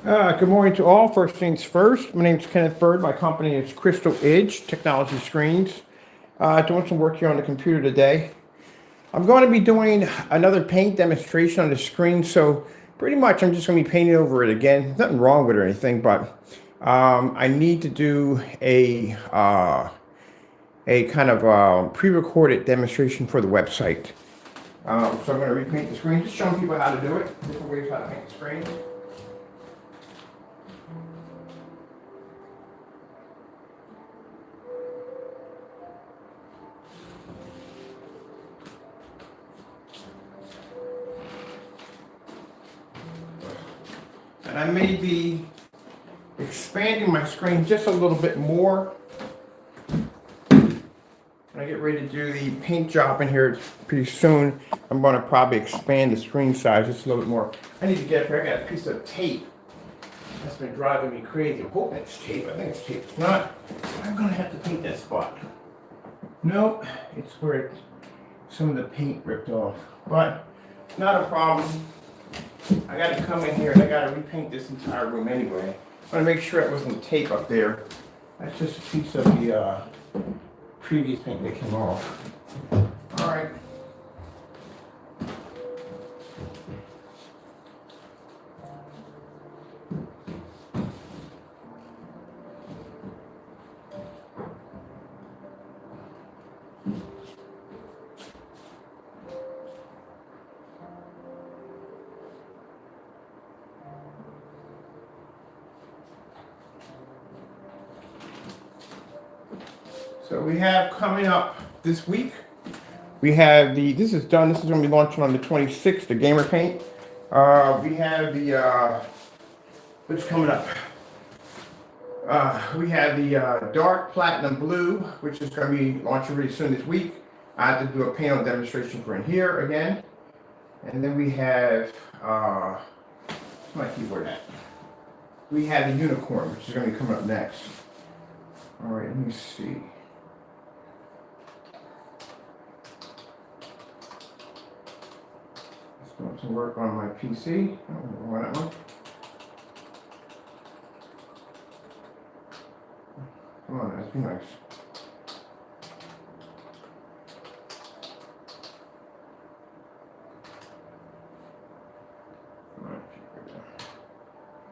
Good morning to all. First things first, my name is Kenneth Bird. My company is Crystal Edge Technology Screens. Doing some work here on the computer today. I'm going to be doing another paint demonstration on the screen, so pretty much I'm just going to be painting over it again. Nothing wrong with it or anything, but I need to do a kind of pre-recorded demonstration for the website. So I'm going to repaint the screen, just showing people how to do it, different ways how to paint the screen. And I may be expanding my screen just a little bit more. When I get ready to do the paint job in here pretty soon, I'm going to probably expand the screen size just a little bit more. I need to get up here. I got a piece of tape that's been driving me crazy. I'm hoping it's tape. I think it's tape. It's not. I'm going to have to paint that spot. Nope, it's where some of the paint ripped off. But not a problem. I got to come in here and I got to repaint this entire room anyway. I want to make sure it wasn't tape up there. That's just a piece of the previous paint that came off. All right. So we have coming up this week, we have this is done, this is going to be launching on the 26th, the Gamer Paint. We have what's coming up? We have the Dark Platinum Blue, which is going to be launching really soon this week. I have to do a paint on demonstration for in here again. And then we have, where's my keyboard at? We have the Unicorn, which is going to be coming up next. All right, let me see. Doing some work on my PC. Oh, that one. Come on, that'd be nice. Come on, here we go.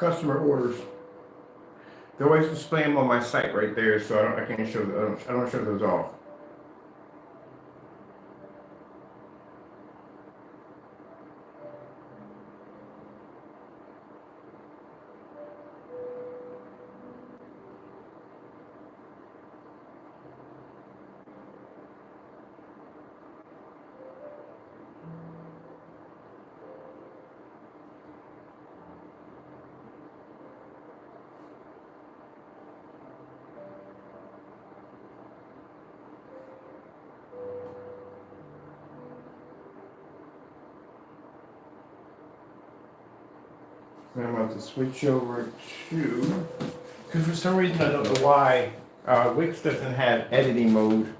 customer orders. They always display them on my site right there, so I can't show. I don't show those off. I'm about to switch over to, because for some reason I don't know why Wix doesn't have editing mode.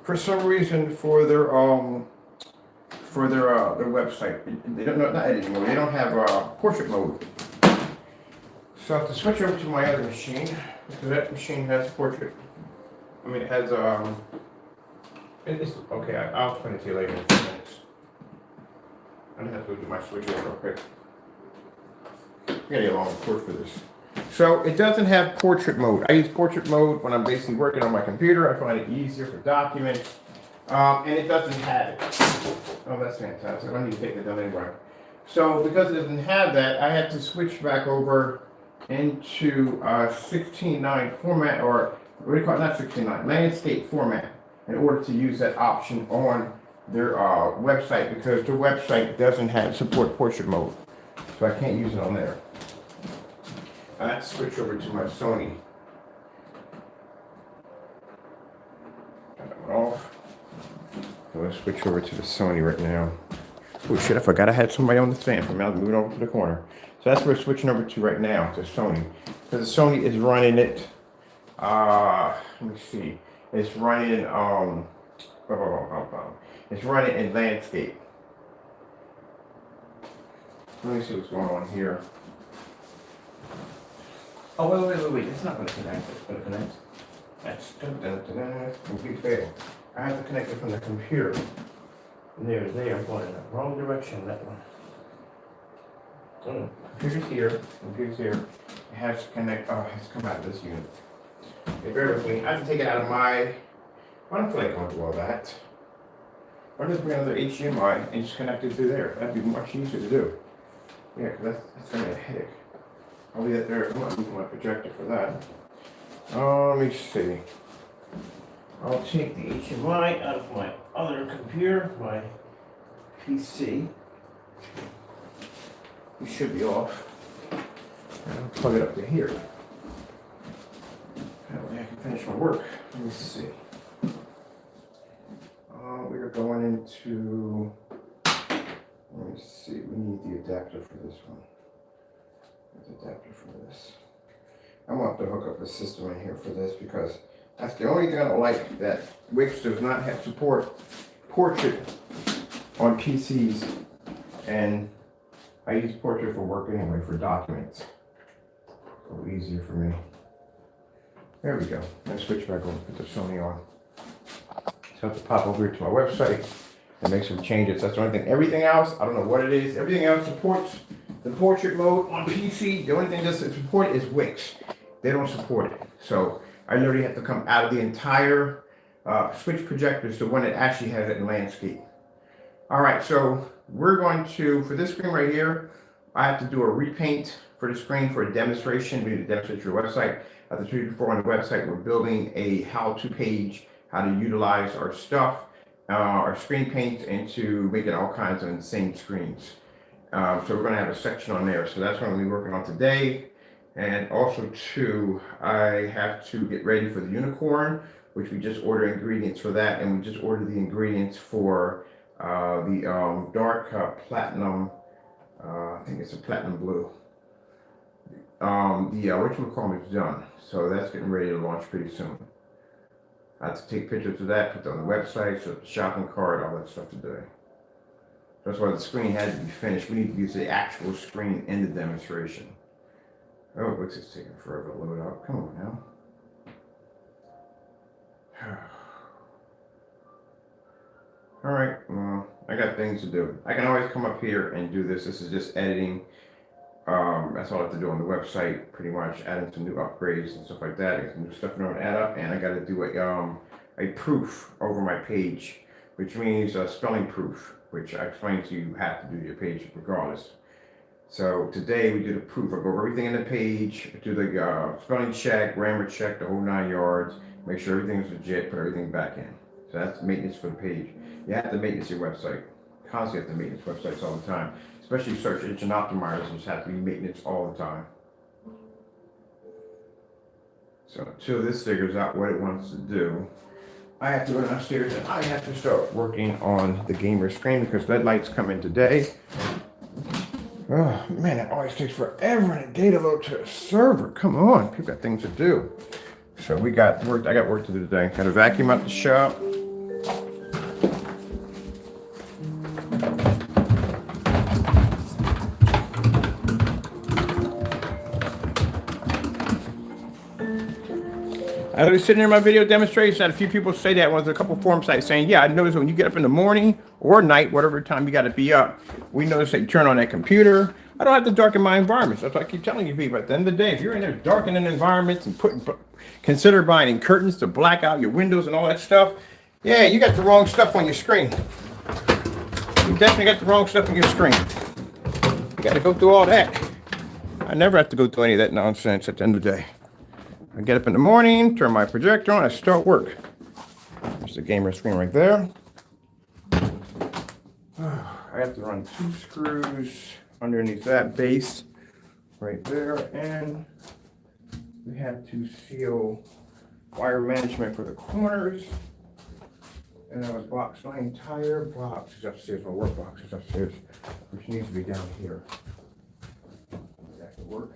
For some reason, their website, they don't know, not editing mode. They don't have portrait mode. So I have to switch over to my other machine because that machine has portrait. I mean, it has it's okay. I'll explain it to you later in a few minutes. I just have to do my switch over real quick. I'm gonna get a long cord for this. So it doesn't have portrait mode. I use portrait mode when I'm basically working on my computer. I find it easier for documents, and it doesn't have it. Oh, that's fantastic. I need to take that down anyway. So because it doesn't have that, I had to switch back over into 16:9 format, or what do you call it? Not 16:9, landscape format, in order to use that option on their website, because their website doesn't have support portrait mode. So I can't use it on there. I have to switch over to my Sony. Turn that one off. So let's switch over to the Sony right now. Oh shit, I forgot I had somebody on the stand for me. I was moving over to the corner. So that's what we're switching over to right now, to Sony. Because the Sony is running it, let me see. It's running, it's running in landscape. Let me see what's going on here. Oh, wait. It's not going to connect. It's going to connect. That's complete fail. I have to connect it from the computer. There. I'm going in the wrong direction, that one. Computer's here. It has to connect. Oh, it has to come out of this unit. Okay, bear with me. I have to take it out of my. I don't feel like going through all that. I'll just bring another HDMI and just connect it through there. That'd be much easier to do. Yeah, because that's going to be a headache. I'll leave that there. I'm not using my projector for that. Let me see. I'll take the HDMI out of my other computer, my PC. It should be off. And I'll plug it up to here. That way I can finish my work. Let me see. We're going into. Let me see. We need the adapter for this one. There's the adapter for this. I'm going to have to hook up a system in here for this, because that's the only thing I don't like, that Wix does not have support portrait on PCs, and I use portrait for work anyway, for documents. A little easier for me. There we go. Let's switch back over, put the Sony on. So I have to pop over here to my website and make some changes. That's the only thing. Everything else, I don't know what it is. Everything else supports the portrait mode on PC. The only thing that doesn't support it is Wix. They don't support it. So I literally have to come out of the entire switch projectors to one that actually has it in landscape. All right, so we're going to, for this screen right here, I have to do a repaint for the screen for a demonstration. We need to demonstrate your website. As I told you before, on the website, we're building a how-to page, how to utilize our stuff, our screen paint, into making all kinds of insane screens. So we're going to have a section on there. So that's what I'm going to be working on today. And also, too, I have to get ready for the unicorn, which we just ordered ingredients for that. And we just ordered the ingredients for the dark platinum, I think it's a platinum blue. The whatchamacallit is done. So that's getting ready to launch pretty soon. I have to take pictures of that, put that on the website, so the shopping cart, all that stuff today. That's why the screen had to be finished. We need to use the actual screen in the demonstration. Oh, it looks like it's taking forever to load up. Come on now. All right, well, I got things to do. I can always come up here and do this. This is just editing That's all I have to do on the website, pretty much adding some new upgrades and stuff like that. I got some new stuff in order to add up, and I got to do a proof over my page, which means a spelling proof, which I explained to you, you have to do your page regardless. So today we do the proof. I go over everything in the page, do the spelling check, grammar check, the whole 9 yards, make sure everything's legit, put everything back in. So that's maintenance for the page. You have to maintenance your website. Constantly have to maintenance websites all the time. Especially search engine optimizers just have to be maintenance all the time. So until this figures out what it wants to do, I have to go downstairs and I have to start working on the gamer screen because LED lights come in today. Oh man, it always takes forever in a day to load to a server. Come on, people got things to do. So we got work. I got work to do today. Got to vacuum out the shop. I was sitting there in my video demonstration, had a few people say that. There's a couple forum sites saying, yeah, I noticed when you get up in the morning or night, whatever time you got to be up, we notice that you turn on that computer. I don't have to darken my environments. That's what I keep telling you people. At the end of the day, if you're in there darkening environments and consider buying curtains to black out your windows and all that stuff, yeah, you got the wrong stuff on your screen. You definitely got the wrong stuff on your screen. You got to go through all that. I never have to go through any of that nonsense at the end of the day. I get up in the morning, turn my projector on, I start work. There's the gamer screen right there. I have to run 2 screws underneath that base right there, and we have to seal wire management for the corners. And I was box my entire box is upstairs. My work box is upstairs, which needs to be down here. That could work.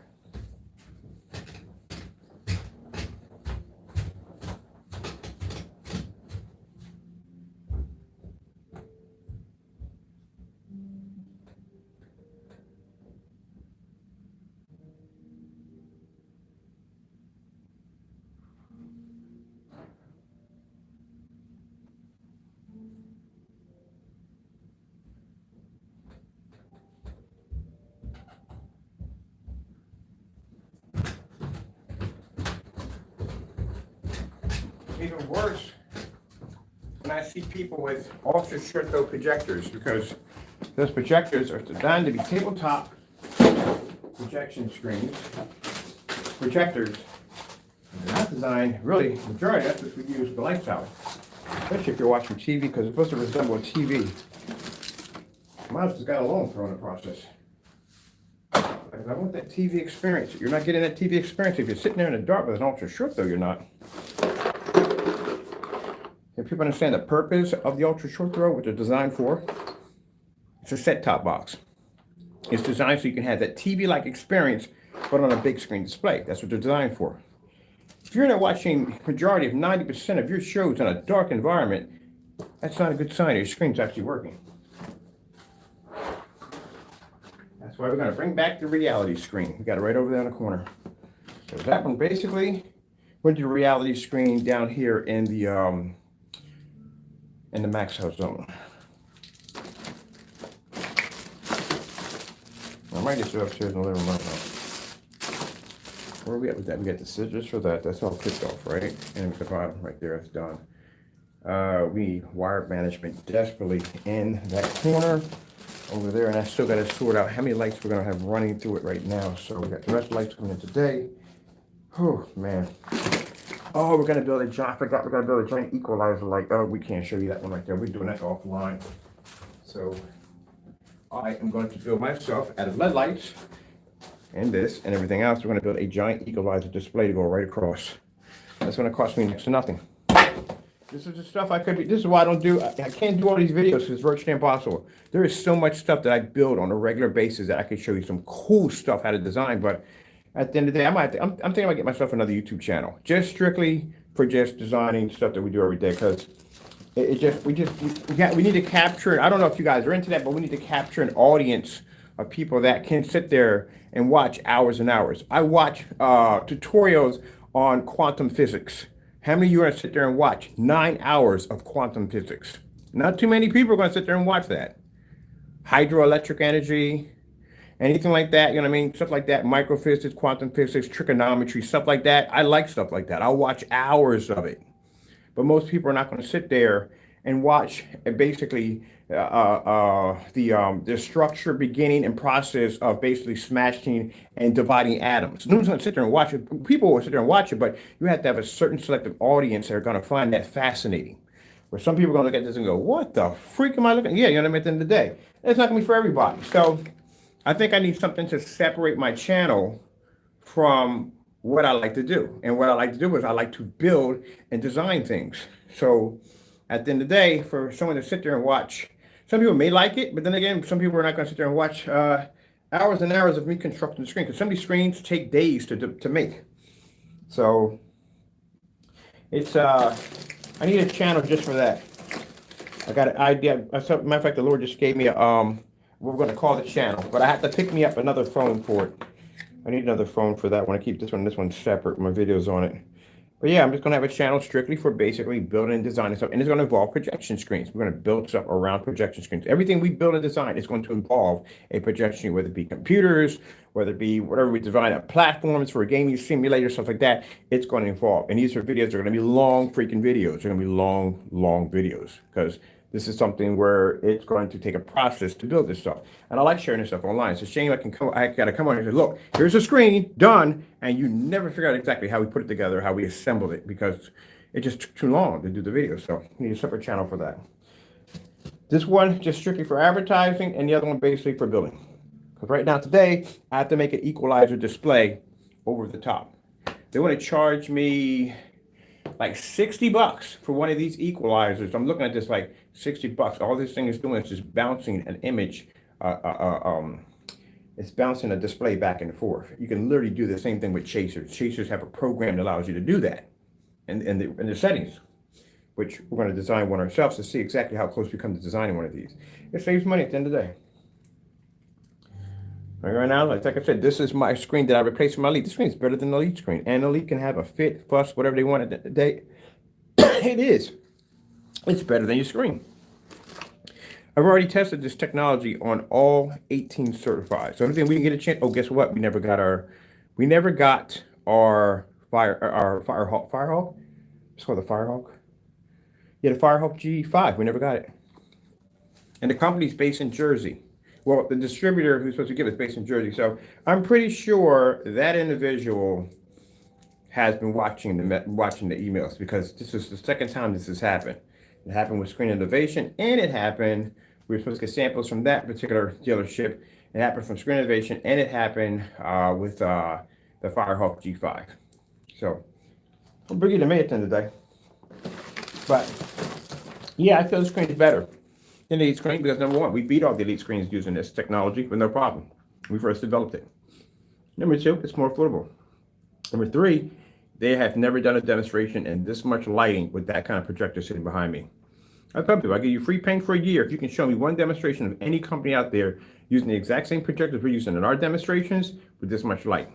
Even worse when I see people with ultra short throw projectors, because those projectors are designed to be tabletop projection screens, projectors. They're not designed, really, majority that's what we use the lights out, especially if you're watching TV, because it's supposed to resemble a TV. Mine's just got a long throw in the process. Because I want that TV experience. You're not getting that TV experience if you're sitting there in the dark with an ultra short throw. You're not. If people understand the purpose of the ultra short throw, what they're designed for, it's a set-top box. It's designed so you can have that TV-like experience, but on a big screen display. That's what they're designed for. If you're not watching majority of 90% of your shows in a dark environment, that's not a good sign your screen's actually working. That's why we're going to bring back the reality screen. We got it right over there in the corner. So that one basically went to the reality screen down here in the max house zone. I might get you upstairs in the living room right now. Where are we at with that? We got the scissors for that. That's all kicked off, right? And the bottom right there, it's done. We need wire management desperately in that corner over there, and I still got to sort out how many lights we're going to have running through it right now. So we got the rest of the lights coming in today. Oh man. Oh, we're going to build a giant, I forgot we're going to build a giant equalizer light. Oh, we can't show you that one right there. We're doing that offline. So I am going to build myself out of LED lights and this and everything else. We're going to build a giant equalizer display to go right across. That's going to cost me next to nothing. This is the stuff this is why I don't do, I can't do all these videos because it's virtually impossible. There is so much stuff that I build on a regular basis that I could show you some cool stuff how to design, but at the end of the day, I'm thinking about getting myself another YouTube channel, just strictly for just designing stuff that we do every day, because we need to capture, I don't know if you guys are into that, but we need to capture an audience of people that can sit there and watch hours and hours. I watch tutorials on quantum physics. How many of you are going to sit there and watch 9 hours of quantum physics? Not too many people are going to sit there and watch that. Hydroelectric energy, anything like that, you know what I mean? Stuff like that, microphysics, quantum physics, trigonometry, stuff like that. I like stuff like that. I'll watch hours of it. But most people are not going to sit there and watch basically the structure, beginning, and process of basically smashing and dividing atoms. No one's going to sit there and watch it. People will sit there and watch it, but you have to have a certain selective audience that are going to find that fascinating. Where some people are going to look at this and go, "What the freak am I looking?" Yeah, you know what I mean. At the end of the day, it's not going to be for everybody. So I think I need something to separate my channel from what I like to do. And what I like to do is I like to build and design things. So at the end of the day, for someone to sit there and watch, some people may like it, but then again, some people are not going to sit there and watch hours and hours of me constructing the screen because some of these screens take days to make. So it's I need a channel just for that. I got an idea. Matter of fact, the Lord just gave me a we're going to call the channel, but I have to pick me up another phone for it. I need another phone for that one. I keep this one separate, my videos on it. But yeah, I'm just gonna have a channel strictly for basically building and designing stuff. And it's gonna involve projection screens. We're gonna build stuff around projection screens. Everything we build and design is going to involve a projection screen, whether it be computers, whether it be whatever we design platforms for gaming simulators, stuff like that, it's going to involve. And these are videos are gonna be long freaking videos. They're gonna be long videos because this is something where it's going to take a process to build this stuff. And I like sharing this stuff online. It's a shame I gotta come on and say, look, here's a screen, done, and you never figure out exactly how we put it together, how we assembled it, because it just took too long to do the video. So we need a separate channel for that. This one just strictly for advertising, and the other one basically for building. Because right now today, I have to make an equalizer display over the top. They want to charge me like $60 for one of these equalizers. I'm looking at this like $60. All this thing is doing is just bouncing an image. It's bouncing a display back and forth. You can literally do the same thing with chasers. Chasers have a program that allows you to do that in the settings, which we're going to design one ourselves to see exactly how close we come to designing one of these. It saves money at the end of the day. Right now, like I said, this is my screen that I replaced with my Elite. The screen is better than the Elite screen. And Elite can have a fit, fuss, whatever they want at the end of the day. It is. It's better than your screen. I've already tested this technology on all 18 certified. So anything we can get a chance. Oh, guess what? We never got our Firehawk. It's called the Firehawk. Yeah, the Firehawk G5. We never got it. And the company's based in Jersey. Well, the distributor who's supposed to give it is based in Jersey. So I'm pretty sure that individual has been watching the emails because this is the second time this has happened. It happened with Screen Innovation, and it happened. We were supposed to get samples from that particular dealership. It happened from Screen Innovation, and it happened with the Firehawk G5. So I'll bring you to me at the end of the day. But yeah, I feel the screen is better than the Elite screen because number one, we beat all the Elite screens using this technology with no problem. We first developed it. Number two, it's more affordable. Number three, they have never done a demonstration in this much lighting with that kind of projector sitting behind me. I tell people, I give you free paint for a year if you can show me one demonstration of any company out there using the exact same projectors we're using in our demonstrations with this much light.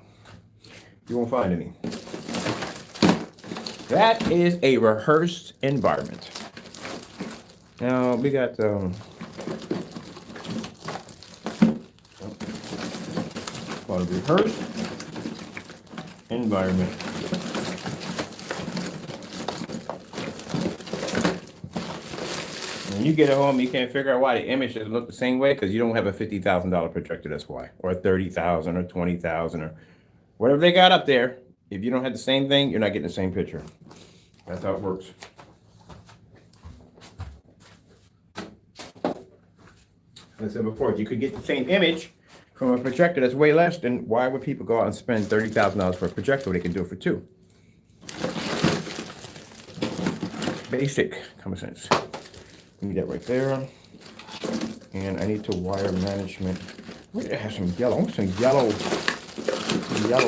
You won't find any. That is a rehearsed environment. Now we got called a rehearsed environment. When you get it home, you can't figure out why the image doesn't look the same way because you don't have a $50,000 projector. That's why, or 30,000, or 20,000, or whatever they got up there. If you don't have the same thing, you're not getting the same picture. That's how it works. As I said before, if you could get the same image from a projector that's way less, then why would people go out and spend $30,000 for a projector when they can do it for $2? Basic common sense. Need that right there. And I need to wire management. It has some yellow. I want some yellow.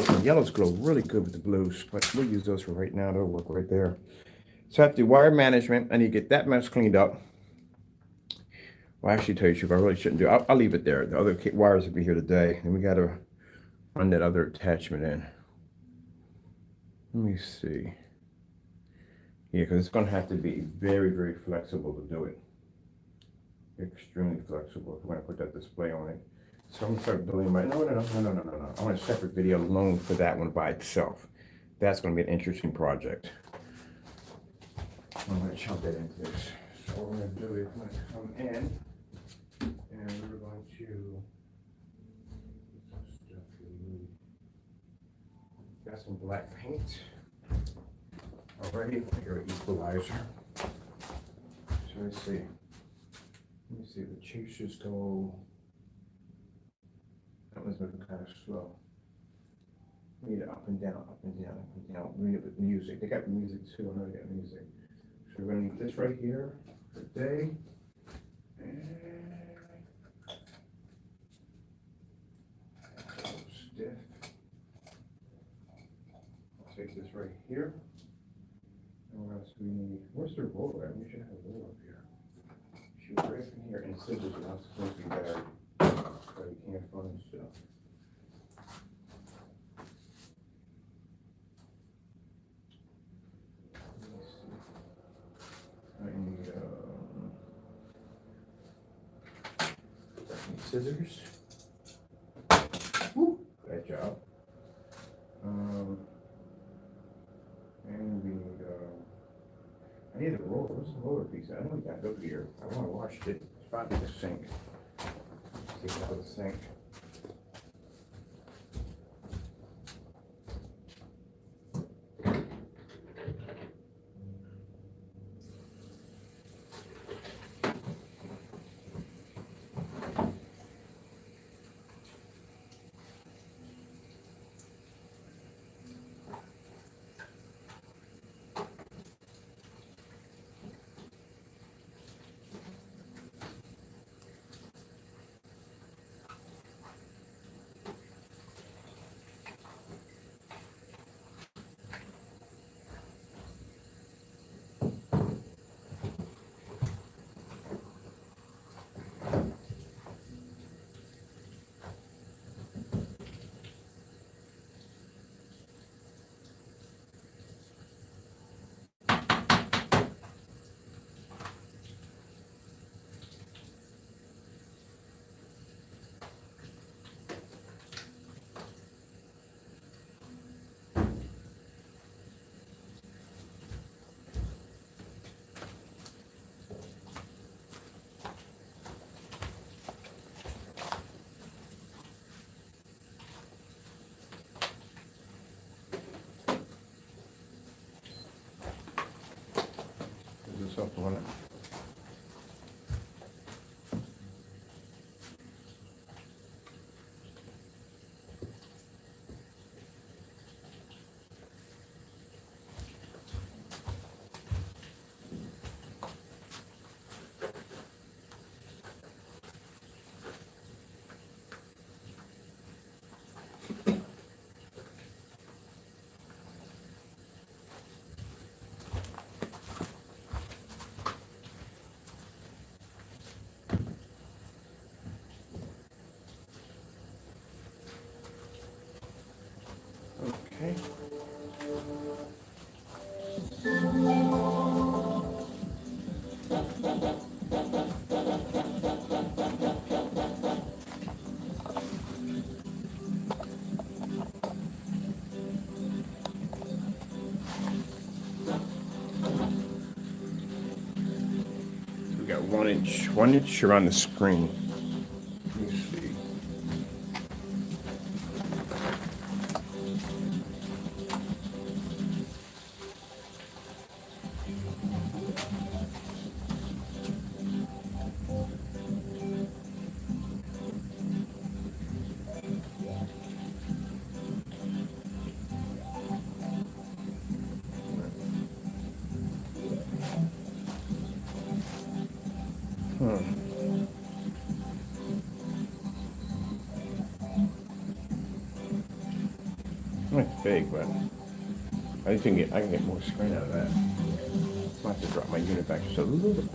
Some yellows glow really good with the blues, but we'll use those for right now. They'll work right there. So I have to wire management. I need to get that mess cleaned up. Well, actually, tell you the truth, I really shouldn't do it. I'll leave it there. The other wires will be here today. And we got to run that other attachment in. Let me see. Yeah, because it's going to have to be very, very flexible to do it. Extremely flexible if we're going to put that display on it. So I'm gonna start building my, no. I want a separate video alone for that one by itself. That's gonna be an interesting project. I'm gonna chunk that into this. So what we're gonna do is I'm gonna come in and we're going to got some black paint already. Your equalizer. So let's see. Let me see, the chasers go. That one's moving kind of slow. We need up and down, up and down, up and down. We need the music. They got music too. I know they got music. So we're gonna need this right here for day. And stiff. I'll take this right here. And what else do we need? Where's the roller? We should have a roller up here. Shoot right in here, and scissors are not supposed to be better. So you can't find stuff. I need scissors. Woo, good job. And we need, I need a roller. What's the roller piece? I know we got it over here. I want to wash it. It's probably the sink. Let's take it out of the sink. This up on it. Okay. We got 1 inch around the screen. Let me see. It's big, but I can get more screen out of that. I might have to drop my unit back just a little bit.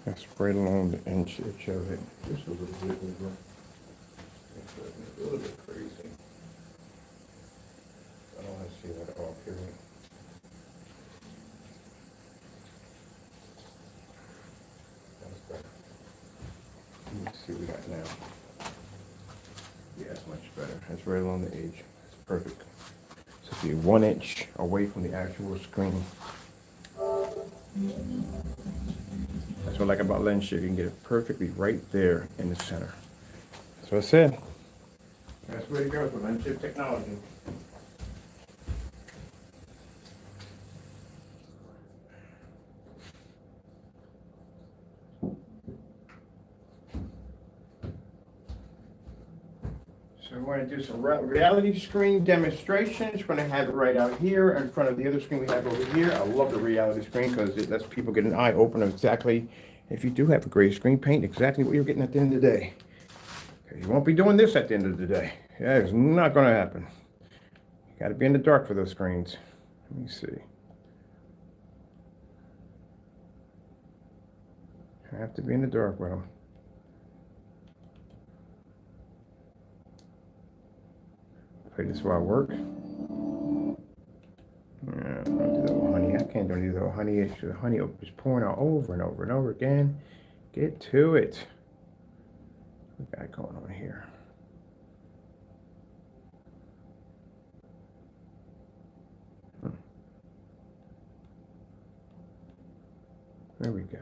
That's right along the inch of it. Just a little bit over. It's a little bit crazy. I don't want to see that off here. That's better. Let's see what we got now. Yeah, it's much better. That's right along the edge. It's perfect. So be 1 inch away from the actual screen. That's what I like about lens shift. You can get it perfectly right there in the center. That's what I said. That's where it goes with lens shift technology. So we're going to do some reality screen demonstrations. We're going to have it right out here in front of the other screen we have over here. I love the reality screen because it lets people get an eye open of exactly, if you do have a gray screen, paint exactly what you're getting at the end of the day. You won't be doing this at the end of the day. Yeah, it's not going to happen. You got to be in the dark for those screens. Let me see. I have to be in the dark with them. Play this while I work. Yeah, don't do the whole honey. I can't do the whole honey. The honey is pouring out over and over and over again. Get to it. What we got going on here? There we go.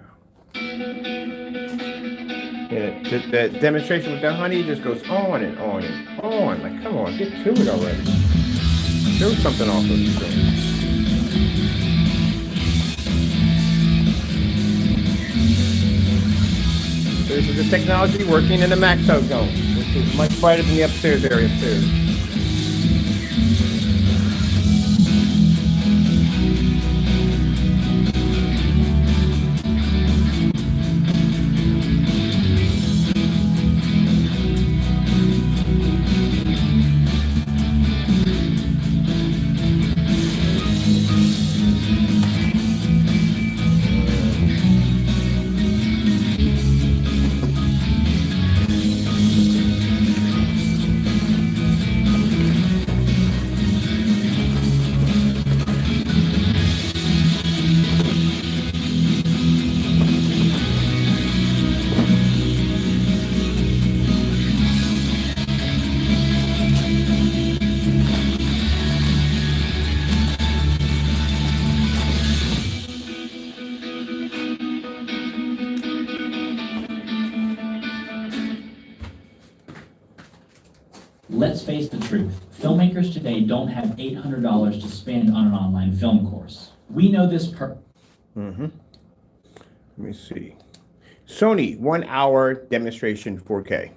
Yeah, the demonstration with the honey just goes on and on and on. Like, come on, get to it already. Do something off of the screen. So this is the technology working in the max out zone, which is much brighter than the upstairs area upstairs. Let's face the truth, filmmakers today don't have $800 to spend on an online film course. We know this Let me see. Sony 1 hour demonstration 4K.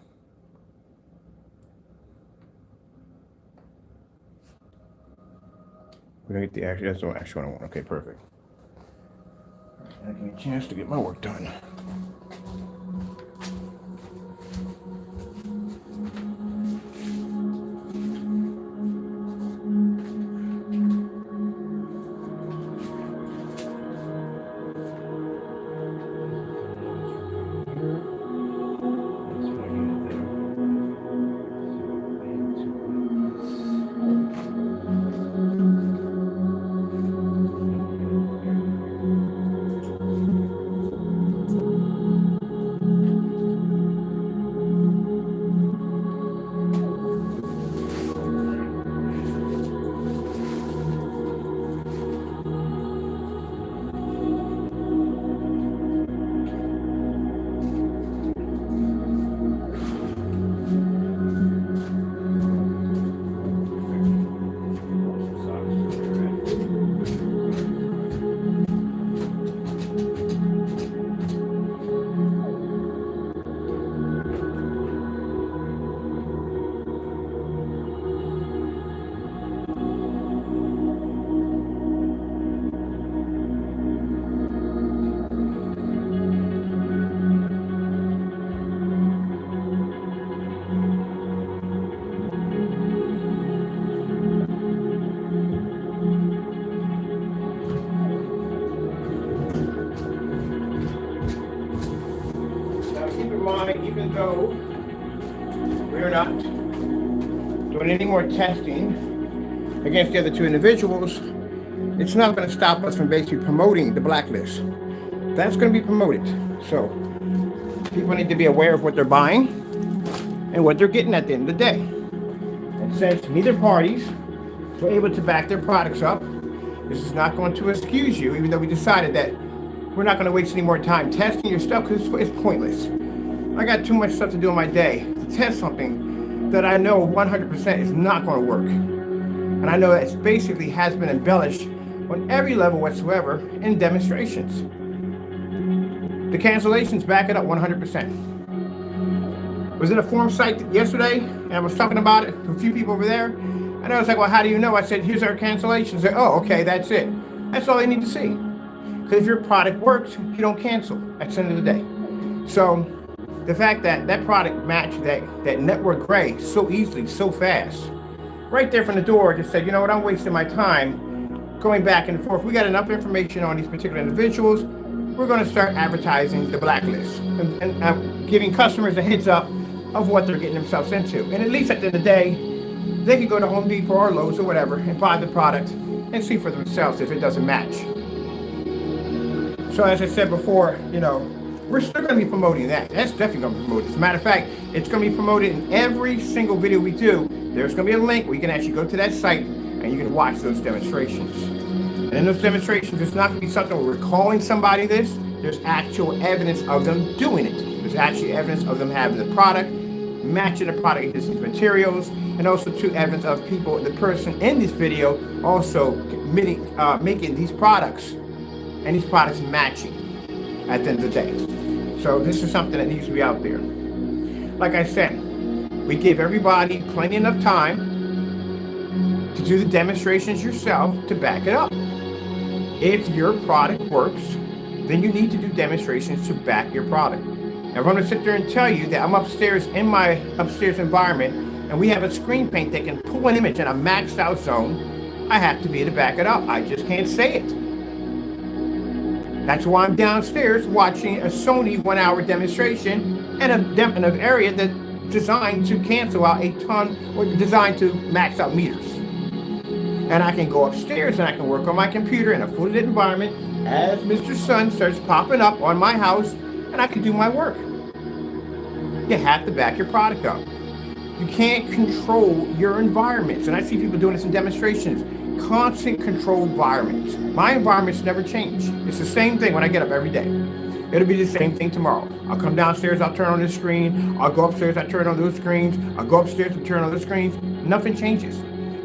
We're gonna get the actual, that's the actual one I want. Okay, perfect. I get a chance to get my work done. even though we're not doing any more testing against the other two individuals, it's not going to stop us from basically promoting the blacklist. That's going to be promoted. So people need to be aware of what they're buying and what they're getting at the end of the day. And since neither parties were able to back their products up, this is not going to excuse you, even though we decided that we're not going to waste any more time testing your stuff because it's pointless. I got too much stuff to do in my day to test something that I know 100% is not going to work. And I know that it basically has been embellished on every level whatsoever in demonstrations. The cancellations back it up 100%. I was in a forum site yesterday and I was talking about it to a few people over there. And I was like, well, how do you know? I said, here's our cancellations. They said, oh, okay, that's it. That's all they need to see. Because if your product works, you don't cancel at the end of the day. So the fact that that product matched that network gray so easily, so fast, right there from the door, just said, you know what, I'm wasting my time going back and forth. We got enough information on these particular individuals. We're going to start advertising the blacklist and giving customers a heads up of what they're getting themselves into. And at least at the end of the day, they can go to Home Depot or Lowe's or whatever and buy the product and see for themselves if it doesn't match. So as I said before, you know, we're still going to be promoting that. That's definitely going to be promoted. As a matter of fact, it's going to be promoted in every single video we do. There's going to be a link where you can actually go to that site and you can watch those demonstrations. And in those demonstrations, it's not going to be something where we're calling somebody this. There's actual evidence of them doing it. There's actually evidence of them having the product, matching the product against these materials, and also two evidence of people, the person in this video also making these products, and these products matching at the end of the day. So this is something that needs to be out there. Like I said, we give everybody plenty enough time to do the demonstrations yourself to back it up. If your product works, then you need to do demonstrations to back your product. Now, if I'm going to sit there and tell you that I'm upstairs in my upstairs environment and we have a screen paint that can pull an image in a maxed out zone, I have to be able to back it up. I just can't say it. That's why I'm downstairs watching a Sony 1 hour demonstration in an area that's designed to cancel out a ton or designed to max out meters. And I can go upstairs and I can work on my computer in a fully lit environment as Mr. Sun starts popping up on my house, and I can do my work. You have to back your product up. You can't control your environments. And I see people doing this in demonstrations. Constant control environments. My environments never change. It's the same thing when I get up every day. It'll be the same thing tomorrow. I'll come downstairs, I'll turn on this screen. I'll go upstairs, I turn on those screens. I'll go upstairs and turn on those screens. Nothing changes.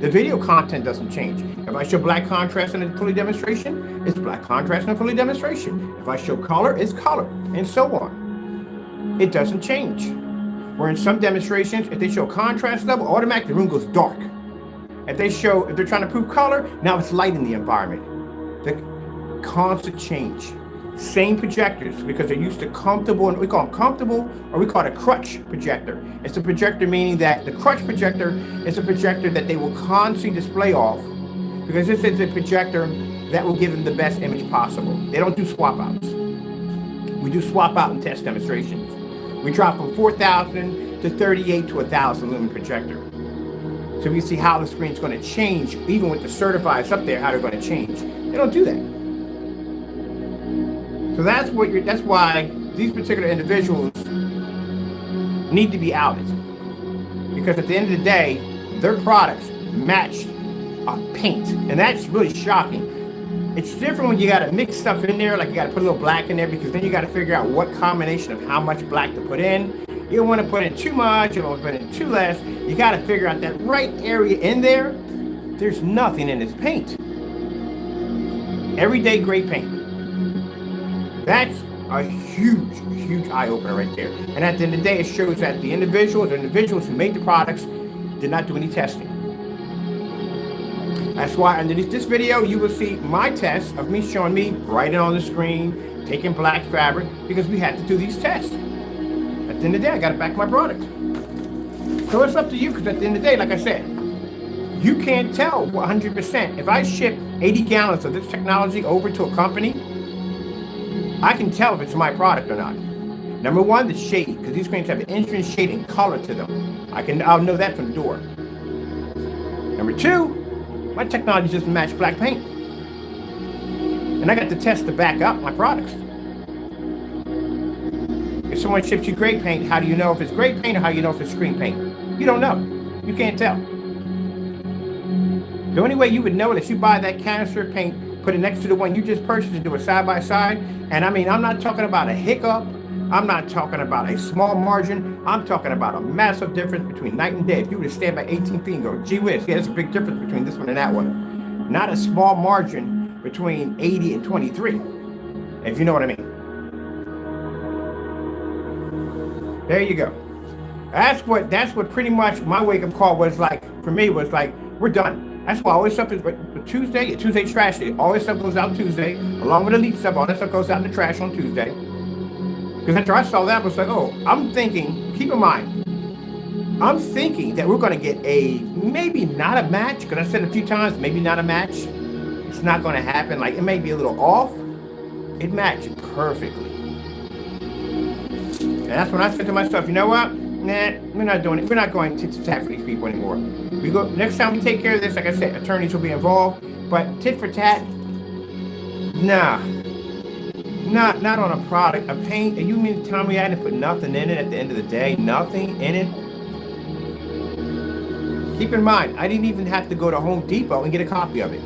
The video content doesn't change. If I show black contrast in a fully demonstration, it's black contrast in a fully demonstration. If I show color, it's color, and so on. It doesn't change. Where in some demonstrations, if they show contrast level, automatically the room goes dark. If they're trying to prove color, now it's light in the environment. The constant change. Same projectors, because they're used to comfortable, and we call them comfortable, or we call it a crutch projector. It's a projector meaning that the crutch projector is a projector that they will constantly display off, because this is a projector that will give them the best image possible. They don't do swap outs. We do swap out and test demonstrations. We drop from 4,000 to 38 to 1,000 lumen projector. So we see how the screen's going to change, even with the certifieds up there, how they're going to change. They don't do that. So that's why these particular individuals need to be outed. Because at the end of the day, their products match a paint. And that's really shocking. It's different when you got to mix stuff in there, like you got to put a little black in there, because then you got to figure out what combination of how much black to put in. You don't want to put in too much, you don't want to put in too less. You got to figure out that right area in there. There's nothing in this paint. Everyday gray paint. That's a huge, huge eye-opener right there. And at the end of the day, it shows that the individuals who made the products did not do any testing. That's why underneath this video, you will see my test of me showing me writing on the screen, taking black fabric, because we had to do these tests. At the end of the day, I got to back my product. So it's up to you, because at the end of the day, like I said, you can't tell 100%. If I ship 80 gallons of this technology over to a company, I can tell if it's my product or not. Number one, the shade, because these screens have an interesting shade and color to them. I'll know that from the door. Number two, my technology doesn't match black paint. And I got the test to back up my products. If someone ships you gray paint, how do you know if it's gray paint or how do you know if it's screen paint? You don't know. You can't tell. The only way you would know it is you buy that canister of paint, put it next to the one you just purchased and do it side by side. And I mean, I'm not talking about a hiccup. I'm not talking about a small margin. I'm talking about a massive difference between night and day. If you were to stand by 18 feet and go, gee whiz, yeah, there's a big difference between this one and that one. Not a small margin between 80 and 23, if you know what I mean. There you go. That's what pretty much my wake-up call was like, for me, was like, we're done. That's why all this stuff is Tuesday's trash day. All this stuff goes out Tuesday, along with the leak stuff. All that stuff goes out in the trash on Tuesday. Because after I saw that, I was like, oh, I'm thinking, keep in mind, I'm thinking that we're going to get maybe not a match, because I said a few times, maybe not a match. It's not going to happen. Like, it may be a little off. It matched perfectly. And that's when I said to myself, you know what? Nah, we're not doing it. We're not going tit for tat for these people anymore. We go next time we take care of this, like I said, attorneys will be involved. But tit for tat, nah. Not on a product, a paint. And you mean to tell me I didn't put nothing in it at the end of the day? Nothing in it? Keep in mind, I didn't even have to go to Home Depot and get a copy of it.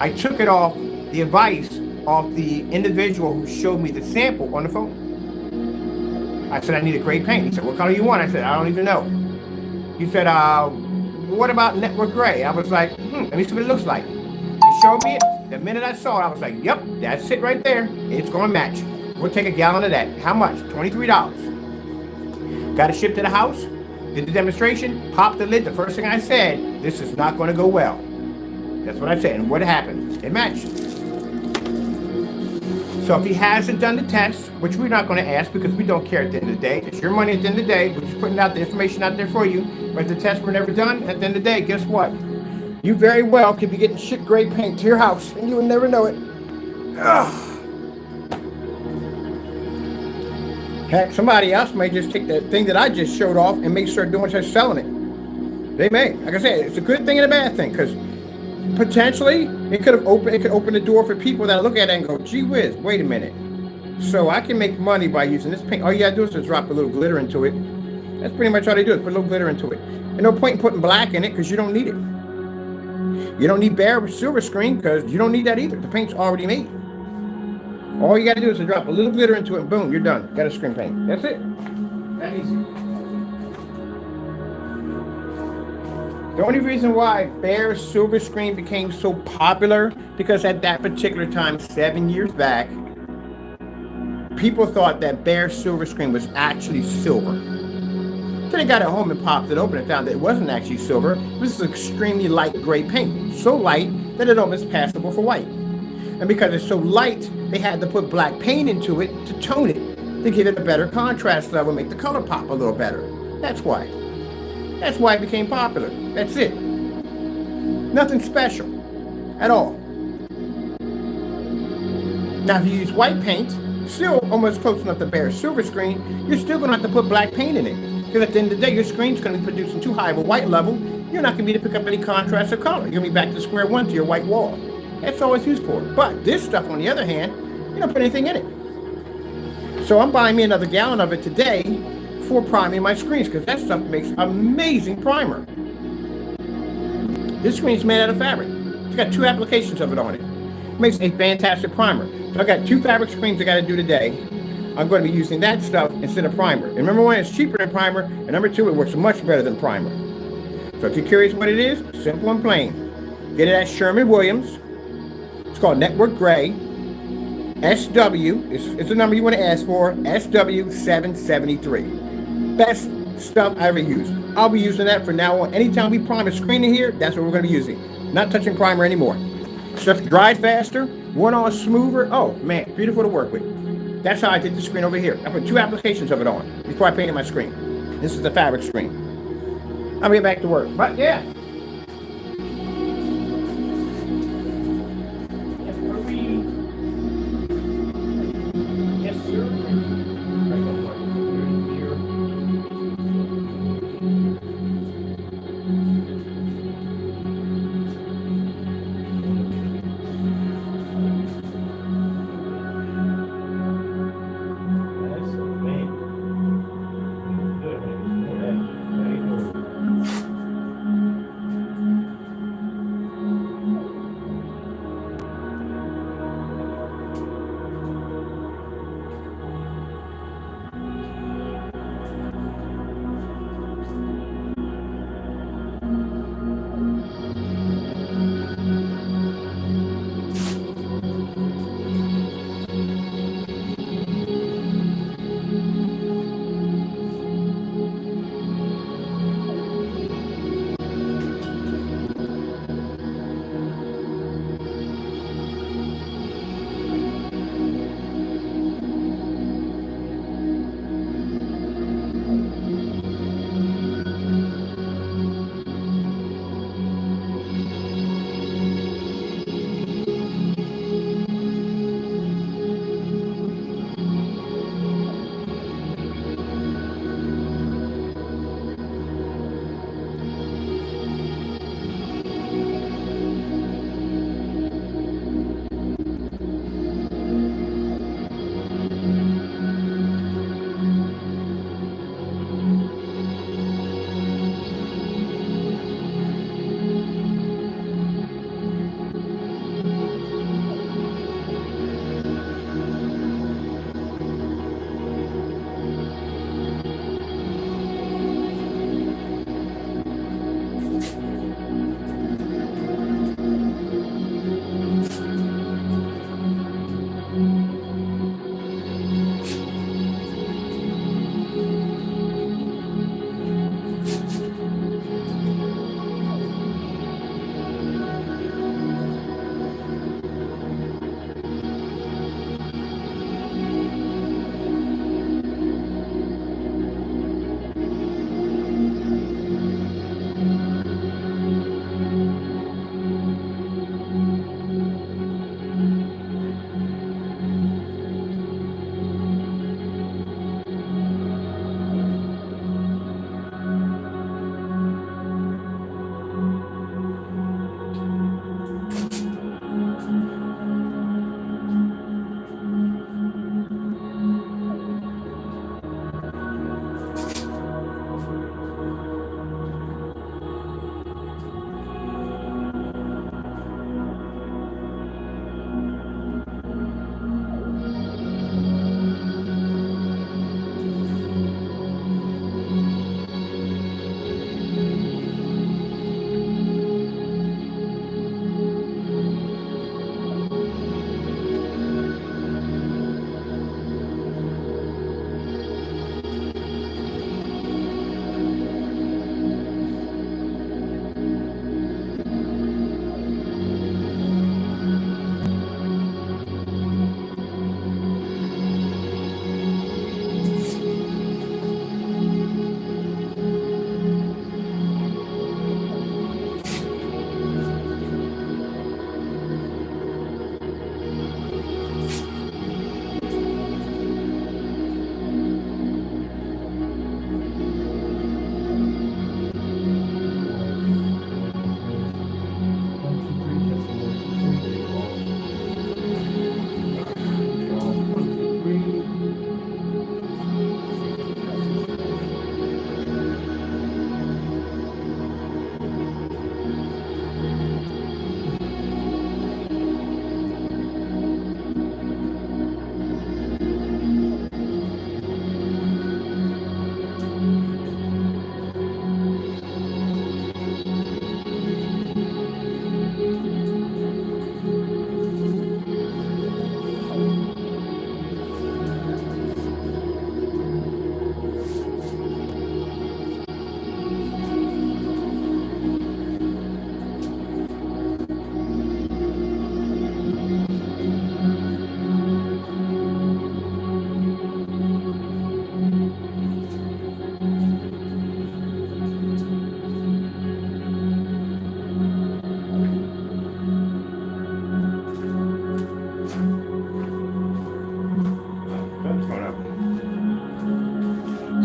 I took it off the advice of the individual who showed me the sample on the phone. I said, I need a gray paint. He said, what color you want? I said, I don't even know. He said, what about network gray? I was like, let me see what it looks like. He showed me it. The minute I saw it, I was like, yep, that's it right there. It's going to match. We'll take a gallon of that. How much? $23. Got it shipped to the house. Did the demonstration. Popped the lid. The first thing I said, this is not going to go well. That's what I said. And what happened? It matched. So if he hasn't done the test, which we're not going to ask because we don't care at the end of the day. It's your money at the end of the day. We're just putting out the information out there for you. But if the tests were never done, at the end of the day, guess what? You very well could be getting shit gray paint to your house and you would never know it. Ugh. Heck, somebody else may just take that thing that I just showed off and may start doing such selling it. They may. Like I said, it's a good thing and a bad thing because potentially it could open the door for people that look at it and go, gee whiz, wait a minute. So I can make money by using this paint. All you gotta do is just drop a little glitter into it. That's pretty much all they do is put a little glitter into it. And no point in putting black in it because you don't need it. You don't need bare silver screen because you don't need that either. The paint's already made. All you got to do is to drop a little glitter into it and boom, you're done. Got a screen paint. That's it. That easy. The only reason why bare silver screen became so popular because at that particular time, 7 years back, people thought that bare silver screen was actually silver. So they got it home and popped it open and found that it wasn't actually silver. It was extremely light gray paint. So light that it almost passable for white. And because it's so light, they had to put black paint into it to tone it, to give it a better contrast level, make the color pop a little better. That's why. That's why it became popular. That's it. Nothing special at all. Now if you use white paint, still almost close enough to bare silver screen, you're still going to have to put black paint in it. Because at the end of the day, your screen's going to be producing too high of a white level. You're not going to be able to pick up any contrast or color. You're going to be back to square one to your white wall. That's all it's used for. But this stuff, on the other hand, you don't put anything in it. So I'm buying me another gallon of it today for priming my screens because that stuff makes amazing primer. This screen's made out of fabric. It's got 2 applications of it on it. It makes a fantastic primer. So I got 2 fabric screens I got to do today. I'm going to be using that stuff instead of primer. And number 1, it's cheaper than primer. And number 2, it works much better than primer. So if you're curious what it is, simple and plain. Get it at Sherwin-Williams. It's called Network Gray. SW, it's the number you want to ask for, SW773. Best stuff I ever used. I'll be using that from now on. Anytime we prime a screen in here, that's what we're going to be using. Not touching primer anymore. Stuff dried faster, went on smoother. Oh man, beautiful to work with. That's how I did the screen over here. I put 2 applications of it on before I painted my screen. This is the fabric screen. I'll get back to work. But yeah. Yes, sir.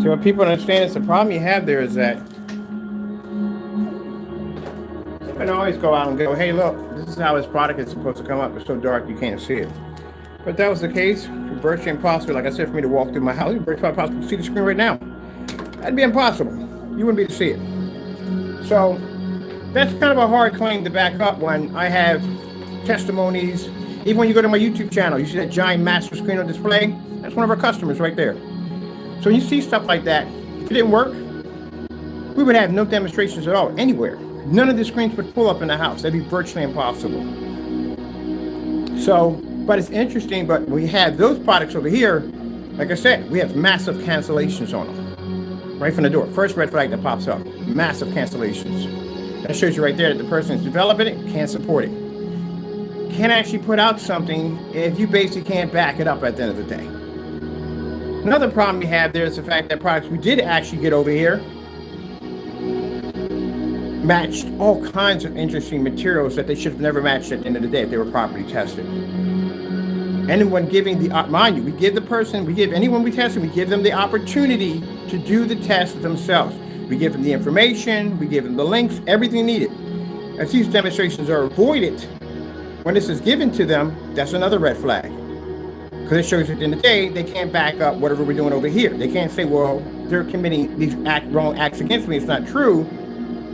So what people don't understand is the problem you have there is that you can always go out and go, hey, look, this is how this product is supposed to come up. It's so dark you can't see it. But if that was the case, it's virtually impossible, like I said, for me to walk through my house. It's virtually impossible to see the screen right now. That'd be impossible. You wouldn't be able to see it. So that's kind of a hard claim to back up when I have testimonies. Even when you go to my YouTube channel, you see that giant master screen on display? That's one of our customers right there. So when you see stuff like that, if it didn't work, we would have no demonstrations at all, anywhere. None of the screens would pull up in the house. That'd be virtually impossible. So, but it's interesting, but when we have those products over here, like I said, we have massive cancellations on them. Right from the door. First red flag that pops up. Massive cancellations. That shows you right there that the person who's developing it can't support it. Can't actually put out something if you basically can't back it up at the end of the day. Another problem we have there is the fact that products we did actually get over here matched all kinds of interesting materials that they should have never matched at the end of the day if they were properly tested. Anyone giving the, mind you, we give the person, we give anyone we test, we give them the opportunity to do the test themselves. We give them the information, we give them the links, everything needed. If these demonstrations are avoided when this is given to them, that's another red flag. Because it shows at the end of the day, they can't back up whatever we're doing over here. They can't say, well, they're committing these wrong acts against me. It's not true.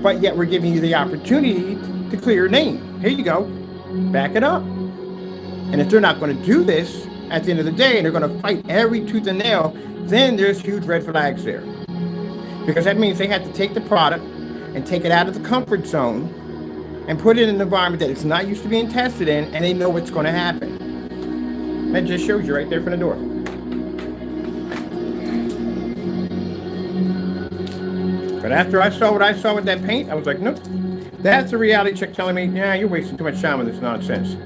But yet we're giving you the opportunity to clear your name. Here you go. Back it up. And if they're not going to do this at the end of the day, and they're going to fight every tooth and nail, then there's huge red flags there. Because that means they have to take the product and take it out of the comfort zone and put it in an environment that it's not used to being tested in, and they know what's going to happen. That just shows you right there from the door. But after I saw what I saw with that paint, I was like, nope. That's a reality check telling me, yeah, you're wasting too much time with this nonsense.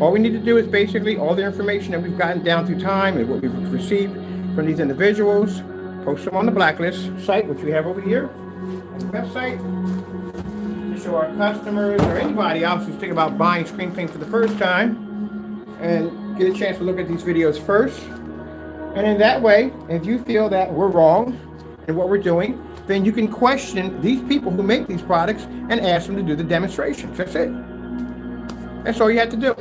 All we need to do is basically all the information that we've gotten down through time and what we've received from these individuals, post them on the blacklist site, which we have over here on the website, to show our customers or anybody else who's thinking about buying screen paint for the first time and get a chance to look at these videos first. And in that way, if you feel that we're wrong in what we're doing, then you can question these people who make these products and ask them to do the demonstrations. That's it. That's all you have to do.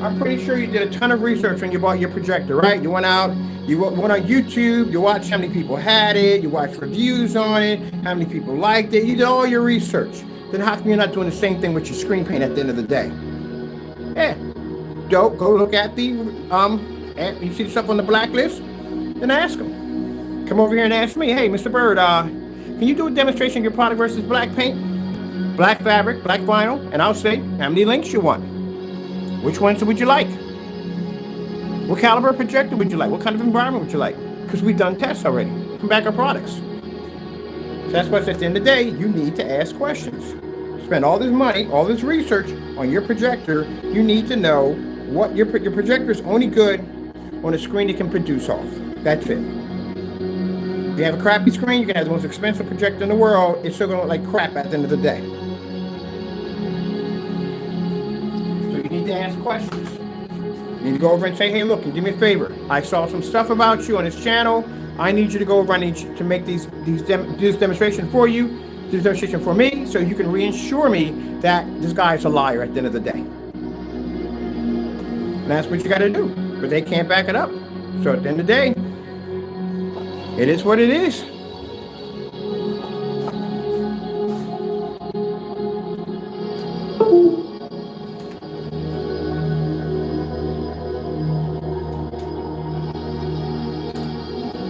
I'm pretty sure you did a ton of research when you bought your projector, right? You went out, you went on YouTube, you watched how many people had it, you watched reviews on it, how many people liked it, you did all your research. Then how come you're not doing the same thing with your screen paint at the end of the day? Yeah, go look at the, you see stuff on the blacklist, then ask them. Come over here and ask me, hey, Mr. Bird, can you do a demonstration of your product versus black paint, black fabric, black vinyl? And I'll say, how many links you want? Which ones would you like? What caliber projector would you like? What kind of environment would you like? Because we've done tests already. We can back our products. So that's why at the end of the day, you need to ask questions. Spend all this money, all this research on your projector. You need to know what your projector is only good on a screen it can produce off. That's it. If you have a crappy screen, you can have the most expensive projector in the world. It's still going to look like crap at the end of the day. So you need to ask questions. You need to go over and say, hey, look, do me a favor. I saw some stuff about you on this channel. I need you to go over. I need you to make this demonstration for you, do this demonstration for me, so you can reassure me that this guy is a liar at the end of the day. And that's what you got to do. But they can't back it up. So at the end of the day, it is what it is.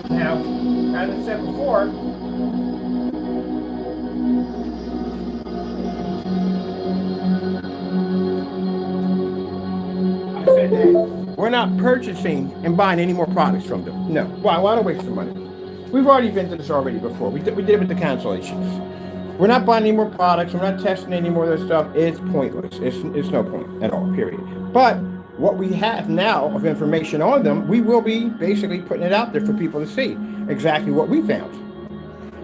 Now, as I said before, I said that we're not purchasing and buying any more products from them. No. Why don't waste the money? We've already been to this already before. We did it with the cancellations. We're not buying any more products. We're not testing any more of this stuff. It's pointless. It's no point at all, period. But what we have now of information on them, we will be basically putting it out there for people to see exactly what we found.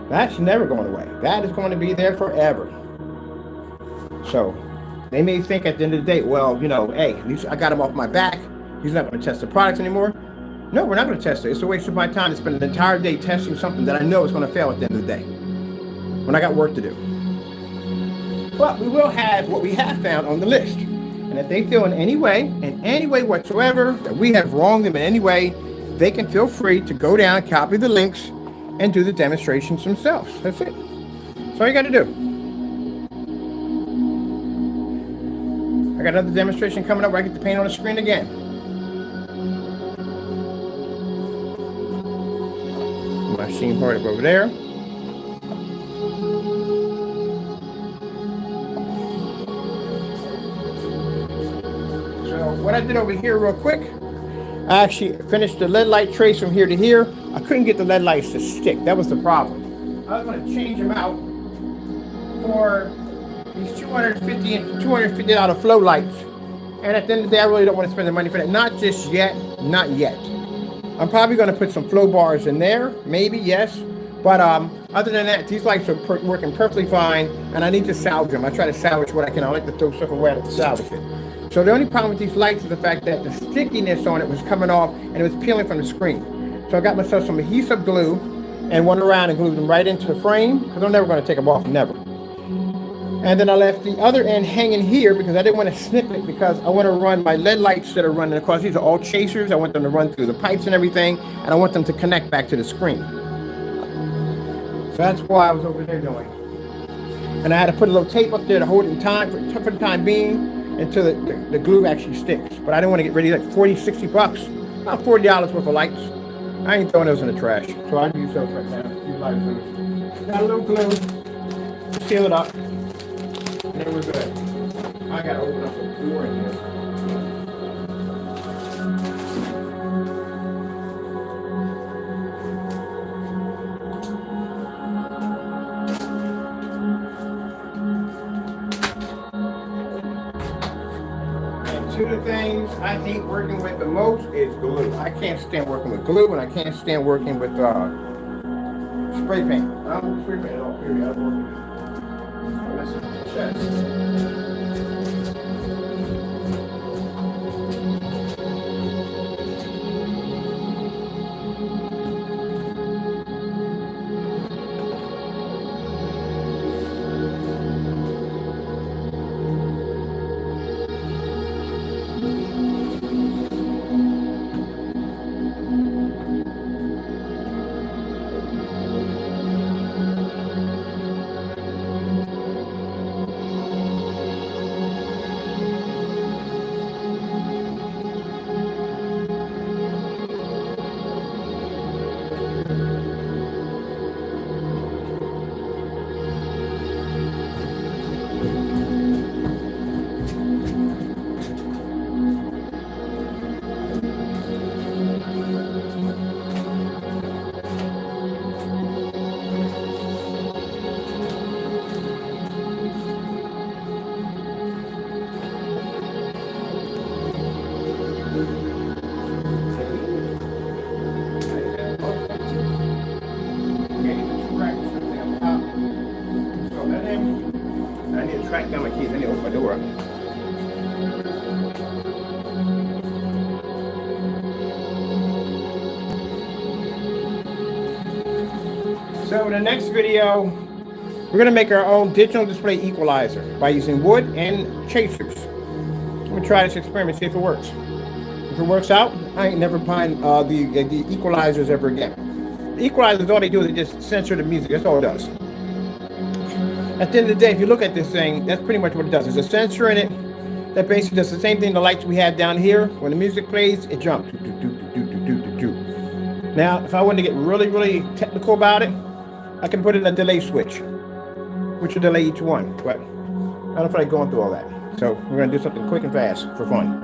That's never going away. That is going to be there forever. So they may think at the end of the day, well, hey, at least I got him off my back. He's not going to test the products anymore. No, we're not going to test it. It's a waste of my time to spend an entire day testing something that I know is going to fail at the end of the day when I got work to do. But we will have what we have found on the list. And if they feel in any way whatsoever, that we have wronged them in any way, they can feel free to go down, copy the links, and do the demonstrations themselves. That's it. That's all you got to do. I got another demonstration coming up where I get to paint on the screen again. Machine part over there. So what I did over here real quick, I actually finished the lead light trace from here to here. I couldn't get the lead lights to stick. That was the problem. I was going to change them out for these $250 and $250 flow lights. And at the end of the day, I really don't want to spend the money for that. Not just yet. Not yet. I'm probably going to put some flow bars in there. Maybe, yes. But other than that, these lights are working perfectly fine. And I need to salvage them. I try to salvage what I can. I like to throw stuff away. I like to salvage it. So the only problem with these lights is the fact that the stickiness on it was coming off and it was peeling from the screen. So I got myself some adhesive glue and went around and glued them right into the frame because I'm never going to take them off, never. And then I left the other end hanging here because I didn't want to snip it because I want to run my LED lights that are running across. These are all chasers. I want them to run through the pipes and everything, and I want them to connect back to the screen. So that's why I was over there doing. And I had to put a little tape up there to hold it in time for the time being until the glue actually sticks. But I didn't want to get rid of like 40, 60 bucks. About $40 worth of lights. I ain't throwing those in the trash. So I use those right now. These lights. Got a little glue. Seal it up. And then we're good. I gotta open up the door in here. Two of the things I hate working with the most is glue. I can't stand working with glue, and I can't stand working with spray paint. I don't spray paint at all, period. I work with it. That's the chest. Track down my keys. I need to open my door up. So in the next video, we're going to make our own digital display equalizer by using wood and chasers. I'm going to try this experiment, see if it works. If it works out, I ain't never buying the equalizers ever again. The equalizers, all they do is they just censor the music. That's all it does. At the end of the day, if you look at this thing, that's pretty much what it does. There's a sensor in it that basically does the same thing the lights we have down here. When the music plays, it jumps. Now, if I wanted to get really, really technical about it, I can put in a delay switch, which will delay each one. But I don't feel like going through all that. So we're going to do something quick and fast for fun.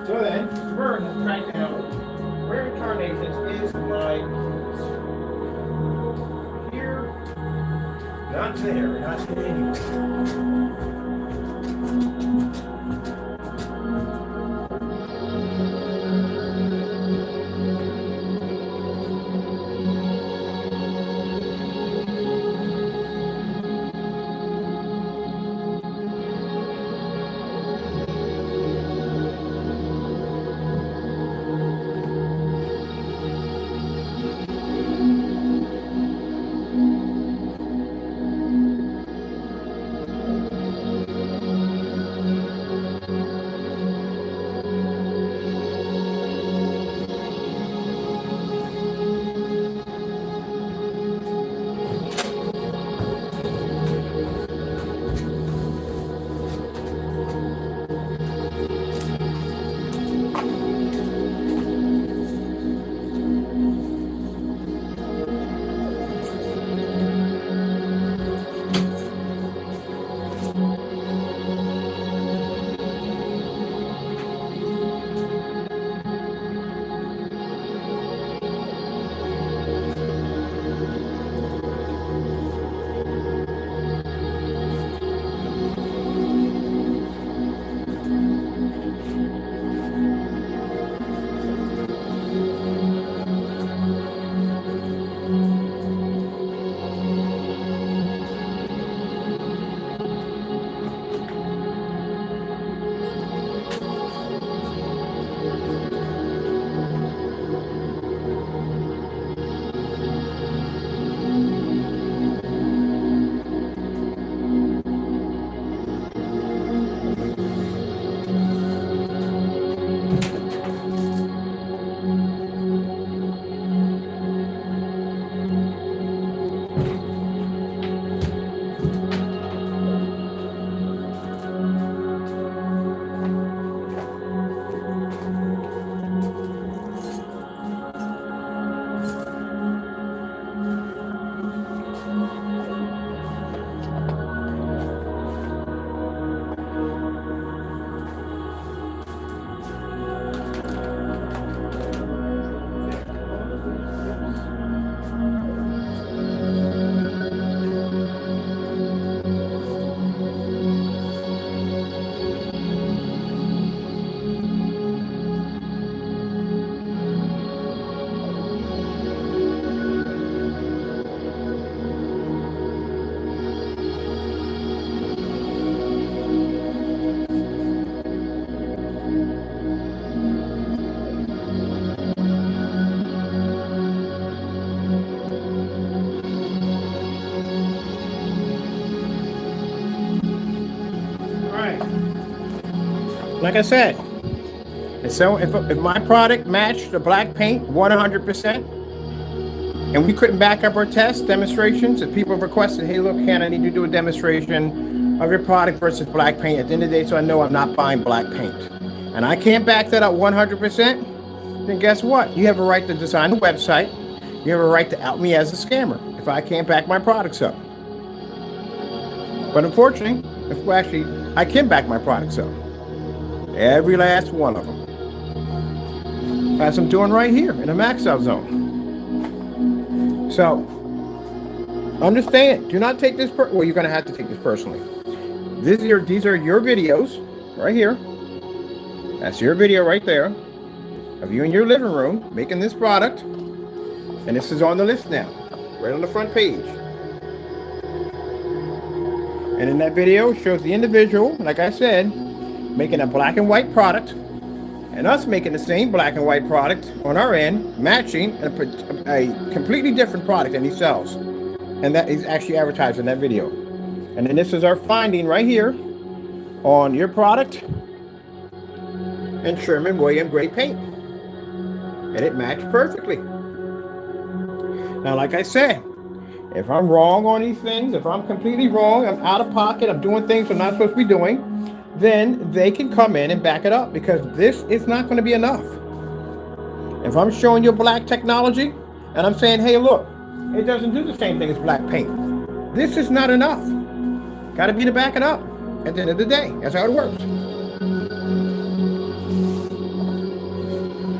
So then, the bird has tracked down where incarnations is my here. Not there, not anywhere. right. Like I said, and so if my product matched the black paint 100%, and we couldn't back up our tests, demonstrations, if people requested, hey, look, Ken, I need you to do a demonstration of your product versus black paint at the end of the day, so I know I'm not buying black paint, and I can't back that up 100%, then guess what? You have a right to design a website. You have a right to out me as a scammer if I can't back my products up. But unfortunately, I can back my products up. Every last one of them. As I'm doing right here in the max out zone. So, understand, do not take this, well, you're going to have to take this personally. These are your videos right here. That's your video right there of you in your living room making this product. And this is on the list now, right on the front page. And in that video, it shows the individual, like I said, making a black and white product, and us making the same black and white product on our end, matching a completely different product than he sells. And that is actually advertised in that video. And then this is our finding right here on your product and Sherwin-Williams gray paint. And it matched perfectly. Now, like I said, if I'm wrong on these things, if I'm completely wrong, I'm out of pocket, I'm doing things I'm not supposed to be doing, then they can come in and back it up, because this is not going to be enough. If I'm showing you black technology and I'm saying, hey, look, it doesn't do the same thing as black paint, this is not enough. Got to be to back it up at the end of the day. That's how it works.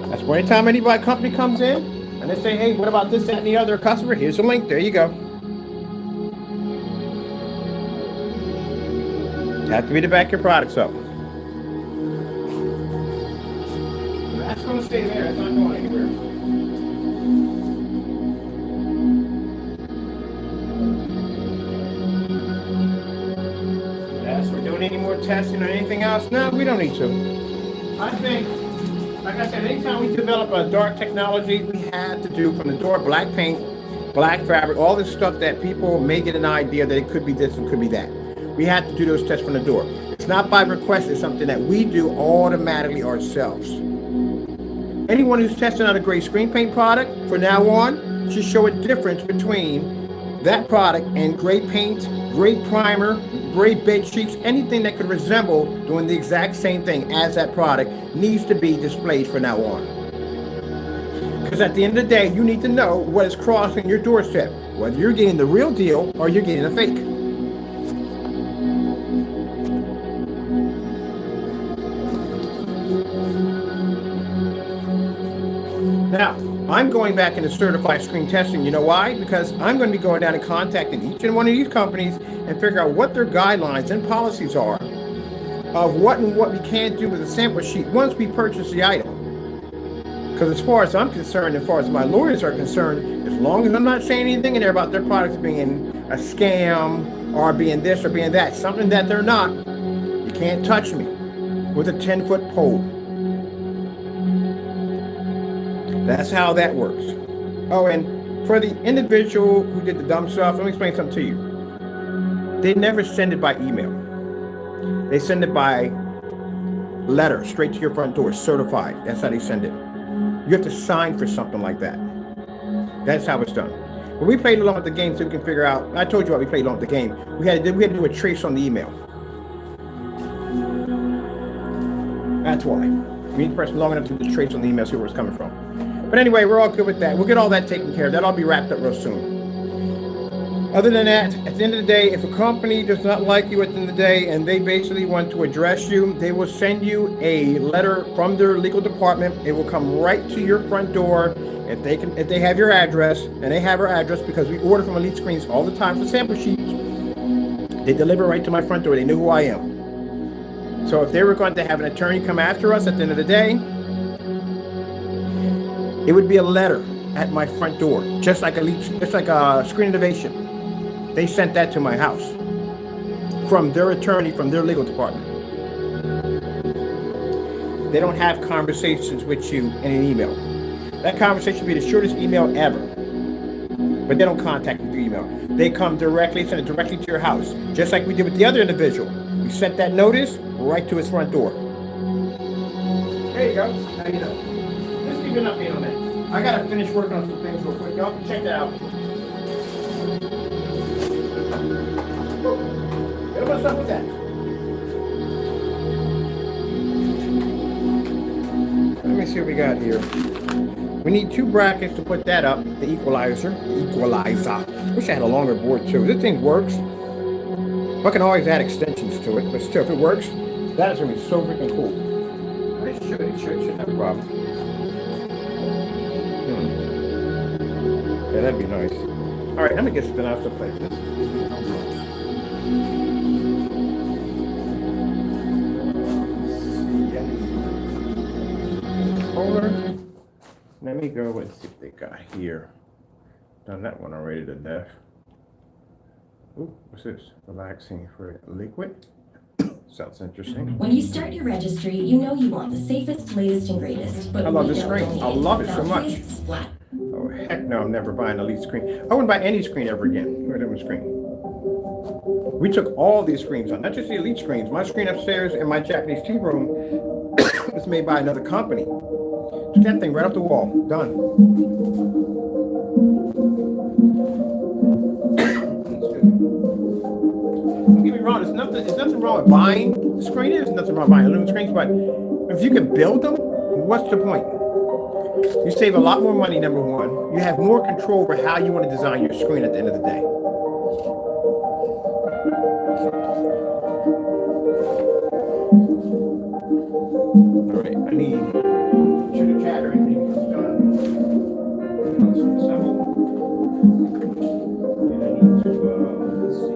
That's why anytime anybody company comes in and they say, hey, what about this, that, and the other customer? Here's a link. There you go. You have to be to back your products up. That's going to stay there. It's not going anywhere. Yes, we're doing any more testing or anything else? No, we don't need to. I think, like I said, anytime we develop a dark technology, we have to do from the door black paint, black fabric, all this stuff that people may get an idea that it could be this and could be that. We have to do those tests from the door. It's not by request, it's something that we do automatically ourselves. Anyone who's testing out a gray screen paint product, from now on, should show a difference between that product and gray paint, gray primer, gray bed sheets, anything that could resemble doing the exact same thing as that product needs to be displayed from now on. Because at the end of the day, you need to know what is crossing your doorstep, whether you're getting the real deal or you're getting a fake. Now, I'm going back into certified screen testing. You know why? Because I'm going to be going down and contacting each and one of these companies and figure out what their guidelines and policies are of what we can't do with a sample sheet once we purchase the item. Because as far as I'm concerned, as far as my lawyers are concerned, as long as I'm not saying anything in there about their products being a scam or being this or being that, something that they're not, you can't touch me with a 10-foot pole. That's how that works. Oh, and for the individual who did the dumb stuff, let me explain something to you. They never send it by email. They send it by letter, straight to your front door, certified. That's how they send it. You have to sign for something like that. That's how it's done. When we played along with the game, so we can figure out, I told you why we played along with the game. We had to do a trace on the email. That's why. We need to press long enough to do the trace on the email, see where it's coming from. But anyway, we're all good with that. We'll get all that taken care of. That'll all be wrapped up real soon. Other than that, at the end of the day, if a company does not like you at the end of the day and they basically want to address you, they will send you a letter from their legal department. It will come right to your front door if they have your address, and they have our address because we order from Elite Screens all the time for sample sheets. They deliver right to my front door. They knew who I am. So if they were going to have an attorney come after us at the end of the day, it would be a letter at my front door, just like Screen Innovation. They sent that to my house from their attorney, from their legal department. They don't have conversations with you in an email. That conversation would be the shortest email ever. But they don't contact you through email. They come directly, send it directly to your house, just like we did with the other individual. We sent that notice right to his front door. There you go. Now you know. Let's give you an update on that. I gotta finish working on some things real quick. Y'all can check that out. What's up with that? Let me see what we got here. We need 2 brackets to put that up, the equalizer. Wish I had a longer board too. This thing works. I can always add extensions to it, but still, if it works, that is gonna be so freaking cool. It should have a problem. Yeah, that'd be nice. All right, let me get something else to play with. Let me go and see what they got here. Done that one already to death. Ooh, what's this? Relaxing for liquid. Sounds interesting. When you start your registry, you know you want the safest, latest, and greatest. But I love we this know screen. only I love it so about much. tastes flat. Oh, heck no, I'm never buying a Elite screen. I wouldn't buy any screen ever again. Look at that screen. We took all these screens on, not just the Elite screens. My screen upstairs in my Japanese tea room was made by another company. Took that thing right off the wall. Done. Don't get me wrong, there's nothing wrong with buying the screen. There's nothing wrong with buying aluminum screens, but if you can build them, what's the point? You save a lot more money, number one. You have more control over how you want to design your screen at the end of the day. All right, I need chitter chatter and everything is done. Let's assemble. And I need to, let's see.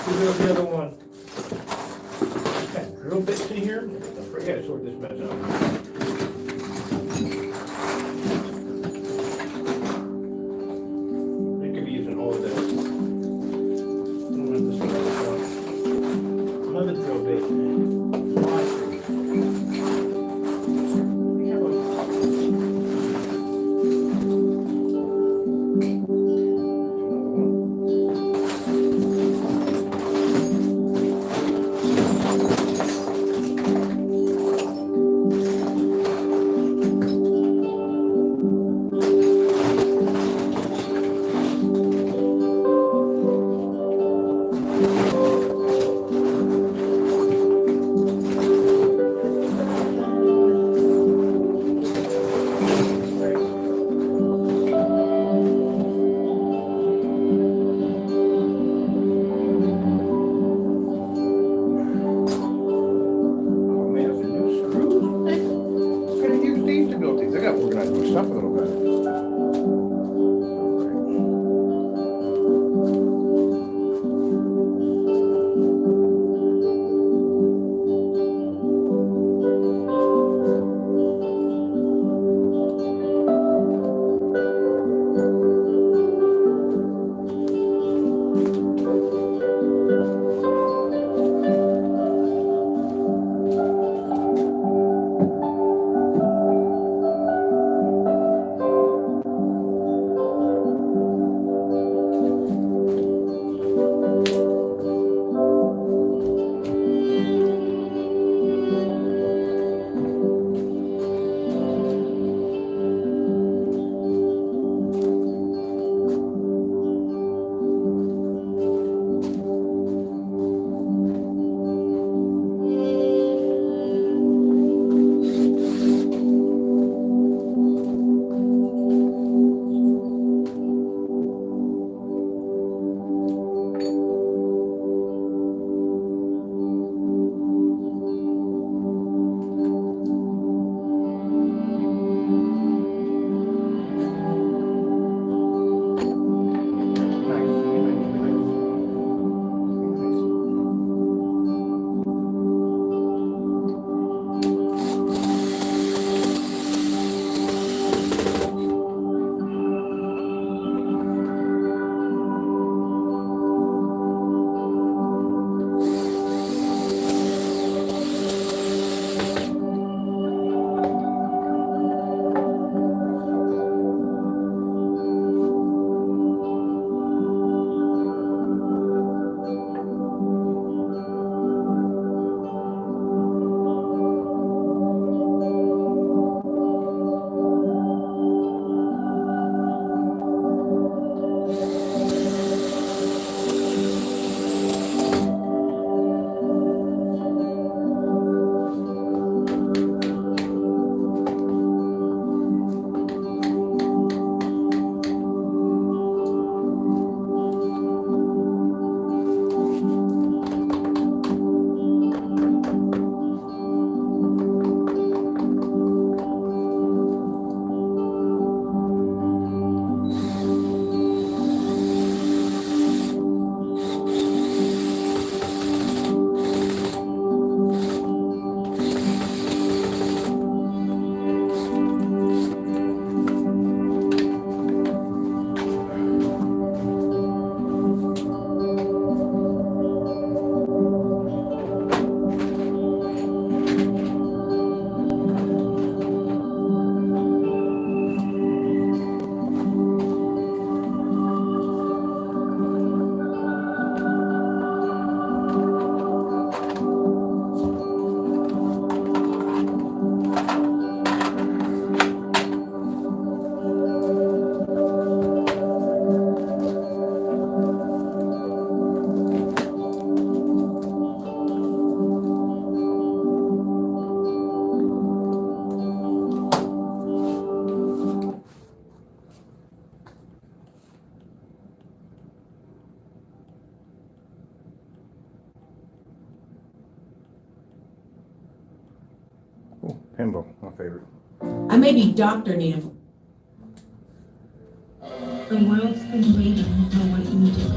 Here's the other one. Got drill bits in here. I forget to sort this mess out. We could be using all of this. Another drill bit. We have a Oh man, some new screws. Hey, could have used these to build these. I got to organize my stuff a little better. Oh, pinball, my favorite. I may be Dr. Native. The world's been waiting for what can you do?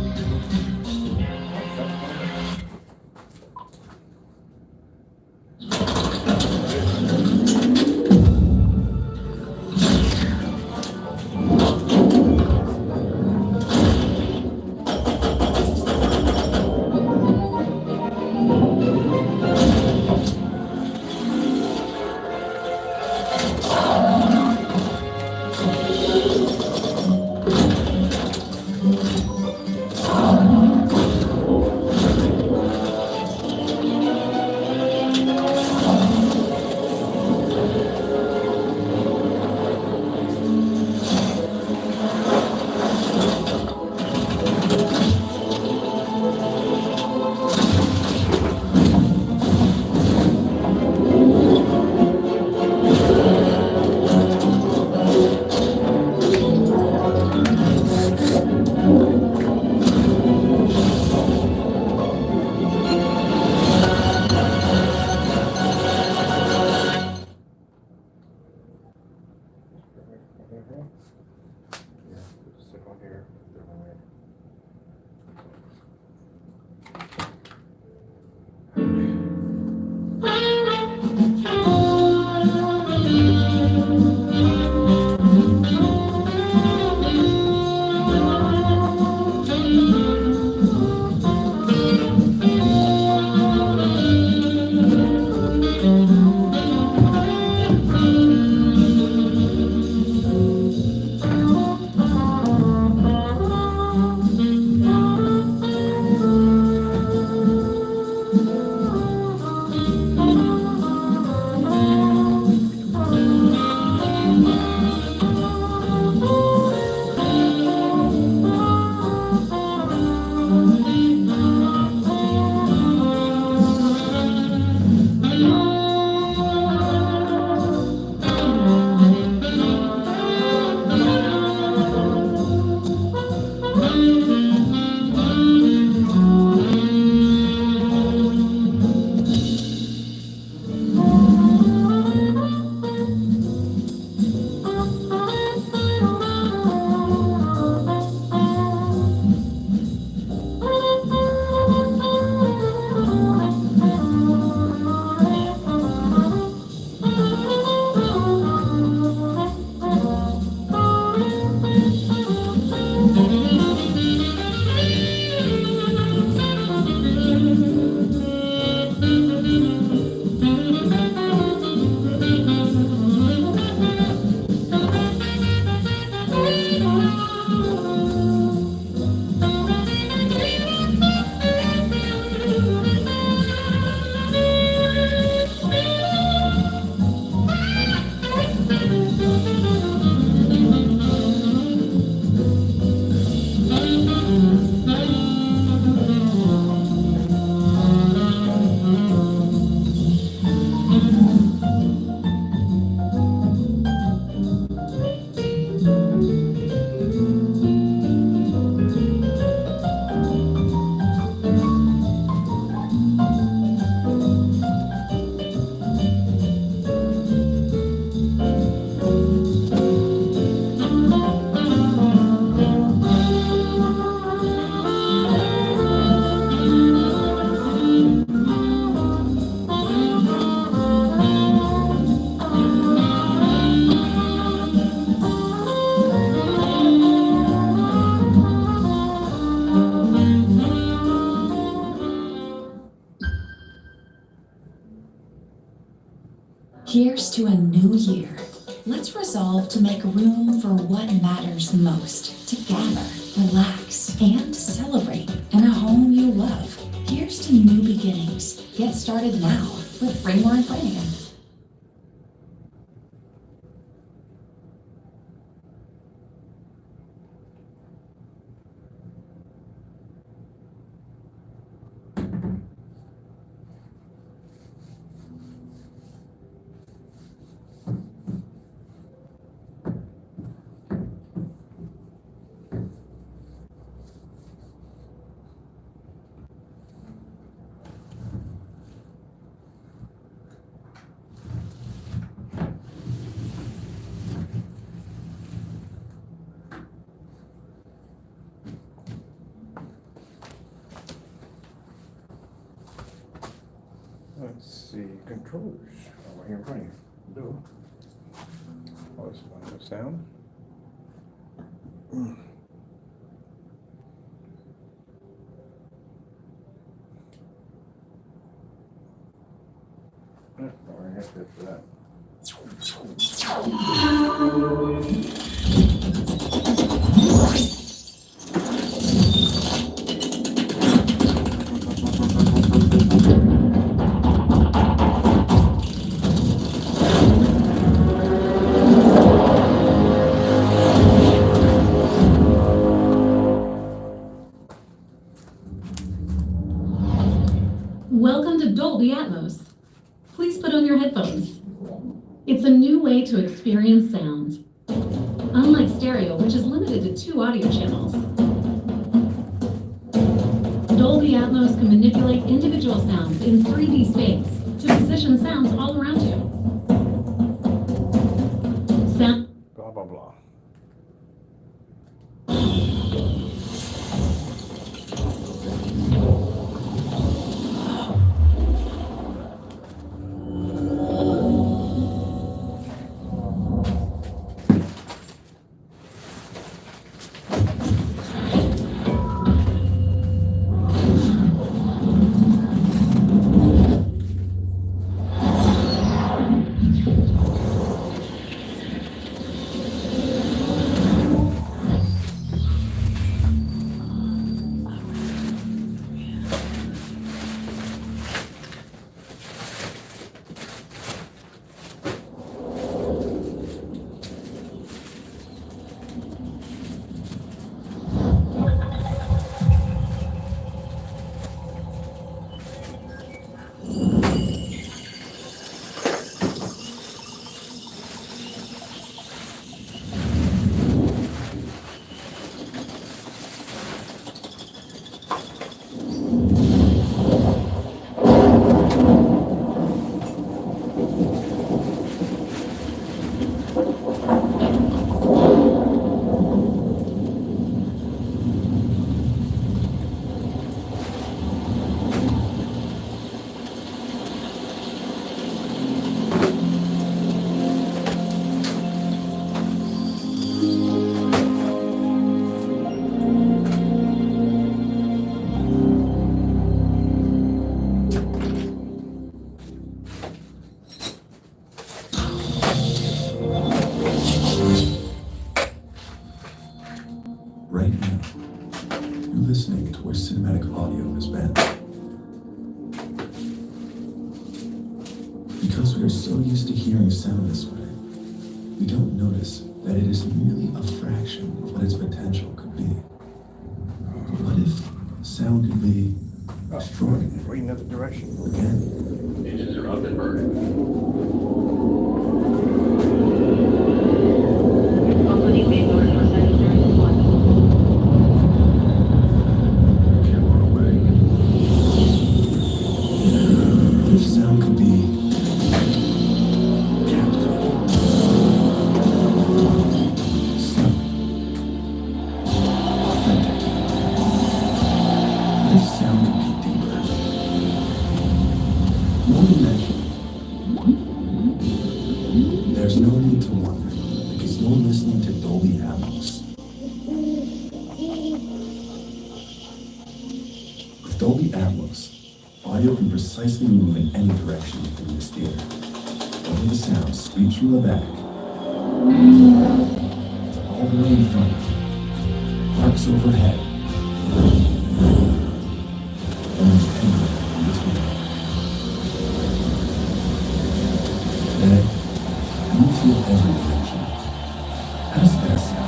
Yeah, stick on here. Here's to a new year. Let's resolve to make room for what matters most. To gather, relax, and celebrate in a home you love. Here's to new beginnings. Get started now with Raymore and Flanagan. Let's see, controllers. Oh, right here in front of you. Do. Oh, this one, no sound. Yeah, all right, that's it for that. Welcome to Dolby Atmos. Please put on your headphones. It's a new way to experience sound. Unlike stereo, which is limited to 2 audio channels, Dolby Atmos can manipulate individual sounds in 3D space to position sounds all around you. Sound. Blah, blah, blah. Right now, you're listening to where cinematic audio has been. Because we are so used to hearing sound this way, we don't notice that it is merely a fraction of what its potential could be. What if sound could be extraordinary? Wait another direction. Again, Engines are up and burning. Opening main door for secondary one. Camera away. what if sound could be captivating? Stunning. Authentic. What if sound could be deeper? More dimensional. There's no need to wonder, because you're listening to Dolby Atmos. With Dolby Atmos, audio can precisely move in any direction within this theater. Whether the sound sweeps from the back, all the way in front, arcs overhead, almost anywhere in between. Then, you feel every direction. How does that sound?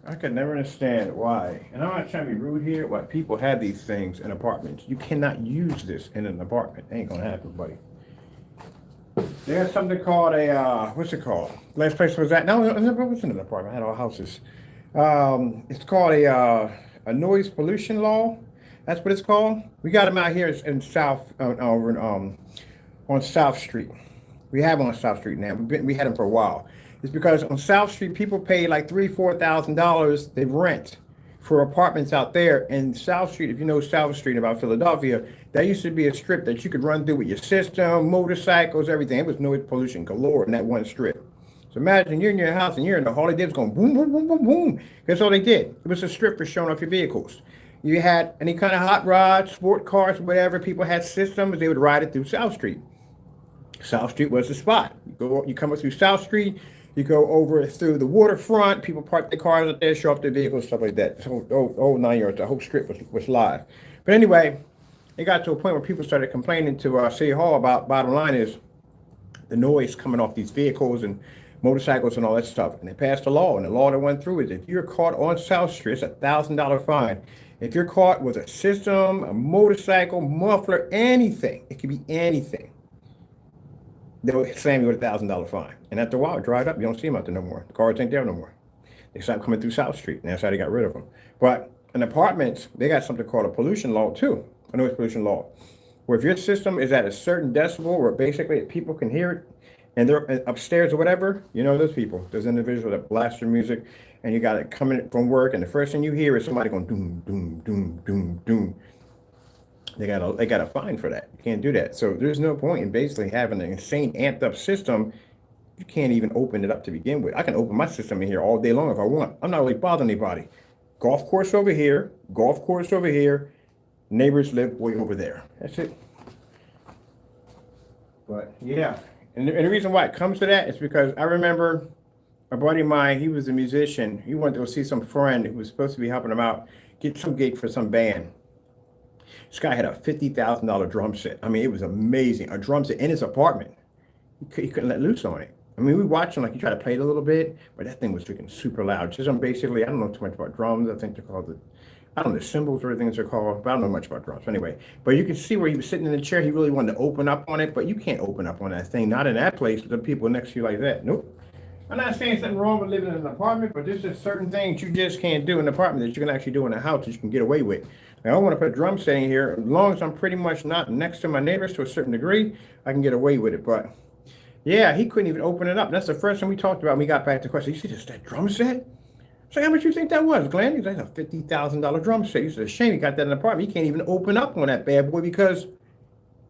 I could never understand why, and I'm not trying to be rude here, why people have these things in apartments. You cannot use this in an apartment. Ain't gonna happen, buddy. There's something called a, what's it called? Last place was that? No, it wasn't an apartment. I had all houses. It's called a noise pollution law. That's what it's called. We got them out here in South, over in, on South Street. We have on South Street now. We had them for a while. It's because on South Street, people pay like $3,000-$4,000 they rent for apartments out there. And South Street, if you know South Street about Philadelphia, that used to be a strip that you could run through with your system, motorcycles, everything. It was noise pollution galore in that one strip. So imagine you're in your house and you're in the all they did was going boom, boom, boom, boom, boom. That's all they did. It was a strip for showing off your vehicles. You had any kind of hot rods, sport cars, whatever. People had systems. They would ride it through South Street. South Street was the spot. You come up through South Street. You go over through the waterfront. People park their cars up there, show off their vehicles, stuff like that. So, oh, 9 yards. The whole strip was live. But anyway, it got to a point where people started complaining to City Hall about. Bottom line is the noise coming off these vehicles and motorcycles and all that stuff. And they passed a law, and the law that went through is if you're caught on South Street, it's $1,000 fine. If you're caught with a system, a motorcycle, muffler, anything, it could be anything, they'll slam you with $1,000 fine. And after a while, it dried up. You don't see them out there no more. The cars ain't there no more. They stopped coming through South Street, and that's how they got rid of them. But in apartments, they got something called a pollution law too, a noise pollution law, where if your system is at a certain decibel where basically people can hear it, and they're upstairs or whatever, you know those people, those individuals that blast their music, and you got it coming from work, and the first thing you hear is somebody going doom, doom, doom, doom, doom. They got a fine for that. You can't do that. So there's no point in basically having an insane amped up system. You can't even open it up to begin with. I can open my system in here all day long if I want. I'm not really bothering anybody. Golf course over here, golf course over here. Neighbors live way over there. That's it. But yeah. And the reason why it comes to that is because I remember a buddy of mine, he was a musician. He wanted to go see some friend who was supposed to be helping him out, get some gig for some band. This guy had a $50,000 drum set. I mean, it was amazing. A drum set in his apartment. He couldn't let loose on it. I mean, we watched him, like he tried to play it a little bit, but that thing was freaking super loud. Just basically, I don't know too much about drums. I think they're called I don't know, cymbals or things they're called, but I don't know much about drums. Anyway, but you can see where he was sitting in the chair. He really wanted to open up on it, but you can't open up on that thing. Not in that place with the people next to you like that. Nope. I'm not saying something wrong with living in an apartment, but there's just certain things you just can't do in an apartment that you can actually do in a house that you can get away with. Now, I don't want to put a drum set in here. As long as I'm pretty much not next to my neighbors to a certain degree, I can get away with it. But yeah, he couldn't even open it up. That's the first thing we talked about when we got back to the question. You see this, that drum set? So how much you think that was, Glenn? He's like, a $50,000 drum set. He said, a shame he got that in the apartment. He can't even open up on that bad boy because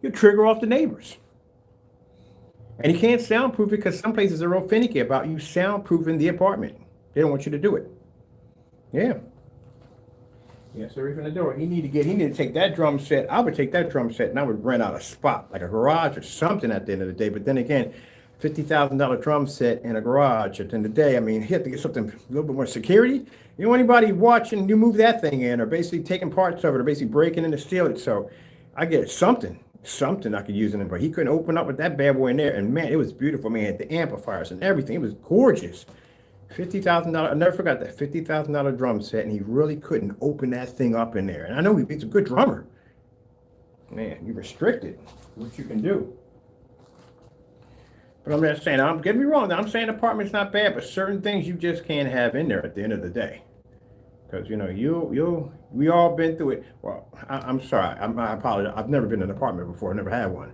you trigger off the neighbors. And he can't soundproof it because some places are real finicky about you soundproofing the apartment. They don't want you to do it. Yeah. Yeah, so even the door. He needed to take that drum set. I would take that drum set and I would rent out a spot, like a garage or something at the end of the day. But then again, $50,000 drum set in a garage at the end of the day. I mean, he had to get something a little bit more security. You don't want anybody watching you move that thing in or basically taking parts of it or basically breaking in to steal it. So I get something I could use in it, but he couldn't open up with that bad boy in there. And man, it was beautiful, man. The amplifiers and everything, it was gorgeous. $50,000, I never forgot that $50,000 drum set, and he really couldn't open that thing up in there. And I know he's a good drummer. Man, you're restricted what you can do. But I'm just saying, don't get me wrong, I'm saying apartment's not bad, but certain things you just can't have in there at the end of the day. Because, you know, we all been through it. Well, I'm sorry, I apologize. I've never been in an apartment before. I never had one.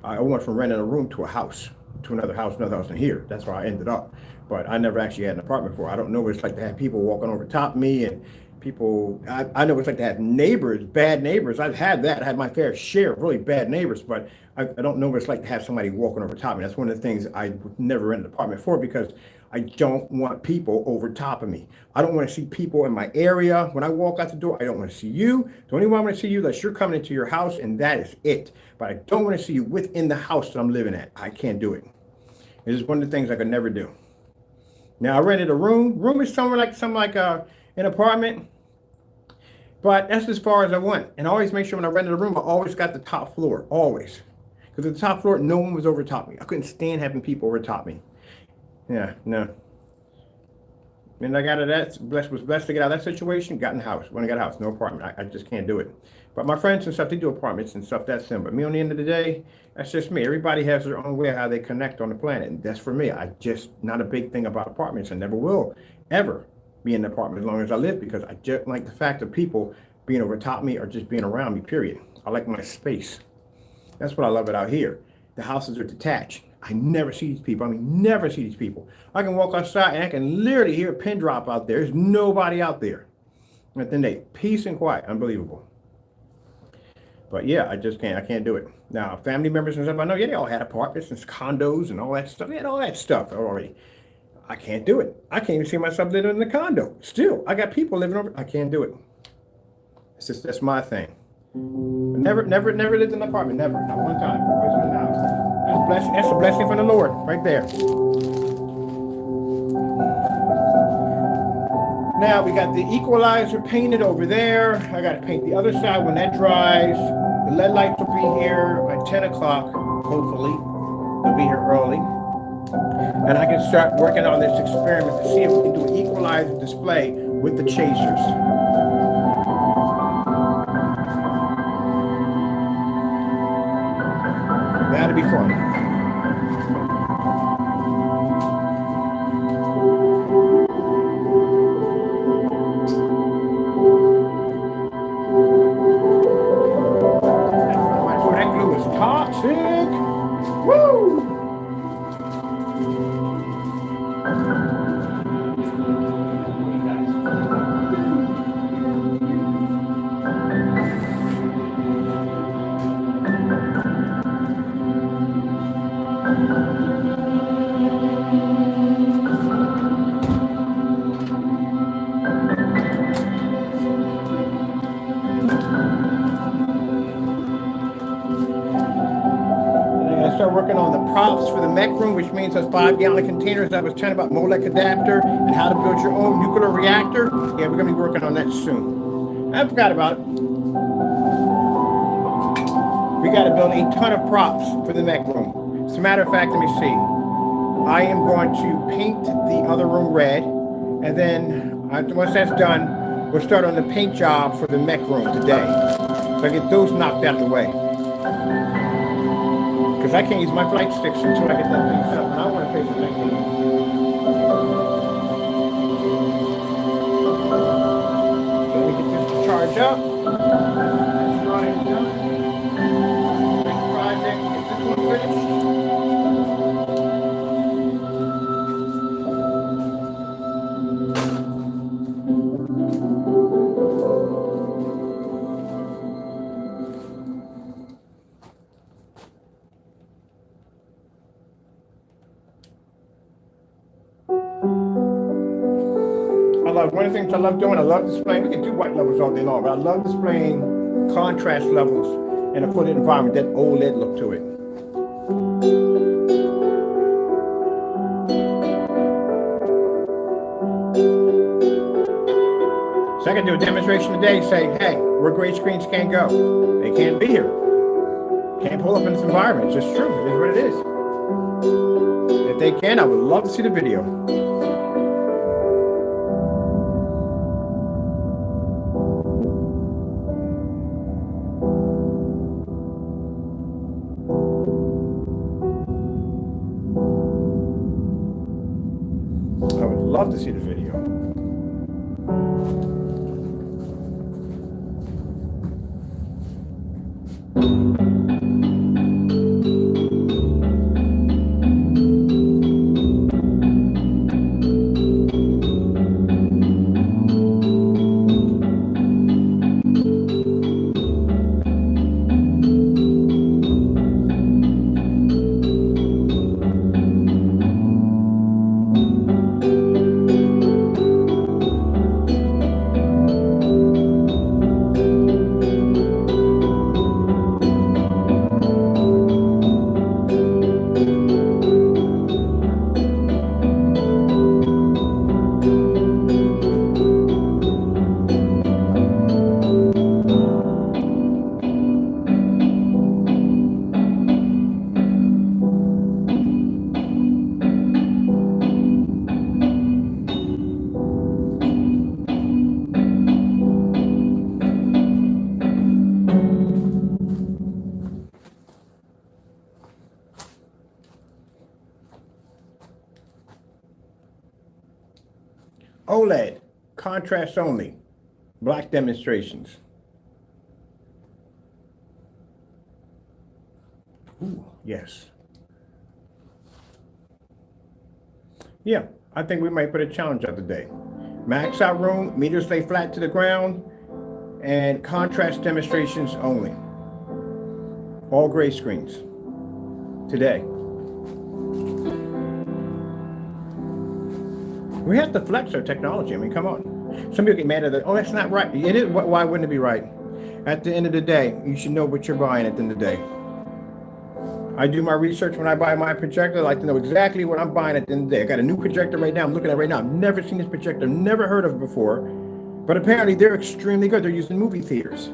I went from renting a room to a house, to another house, and here. That's where I ended up. But I never actually had an apartment before. I don't know what it's like to have people walking over top of me and people, I know what it's like to have neighbors, bad neighbors. I've had that. I had my fair share of really bad neighbors, but I don't know what it's like to have somebody walking over top of me. That's one of the things I never rent an apartment for because I don't want people over top of me. I don't want to see people in my area. When I walk out the door, I don't want to see you. The only way I want to see you unless you're coming into your house, and that is it. But I don't want to see you within the house that I'm living at. I can't do it. It is one of the things I could never do. Now, I rented a room. Room is somewhere like an apartment. But that's as far as I went. And I always make sure when I rented a room, I always got the top floor. Always. Because at the top floor, no one was over top me. I couldn't stand having people over top me. Yeah, no. And I got out of that, was blessed to get out of that situation, got in the house. When I got a house, no apartment. I just can't do it. But my friends and stuff, they do apartments and stuff, that's them. But me, on the end of the day, that's just me. Everybody has their own way of how they connect on the planet. And that's for me. I just, not a big thing about apartments. I never will, ever be in an apartment as long as I live because I just like the fact of people being over top me or just being around me, period. I like my space. That's what I love it out here. The houses are detached. I never see these people. I mean, never see these people. I can walk outside and I can literally hear a pin drop out there. There's nobody out there. At the end of the day, peace and quiet, unbelievable. But yeah, I can't do it. Now, family members and stuff, I know, yeah, they all had apartments and condos and all that stuff. They had all that stuff already. I can't do it. I can't even see myself living in a condo. Still, I got people living over. I can't do it. It's just, that's my thing. Never lived in an apartment. Never, not one time. Always in the house. That's a blessing. That's a blessing from the Lord, right there. Now we got the equalizer painted over there. I got to paint the other side when that dries. The LED lights will be here at 10 o'clock. Hopefully, they'll be here early. And I can start working on this experiment to see if we can do an equalizer display with the chasers. That'll be fun. That glue is toxic. Woo! Start working on the props for the mech room, which means those 5-gallon containers I was telling about, Molech adapter and how to build your own nuclear reactor. Yeah, we're gonna be working on that soon. I forgot about it. We got to build a ton of props for the mech room. As a matter of fact, let me see. I am going to paint the other room red, and then once that's done, we'll start on the paint job for the mech room today. So I get those knocked out the way. Because I can't use my flight sticks until I get that thing set up, and I want to face the next one. So let me get this to charge up. That's not it done. Next project, get this one finished. One of the things I love doing, I love displaying, we can do white levels all day long, but I love displaying contrast levels in a fully environment, that OLED look to it. So I can do a demonstration today, say, hey, where gray screens can't go. They can't be here. Can't pull up in this environment. It's just true. It is what it is. If they can, I would love to see the video. Love to see the video. OLED, contrast only, black demonstrations. Ooh, yes. Yeah, I think we might put a challenge out today. Max out room, meters lay flat to the ground, and contrast demonstrations only. All gray screens. Today. We have to flex our technology. I mean, come on. Some people get mad at that. Oh, that's not right. It is. Why wouldn't it be right? At the end of the day, you should know what you're buying at the end of the day. I do my research when I buy my projector. I like to know exactly what I'm buying at the end of the day. I got a new projector right now. I'm looking at it right now. I've never seen this projector, never heard of it before. But apparently they're extremely good. They're used in movie theaters.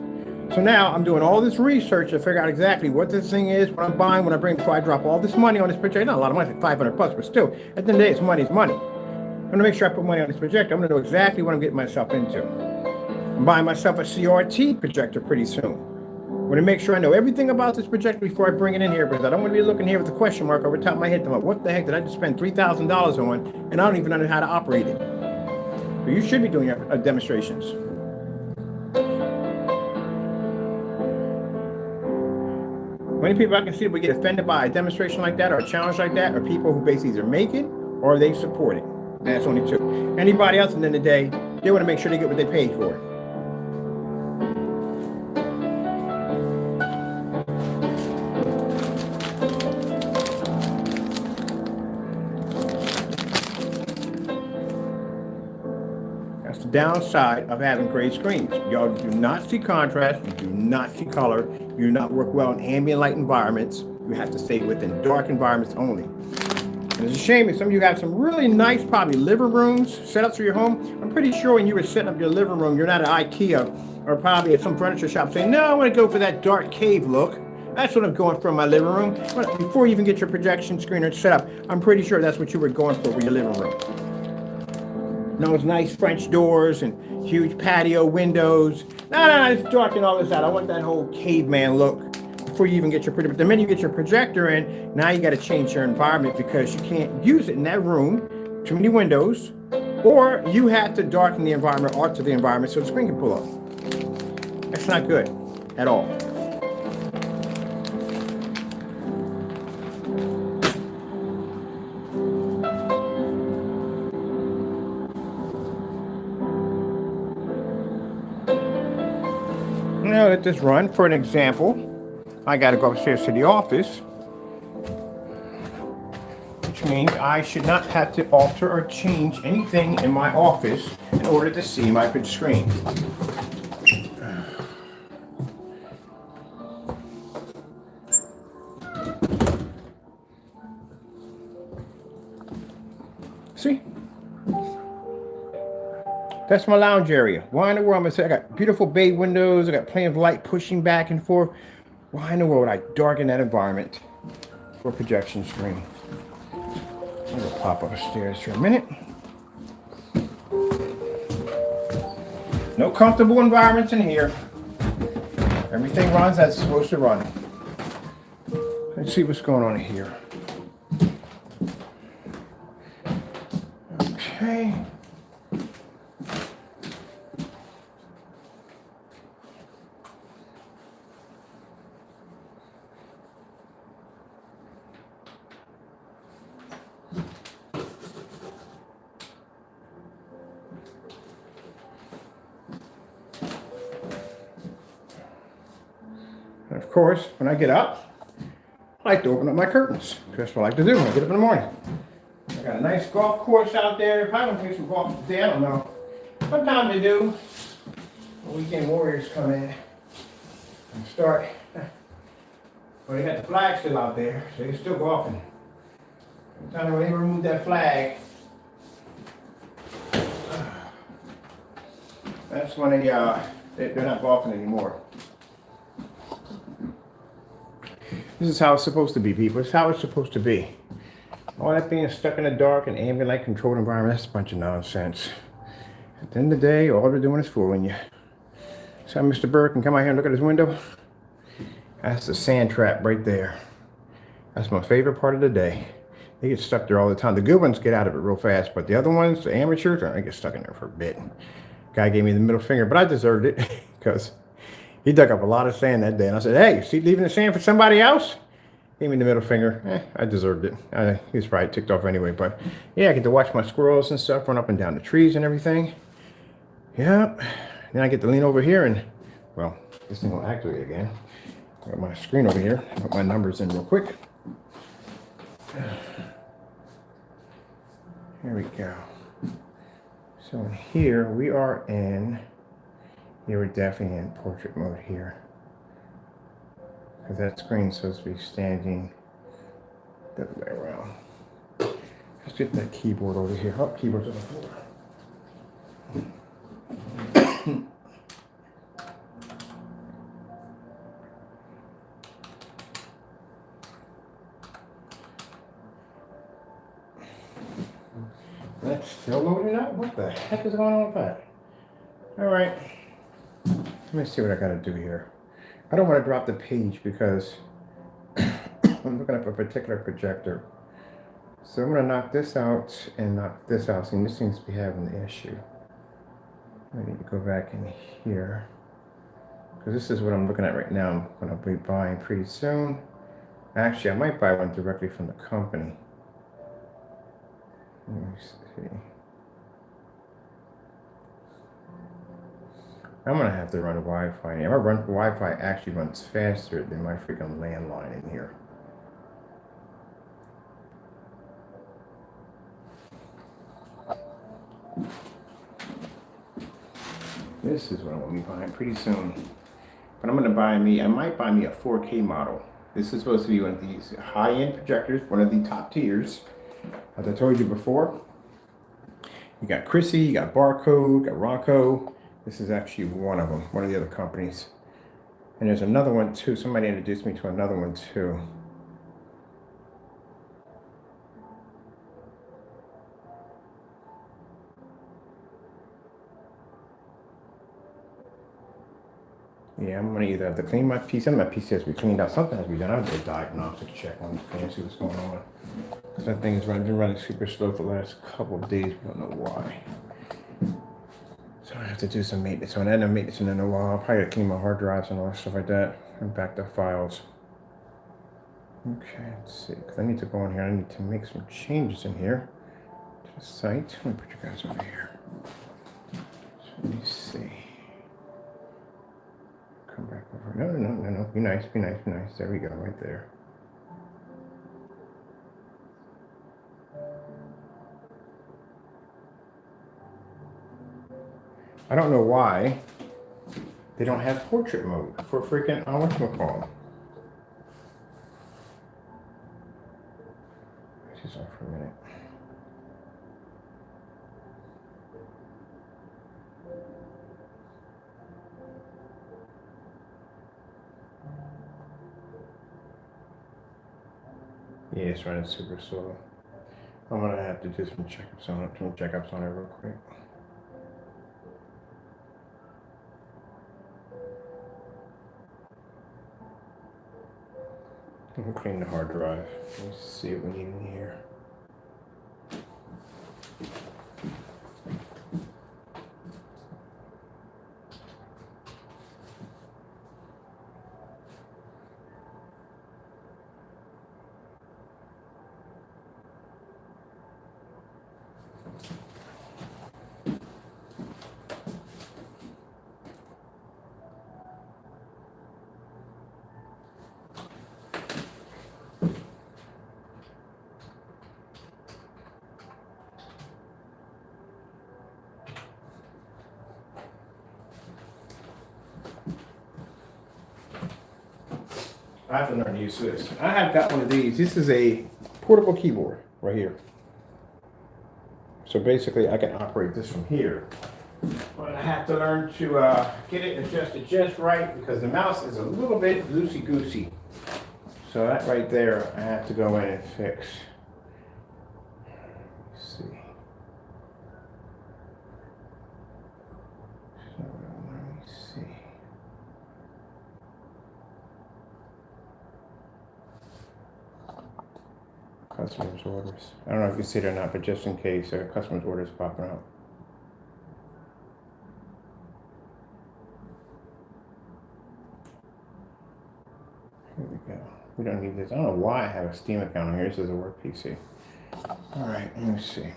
So now I'm doing all this research to figure out exactly what this thing is, what I'm buying, what I bring before I drop all this money on this projector. Not a lot of money, like $500 bucks, but still, at the end of the day, it's money, it's money. I'm gonna make sure I put money on this projector. I'm gonna know exactly what I'm getting myself into. I'm buying myself a CRT projector pretty soon. I'm gonna make sure I know everything about this projector before I bring it in here, because I don't want to be looking here with a question mark over the top of my head. What the heck did I just spend $3,000 on, and I don't even know how to operate it? So you should be doing demonstrations. Many people I can see that would get offended by a demonstration like that or a challenge like that are people who basically either make it or they support it. That's only two. Anybody else at the end of the day, they want to make sure they get what they paid for. That's the downside of having gray screens. Y'all do not see contrast, you do not see color, you do not work well in ambient light environments. You have to stay within dark environments only. And it's a shame that some of you have some really nice, probably living rooms set up for your home. I'm pretty sure when you were setting up your living room, you're not at IKEA or probably at some furniture shop saying, no, I want to go for that dark cave look. That's what I'm going for in my living room. But before you even get your projection screen set up, I'm pretty sure that's what you were going for with your living room. Those nice French doors and huge patio windows. No, it's darken all this out. I want that whole caveman look before you even get your projector. But the minute you get your projector in, now you got to change your environment because you can't use it in that room. Too many windows. Or you have to darken the environment, alter the environment so the screen can pull up. That's not good at all. Now let this run. For an example, I got to go upstairs to the office, which means I should not have to alter or change anything in my office in order to see my big screen. See? That's my lounge area. Why in the world am I saying I got beautiful bay windows, I got plenty of light pushing back and forth. Why in the world would I darken that environment for a projection screen? I'm gonna pop upstairs for a minute. No comfortable environments in here. Everything runs as it's supposed to run. Let's see what's going on here. Okay. And of course, when I get up, I like to open up my curtains. That's what I like to do when I get up in the morning. I got a nice golf course out there. Probably gonna play some golf today, I don't know. Sometimes they do. The weekend warriors come in and start. Well, they got the flag still out there, so they're still golfing. Sometimes when they remove that flag, that's when they're not golfing anymore. This is how it's supposed to be, people. It's how it's supposed to be. All that being stuck in the dark and ambient light controlled environment, that's a bunch of nonsense. At the end of the day, all they're doing is fooling you. So Mr. Burke can come out here and look at his window. That's the sand trap right there. That's my favorite part of the day. They get stuck there all the time. The good ones get out of it real fast, but the other ones, the amateurs, they get stuck in there for a bit. Guy gave me the middle finger, but I deserved it because he dug up a lot of sand that day. And I said, hey, is he leaving the sand for somebody else? Gave me the middle finger. I deserved it. He was probably ticked off anyway, but yeah, I get to watch my squirrels and stuff run up and down the trees and everything. Yep. Then I get to lean over here and, well, this thing will activate again. Got my screen over here. Put my numbers in real quick. Here we go. So here we are in, we're definitely in portrait mode here. Because that screen's supposed to be standing the other way around. Let's get that keyboard over here. Oh, keyboard's on the floor. That's still loading up? What the heck is going on with that? Alright. Let me see what I gotta do here. I don't want to drop the page because I'm looking at a particular projector. So I'm going to knock this out and knock this out. See, this seems to be having the issue. I need to go back in here. Because this is what I'm looking at right now. I'm going to be buying pretty soon. Actually, I might buy one directly from the company. Let me see. I'm gonna have to run Wi-Fi. My Wi-Fi actually runs faster than my freaking landline in here. This is what I'm gonna be buying pretty soon. But I'm gonna I might buy me a 4K model. This is supposed to be one of these high-end projectors, one of the top tiers. As I told you before, you got Chrissy, you got Barcode, you got Ronco. This is actually one of them, one of the other companies. And there's another one too. Somebody introduced me to another one too. Yeah, I'm gonna either have to clean my PC. My PC has to be cleaned out. Something has to be done. I'll do a diagnostic check on this thing and see what's going on. Because that thing has been running super slow for the last couple of days. We don't know why. So I have to do some maintenance. So I haven't done maintenance in a while. I'll probably clean my hard drives and all that stuff like that and back the files. Okay, let's see. Because I need to go in here. I need to make some changes in here to the site. Let me put you guys over here. So let me see. Come back over. No. Be nice, be nice, be nice. There we go, right there. I don't know why they don't have portrait mode for freaking whatchamacallit. This is off for a minute. Yeah, it's running super slow. I'm gonna have to do some checkups on it. Real quick. We'll clean the hard drive. Let's see what we need in here. I have to learn to use this. I have got one of these. This is a portable keyboard right here. So basically I can operate this from here. But I have to learn to get it adjusted just right because the mouse is a little bit loosey-goosey. So that right there, I have to go in and fix. Let's see. So let me see. Customers orders. I don't know if you see it or not, but just in case customers orders popping up. Here we go. We don't need this. I don't know why I have a Steam account on here. This is a work PC. All right, let me see.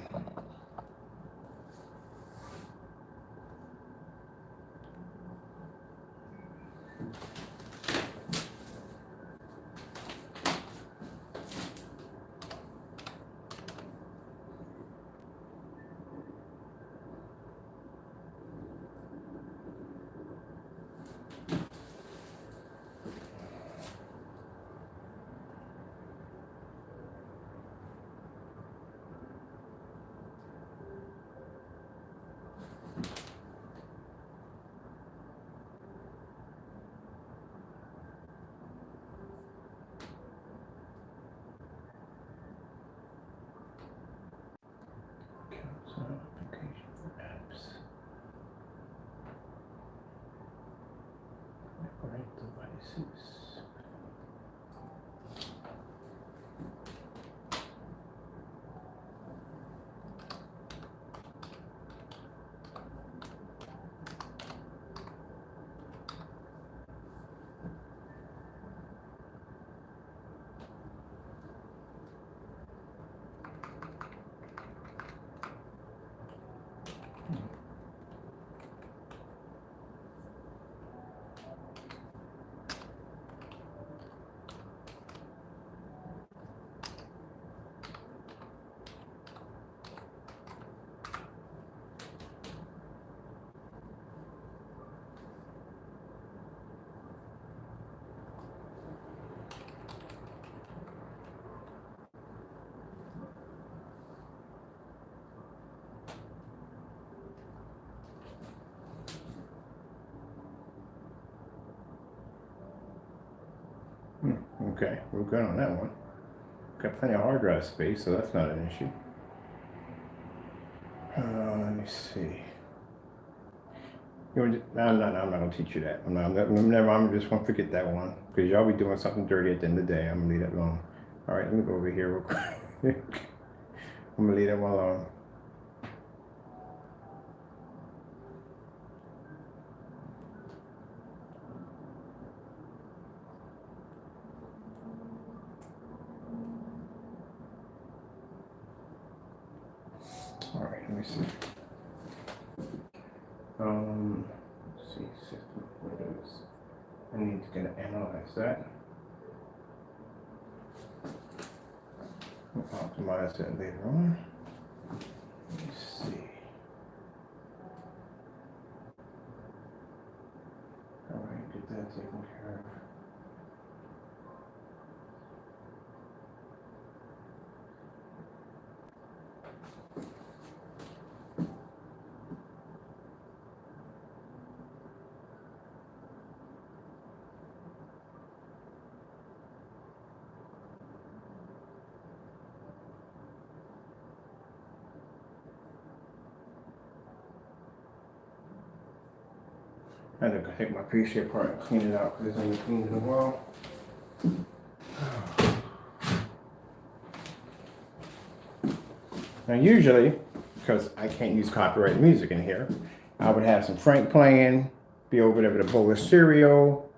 Accounts, application, apps. Operate devices. Okay, we're good on that one. Got plenty of hard drive space, so that's not an issue. Let me see. I'm not gonna teach you that. I'm just gonna forget that one because y'all be doing something dirty at the end of the day. I'm gonna leave that alone. All right, let me go over here real quick. I'm gonna leave that one alone. All right, let me see. Let's see, system Windows. I need to analyze that. We'll optimize that later on. Let me see. All right, get that taken care of. I had to take my PC apart and clean it out because it's ain't cleaned in a while. Now usually, because I can't use copyrighted music in here, I would have some Frank playing, be over there with a bowl of cereal,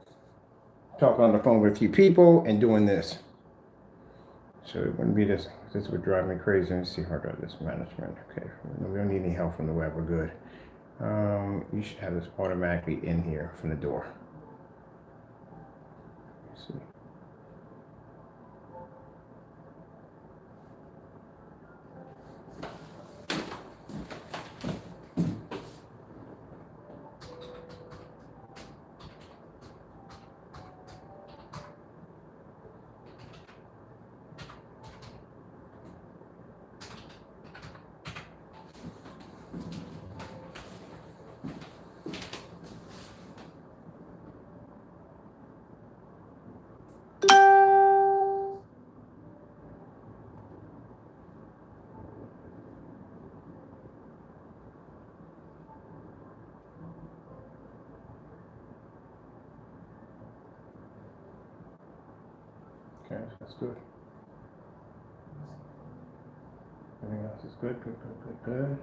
talking on the phone with a few people, and doing this. So it wouldn't be this. This would drive me crazy. Let me see hard drive disk management. Okay, we don't need any help from the web. We're good. You should have this automatically in here from the door. Let's see. Okay, that's good. Everything else is good, good.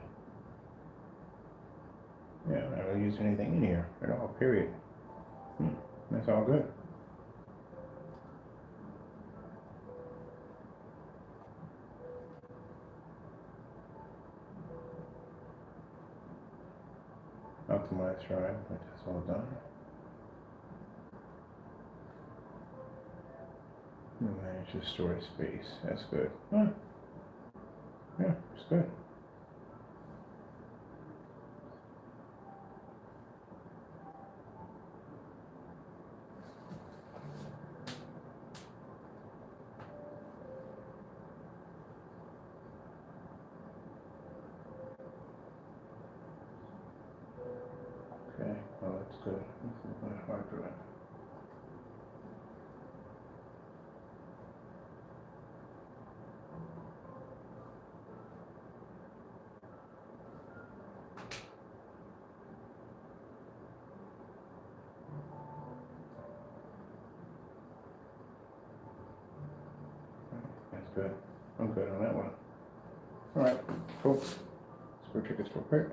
Yeah, I'm not really using anything in here at all, period. That's all good. optimized, right? But that's all done. Manage the storage space. That's good. Huh. Yeah, it's good. Okay, well, that's good. That's hard drive. That's good. I'm good on that one. All right, cool. Let's go check this real quick.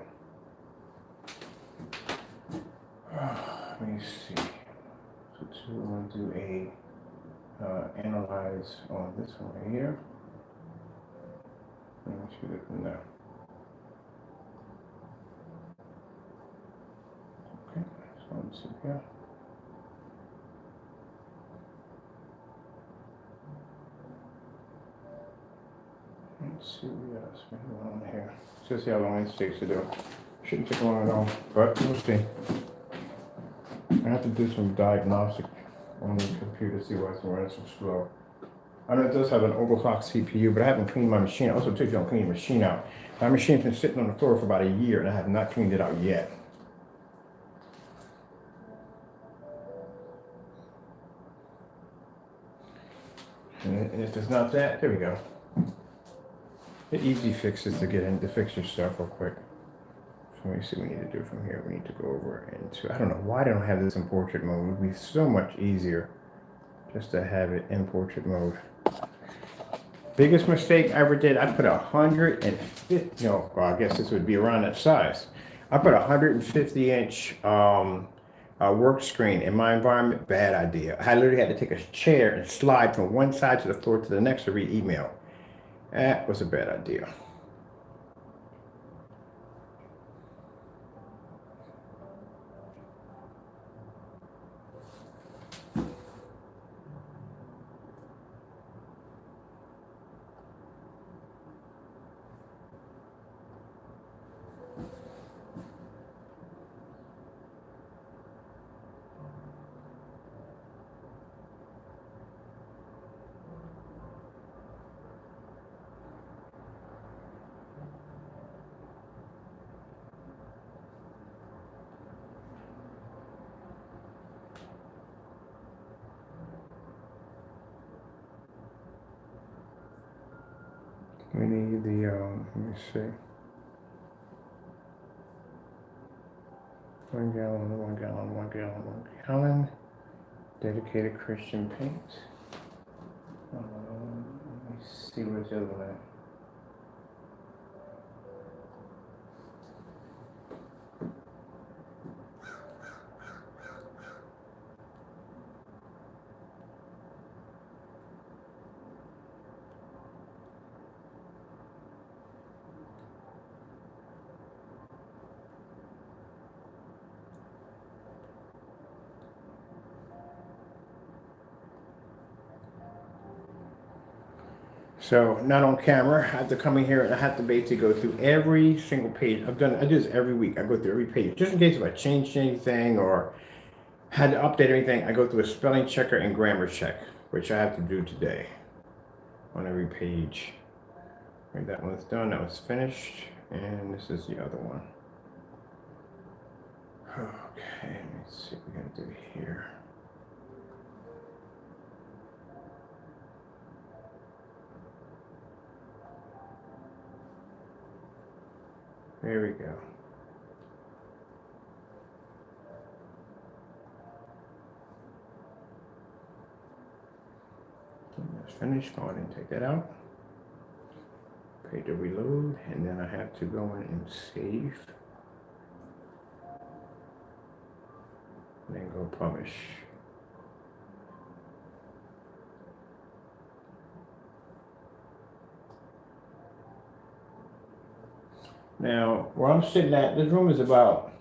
Let me see. So I'm going to do a analyze on this one right here. Let me shoot it from there. Okay, so let's see here. Let's see what else we have on here. Let's see how long it takes to do. Shouldn't take long at all, but we'll see. I have to do some diagnostic on the computer, see why it's running so slow. I know it does have an overclock CPU, but I haven't cleaned my machine. I also told you don't clean your machine out. My machine's been sitting on the floor for about a year, and I have not cleaned it out yet. And if it's not that, there we go. The easy fix is to get in to fix your stuff real quick. So let me see what we need to do from here. We need to go over into, I don't know why they don't have this in portrait mode. It would be so much easier just to have it in portrait mode. Biggest mistake I ever did, I put 150, no, well, I guess this would be around that size. I put 150-inch work screen in my environment. Bad idea. I literally had to take a chair and slide from one side to the floor to the next to read email. That was a bad idea. We need the, let me see. 1 gallon, 1 gallon, 1 gallon, 1 gallon. Dedicated Christian paint. Let me see what's the other one at. So not on camera, I have to come in here and I have to basically go through every single page. I do this every week. I go through every page, just in case if I changed anything or had to update anything. I go through a spelling checker and grammar check, which I have to do today on every page. Right, that one's done, that was finished. And this is the other one. Okay, let's see what we're gonna do here. There we go. That's finished. Go ahead and take that out. Page to reload, and then I have to go in and save. And then go publish. Now, where I'm sitting at, this room is about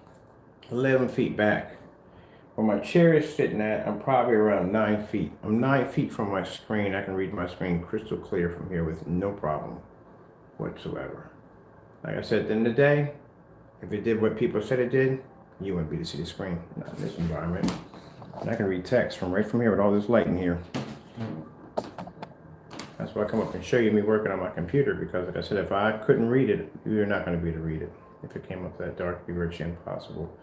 11 feet back. Where my chair is sitting at, I'm probably around 9 feet. I'm 9 feet from my screen. I can read my screen crystal clear from here with no problem whatsoever. Like I said, at the end of the day, if it did what people said it did, you wouldn't be able to see the screen, not in this environment. And I can read text from right from here with all this light in here. That's why I come up and show you me working on my computer, because like I said, if I couldn't read it, you're not going to be able to read it. If it came up that dark, it'd be virtually impossible.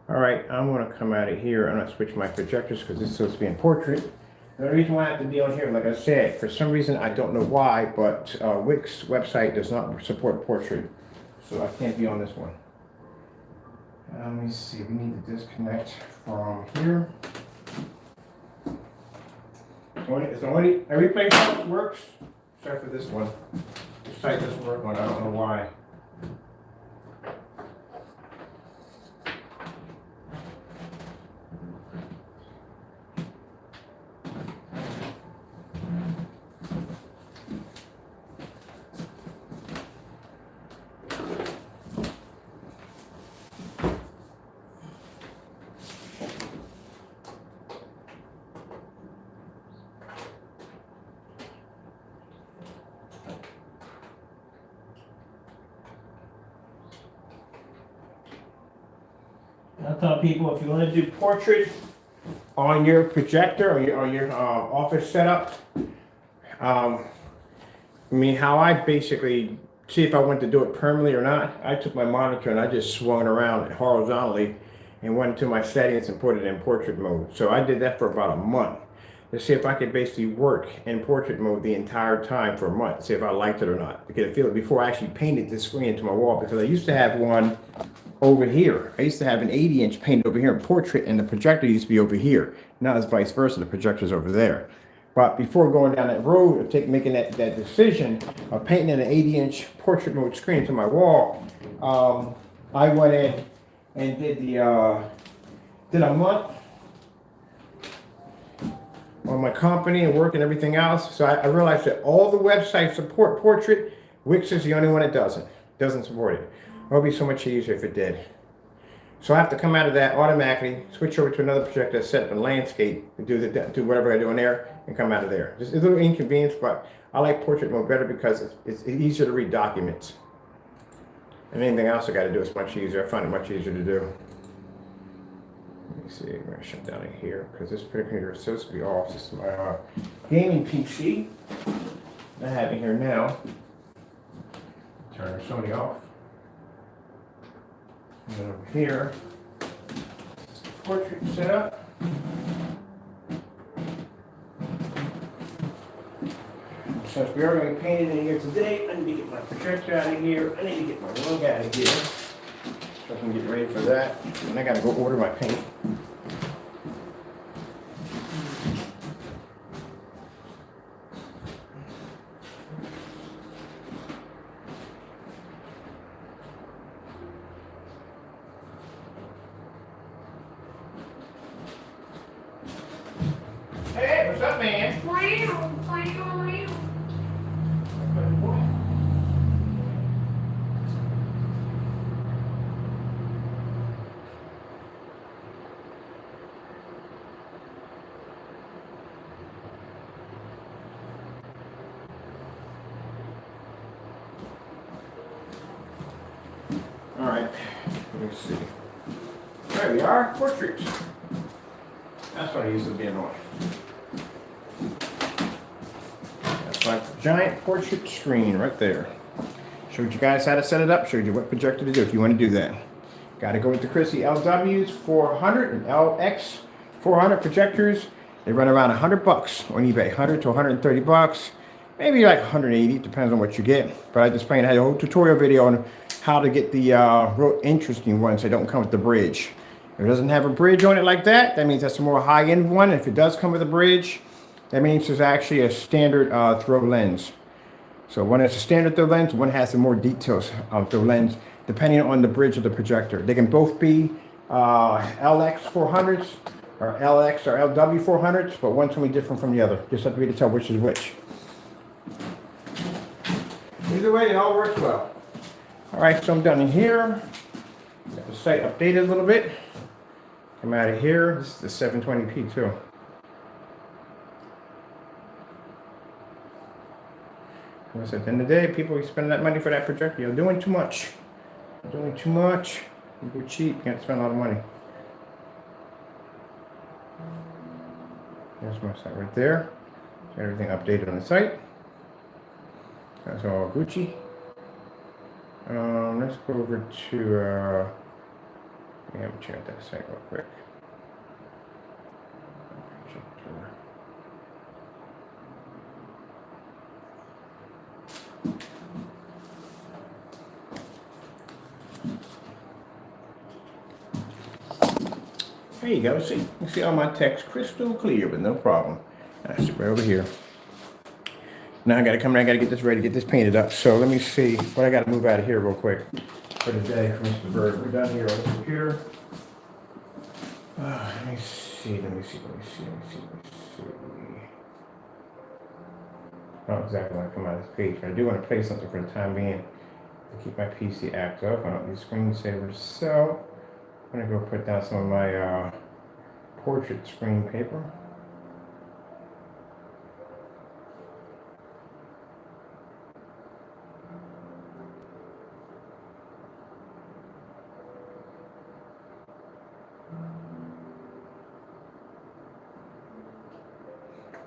All right, I'm going to come out of here. I'm going to switch my projectors because this is supposed to be in portrait. The reason why I have to be on here, like I said, for some reason, I don't know why, but Wix website does not support portrait. So I can't be on this one. Let me see, we need to disconnect from here. Every place else works, except for this one. This site doesn't work on, I don't know why. I tell people, if you want to do portrait on your projector or your office setup, I mean, how I basically see if I want to do it permanently or not, I took my monitor and I just swung it around horizontally and went to my settings and put it in portrait mode. So I did that for about a month to see if I could basically work in portrait mode the entire time for a month, see if I liked it or not. To get a feel before I actually painted this screen into my wall, because I used to have one over here. I used to have an 80-inch painted over here in portrait, and the projector used to be over here. Now it's vice versa, the projector's over there. But before going down that road of making that decision of painting an 80-inch portrait mode screen into my wall, I went in and did a month on my company and work and everything else. So I realized that all the websites support portrait. Wix is the only one that doesn't support it. It would be so much easier if it did. So I have to come out of that automatically, switch over to another projector that's set up in landscape, and do whatever I do in there, and come out of there. It's a little inconvenience, but I like portrait mode better because it's easier to read documents. And anything else I got to do is much easier. I find it much easier to do. Let me see, I'm going to shut down here because this computer is supposed to be off. This is my gaming PC I have in here now. Turn Sony off. And then over here, portrait setup. Since we are going to be painting in here today, I need to get my projector out of here. I need to get my rug out of here so I can get ready for that. And I got to go order my paint. Hey, what's up, man? All right, let me see. There we are, portraits. That's what I used to be on. That's my giant portrait screen right there. Showed you guys how to set it up, showed you what projector to do if you want to do that. Got to go with the Chrissy LW's 400 and LX 400 projectors. They run around $100 on eBay, 100 to 130 bucks, maybe like 180, depends on what you get. But I just I had a whole tutorial video on how to get the real interesting ones that don't come with the bridge. If it doesn't have a bridge on it like that, that means that's a more high-end one. If it does come with a bridge, that means there's actually a standard throw lens. So one has a standard throw lens, one has some more details of throw lens, depending on the bridge of the projector. They can both be LX 400s or LX or LW 400s, but one's going to be different from the other. Just have to be able to tell which is which. Either way, it all works well. All right, so I'm done in here. Got the site updated a little bit. Come out of here. This is the 720p too. Because at the end of the day, people are spending that money for that projector. You're doing too much. You're doing too much. You go cheap, you have to spend a lot of money. There's my site right there. Got everything updated on the site. That's all Gucci. Let's go over to yeah, check out that site real quick. There you go. See, you see all my text crystal clear with no problem. That's right over here. Now I gotta come in, I gotta get this ready, get this painted up. So let me see what I gotta move out of here real quick for the day for Mr. Bird. We're done here on the computer. Let me see. I don't exactly want to come out of this page, but I do want to play something for the time being to keep my PC active up. I don't need screensavers, so I'm gonna go put down some of my portrait screen paper.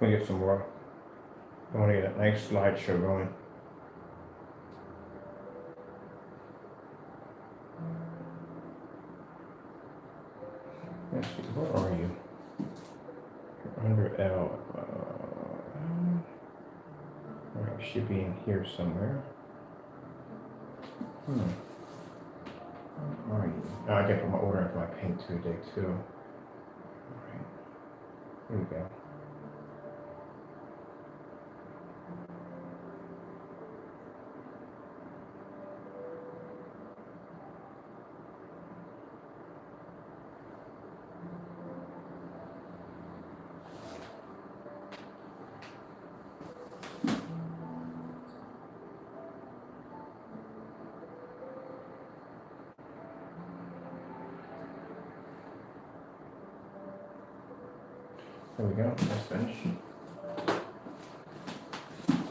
Let me get some more. I want to get a nice slideshow going. Let's see, where are you? You're under L. Alright, you should be in here somewhere. Where are you? Oh, I gotta put my order in for my paint today too. Alright. Here we go. There we go, that's finished.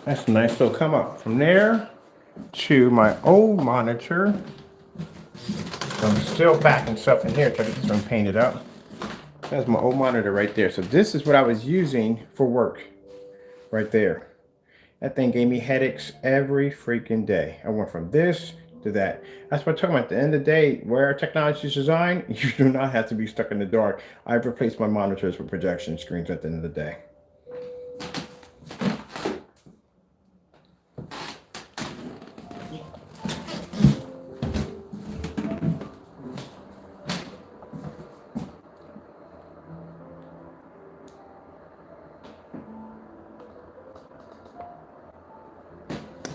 That's nice. So come up from there to my old monitor. So I'm still backing stuff in here to get this one painted up. That's my old monitor right there. So this is what I was using for work right there. That thing gave me headaches every freaking day. I went from this to that. That's what I'm talking about. At the end of the day, where technology is designed, you do not have to be stuck in the dark. I've replaced my monitors with projection screens at the end of the day.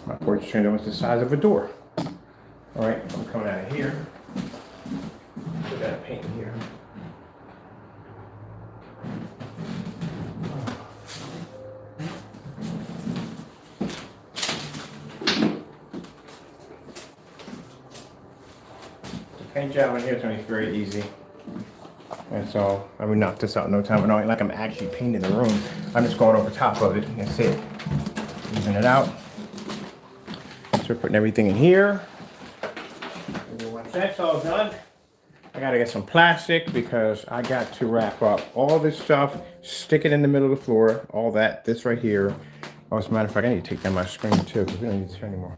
My porch screen was the size of a door. All right, I'm coming out of here. Put that paint in here. The paint job in here is going to be very easy. And so I would knock this out in no time. And like I'm actually painting the room. I'm just going over top of it. That's it. Even it out. So we're putting everything in here. Once that's all done, I gotta get some plastic because I got to wrap up all this stuff, stick it in the middle of the floor, all that, this right here. Oh, as a matter of fact, I need to take down my screen too because we don't need this anymore.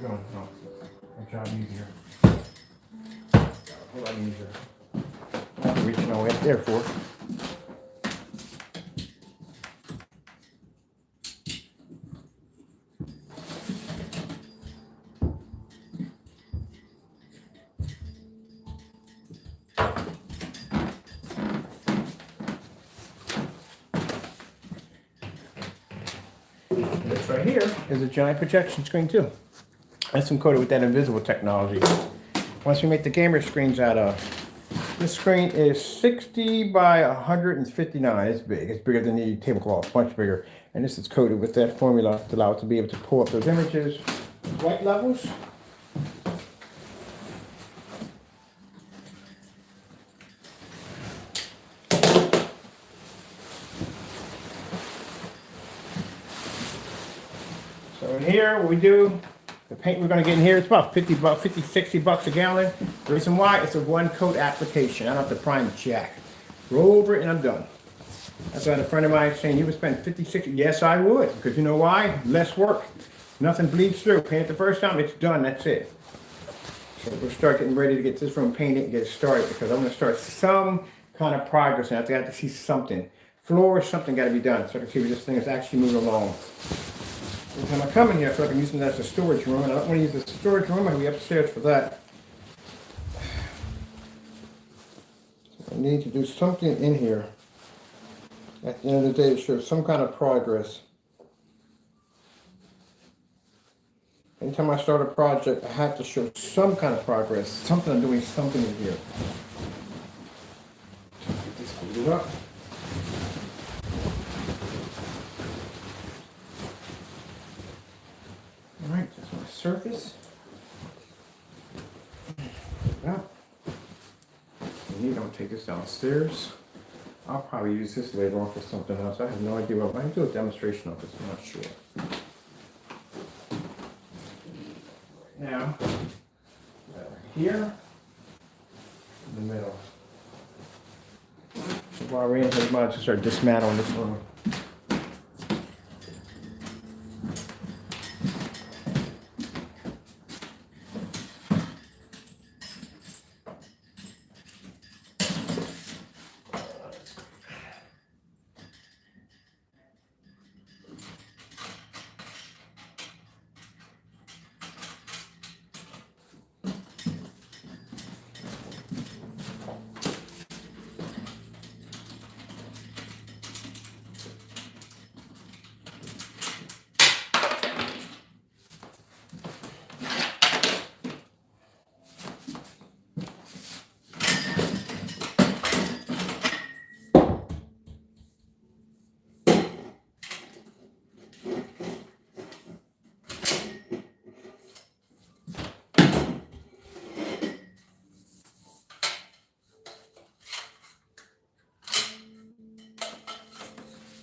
No, my job easier. A whole lot easier. Not reaching all the way up there for. here is a giant projection screen too. That's encoded with that invisible technology. Once we make the gamer screens out of, this screen is 60 by 159. It's big. It's bigger than the tablecloth, much bigger. And this is coded with that formula to allow it to be able to pull up those images, white levels. So in here, what we do, the paint we're gonna get in here, it's about 50 bucks, 50, 60 bucks a gallon. The reason why, it's a one coat application. I don't have to prime the jack. Roll over it and I'm done. That's why a friend of mine is saying, you would spend 50, 60. Yes, I would, because you know why? Less work. Nothing bleeds through. Paint it the first time, it's done, that's it. So we'll start getting ready to get this room painted and get it started, because I'm gonna start some kind of progress, and I have to see something. Floor, something gotta be done, so I can see where this thing is actually moving along. Every time I come in here, I feel like I'm using that as a storage room, and I don't want to use the storage room. I'm going to be upstairs for that. So I need to do something in here at the end of the day to show some kind of progress. Anytime I start a project, I have to show some kind of progress. Something, I'm doing something in here. Get this booted up. All right, that's my surface. Yeah. You need don't take this downstairs. I'll probably use this later on for something else. I have no idea what. I can do a demonstration of this. I'm not sure. Now, right here, in the middle. So while we're in here, we might just start dismantling this room.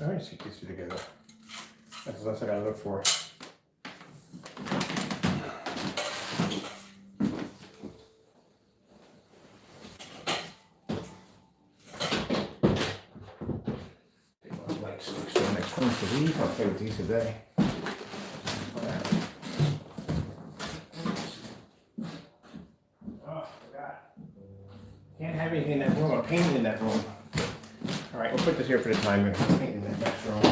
All right, let's get these two together. That's the last I gotta look for. Light sticks so next one for these. I'll play with these today. Oh, God. Can't have anything in that room. I'm painting in that room. All right, we'll put this here for the time. I'm painting in that next room.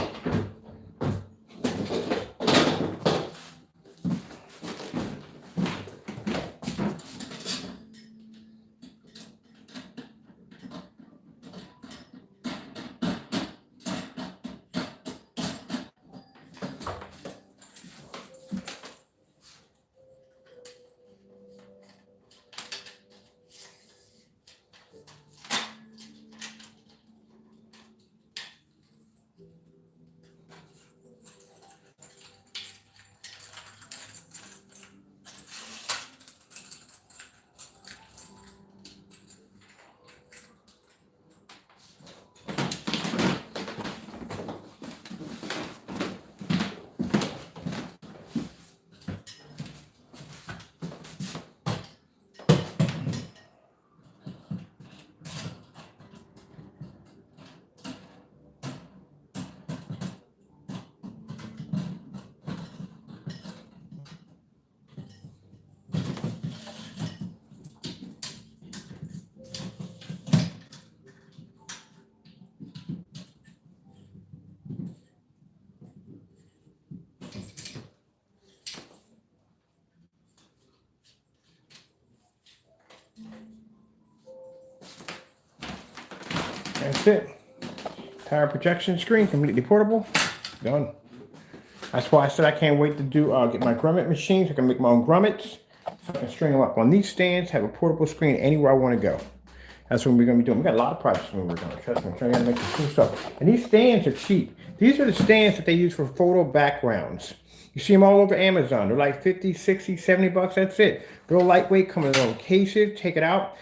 That's it. Entire projection screen, completely portable. Done. That's why I said I can't wait to get my grommet machine so I can make my own grommets. So I can string them up on these stands, have a portable screen anywhere I want to go. That's what we're going to be doing. We got a lot of projects we're doing. Trust me, I'm trying to make some cool stuff. And these stands are cheap. These are the stands that they use for photo backgrounds. You see them all over Amazon. They're like 50, 60, 70 bucks. That's it. Real lightweight, come in their own cases. Take it out,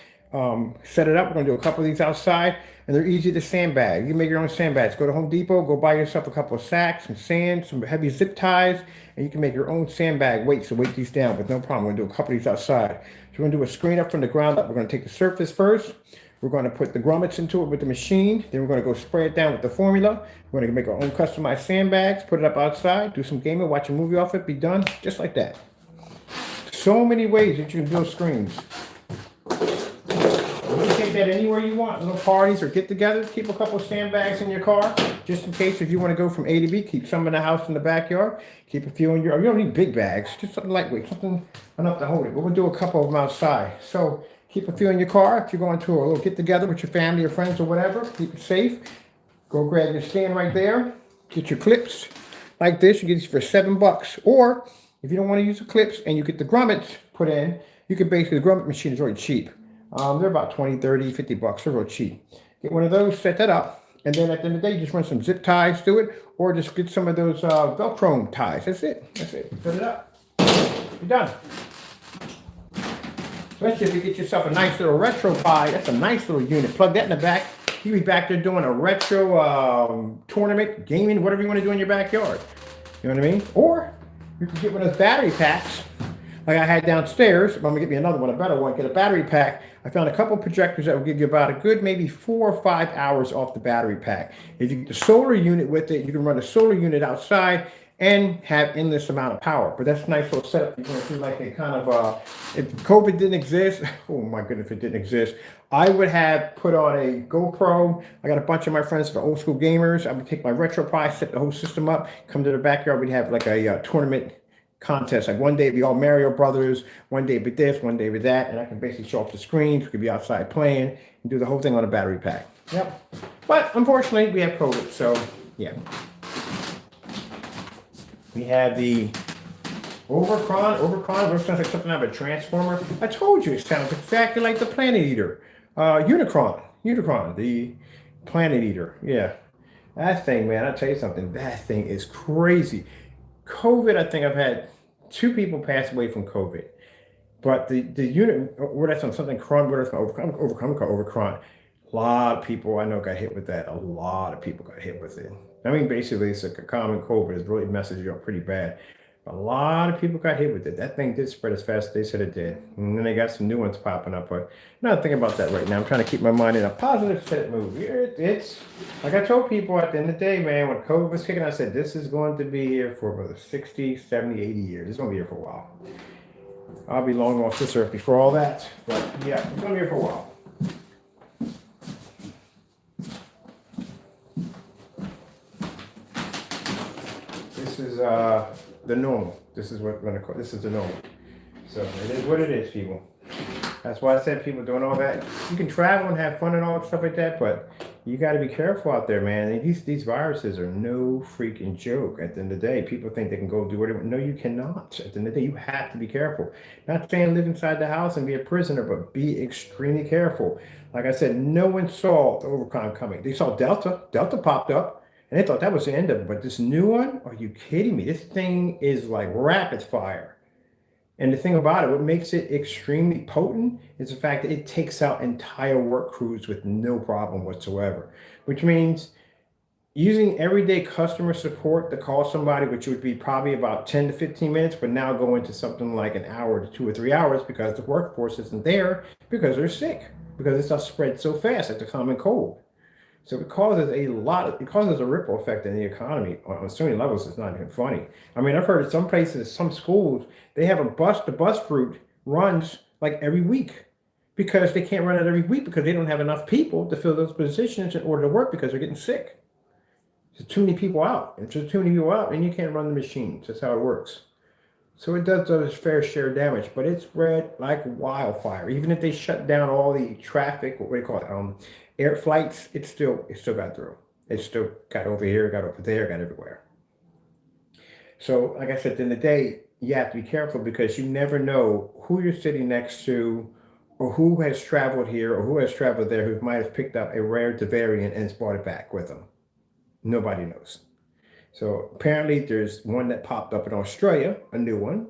set it up. We're going to do a couple of these outside. And they're easy to sandbag. You can make your own sandbags. Go to Home Depot, go buy yourself a couple of sacks, some sand, some heavy zip ties, and you can make your own sandbag weights to weight these down with no problem. We're going to do a couple of these outside. So we're going to do a screen up from the ground up. We're going to take the surface first. We're going to put the grommets into it with the machine. Then we're going to go spray it down with the formula. We're going to make our own customized sandbags, put it up outside, do some gaming, watch a movie off it, be done, just like that. So many ways that you can build screens. You can take that anywhere you want, little parties or get together. Keep a couple of sandbags in your car, just in case if you want to go from A to B. Keep some in the house in the backyard. Keep a few in your, you don't need big bags, just something lightweight, something enough to hold it. But we'll do a couple of them outside. So keep a few in your car. If you're going to a little get together with your family or friends or whatever, keep it safe. Go grab your stand right there. Get your clips like this. You get these for $7. Or if you don't want to use the clips and you get the grommets put in, you can basically, the grommet machine is really cheap. They're about 20, 30, 50 bucks. They're real cheap. Get one of those, set that up. And then at the end of the day, just run some zip ties to it. Or just get some of those Velcro ties. That's it. That's it. Set it up. You're done. Especially if you get yourself a nice little RetroPie. That's a nice little unit. Plug that in the back. You be back there doing a retro tournament, gaming, whatever you want to do in your backyard. You know what I mean? Or you can get one of those battery packs like I had downstairs. I'm going to get me another one, a better one. Get a battery pack. I found a couple projectors that will give you about a good maybe 4 or 5 hours off the battery pack. If you get the solar unit with it, you can run the solar unit outside and have endless amount of power. But that's a nice little setup. You're going to do like a kind of, if COVID didn't exist, oh my goodness, if it didn't exist, I would have put on a GoPro. I got a bunch of my friends that are old school gamers. I would take my RetroPie, set the whole system up, come to the backyard. We'd have like a tournament contest. Like one day it'd be all Mario Brothers, one day it'd be this, one day it'd be that. And I can basically show off the screens. We could be outside playing and do the whole thing on a battery pack. Yep. But unfortunately, we have COVID. So yeah. We have the Overcron. Overcron sounds like something out of a Transformer. I told you it sounds exactly like the Planet Eater. Unicron, the Planet Eater. Yeah, that thing, man. I'll tell you something. That thing is crazy. COVID. I think I've had 2 people pass away from COVID, but the unit. What that's on something Cron. What is Overcron? A lot of people I know got hit with that. A lot of people got hit with it. I mean, basically, it's like a common cold, but it really messes you up pretty bad. A lot of people got hit with it. That thing did spread as fast as they said it did. And then they got some new ones popping up. But I'm not thinking about that right now. I'm trying to keep my mind in a positive set mood. It's like I told people at the end of the day, man, when COVID was kicking, I said, this is going to be here for about 60, 70, 80 years. It's going to be here for a while. I'll be long off this earth before all that. But yeah, it's going to be here for a while. This is the normal. This is what we're gonna call. This is the normal. So it is what it is, people. That's why I said people doing all that. You can travel and have fun and all stuff like that, but you got to be careful out there, man. These viruses are no freaking joke. At the end of the day, people think they can go do whatever. No, you cannot. At the end of the day, you have to be careful. Not saying live inside the house and be a prisoner, but be extremely careful. Like I said, no one saw the Omicron coming. They saw Delta. Delta popped up. And they thought that was the end of it. But this new one, are you kidding me? This thing is like rapid fire. And the thing about it, what makes it extremely potent is the fact that it takes out entire work crews with no problem whatsoever. Which means using everyday customer support to call somebody, which would be probably about 10 to 15 minutes, but now go into something like an hour to 2 or 3 hours because the workforce isn't there because they're sick. Because it's not spread so fast like the common cold. So it causes a ripple effect in the economy on so many levels. It's not even funny. I mean, I've heard in some places, some schools, they have the bus route runs like every week because they can't run it every week because they don't have enough people to fill those positions in order to work because they're getting sick. There's too many people out. If there's too many people out, and you can't run the machines. That's how it works. So it does its fair share of damage, but it's spread like wildfire. Even if they shut down all the traffic, what do you call it? Air flights, it still got through. It still got over here, got over there, got everywhere. So, like I said, at the end of the day, you have to be careful because you never know who you're sitting next to or who has traveled here or who has traveled there who might have picked up a rare variant and has brought it back with them. Nobody knows. So apparently there's one that popped up in Australia, a new one.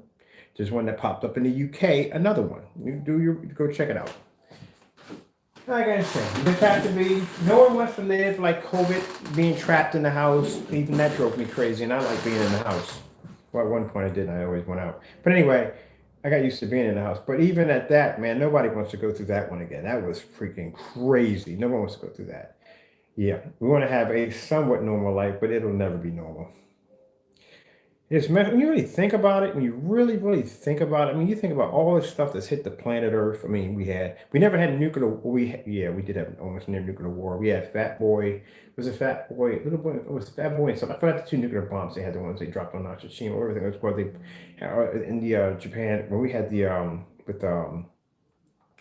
There's one that popped up in the UK, another one. Go check it out. Like I said, this has to be, no one wants to live like COVID, being trapped in the house. Even that drove me crazy, and I like being in the house. Well, at one point I didn't, I always went out. But anyway, I got used to being in the house. But even at that, man, nobody wants to go through that one again. That was freaking crazy. No one wants to go through that. Yeah, we want to have a somewhat normal life, but it'll never be normal. When you really think about it, when you really, really think about it, I mean, you think about all the stuff that's hit the planet Earth. I mean, we never had nuclear, we did have almost near nuclear war. We had Fat Boy, Little Boy, it was Fat Boy and stuff. I forgot the two nuclear bombs they had, the ones they dropped on Hiroshima, or everything was where they, in the Japan, where we had the,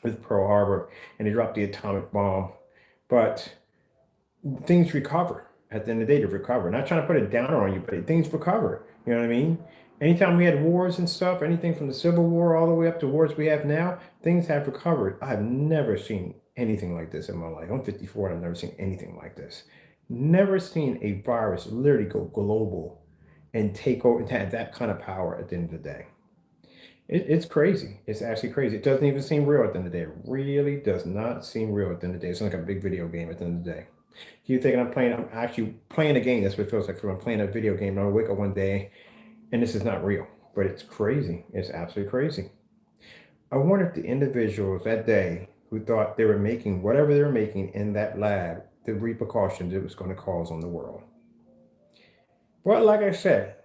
with Pearl Harbor, and they dropped the atomic bomb. But things recover. At the end of the day, to recover. Not trying to put a downer on you, but things recover. You know what I mean? Anytime we had wars and stuff, anything from the Civil War all the way up to wars we have now, things have recovered. I've never seen anything like this in my life. I'm 54 and I've never seen anything like this. Never seen a virus literally go global and take over and have that kind of power at the end of the day. It's crazy. It's actually crazy. It doesn't even seem real at the end of the day. It really does not seem real at the end of the day. It's like a big video game at the end of the day. You think I'm actually playing a game. That's what it feels like for I'm playing a video game. And I'll wake up one day and this is not real, but it's crazy. It's absolutely crazy. I wonder if the individuals that day who thought they were making whatever they were making in that lab, the repercussions it was going to cause on the world. But like I said,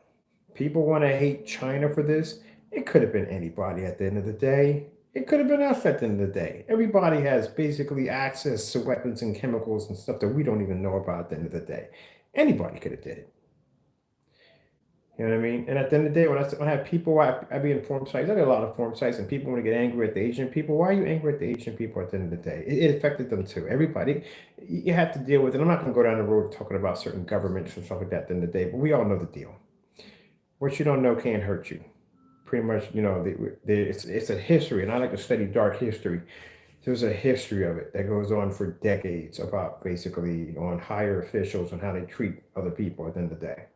people want to hate China for this. It could have been anybody at the end of the day. It could have been us at the end of the day. Everybody has basically access to weapons and chemicals and stuff that we don't even know about at the end of the day. Anybody could have did it. You know what I mean? And at the end of the day, when I have people, I be in forum sites, I got a lot of forum sites, and people want to get angry at the Asian people. Why are you angry at the Asian people at the end of the day? It affected them too. Everybody, you have to deal with it. I'm not going to go down the road talking about certain governments and stuff like that at the end of the day, but we all know the deal. What you don't know can't hurt you. Pretty much, you know, it's a history, and I like to study dark history. There's a history of it that goes on for decades about basically on higher officials and how they treat other people at the end of the day.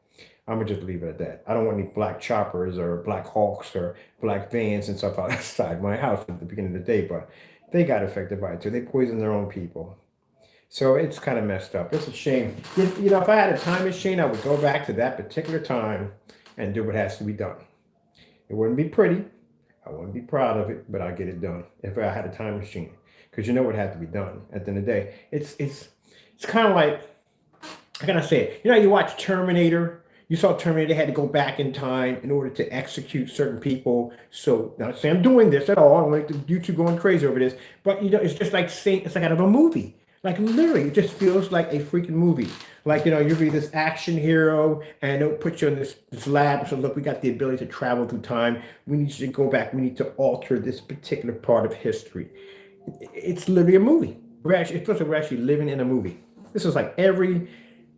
I'm gonna just leave it at that. I don't want any black choppers or black hawks or black vans and stuff outside my house at the beginning of the day, but they got affected by it too. They poisoned their own people. So it's kind of messed up. It's a shame. You know, if I had a time machine, I would go back to that particular time and do what has to be done. It wouldn't be pretty. I wouldn't be proud of it, but I'd get it done if I had a time machine. Because you know what had to be done at the end of the day. It's kind of like, how can I say it? You know, you watch Terminator. You saw Terminator, they had to go back in time in order to execute certain people. So, not saying I'm doing this at all. I'm like YouTube going crazy over this. But, you know, it's just like saying, it's like out of a movie. Like literally, it just feels like a freaking movie. Like, you know, you'll be this action hero and they'll put you in this lab. So look, we got the ability to travel through time. We need you to go back. We need to alter this particular part of history. It's literally a movie. It feels like we're actually living in a movie. This is like every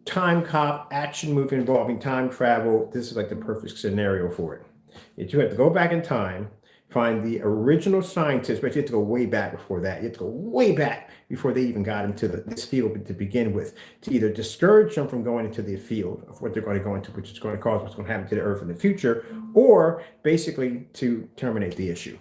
time cop action movie involving time travel. This is like the perfect scenario for it. You have to go back in time, find the original scientists, but you have to go way back before that. You have to go way back before they even got into this field to begin with, to either discourage them from going into the field of what they're going to go into, which is going to cause what's going to happen to the earth in the future, or basically to terminate the issue.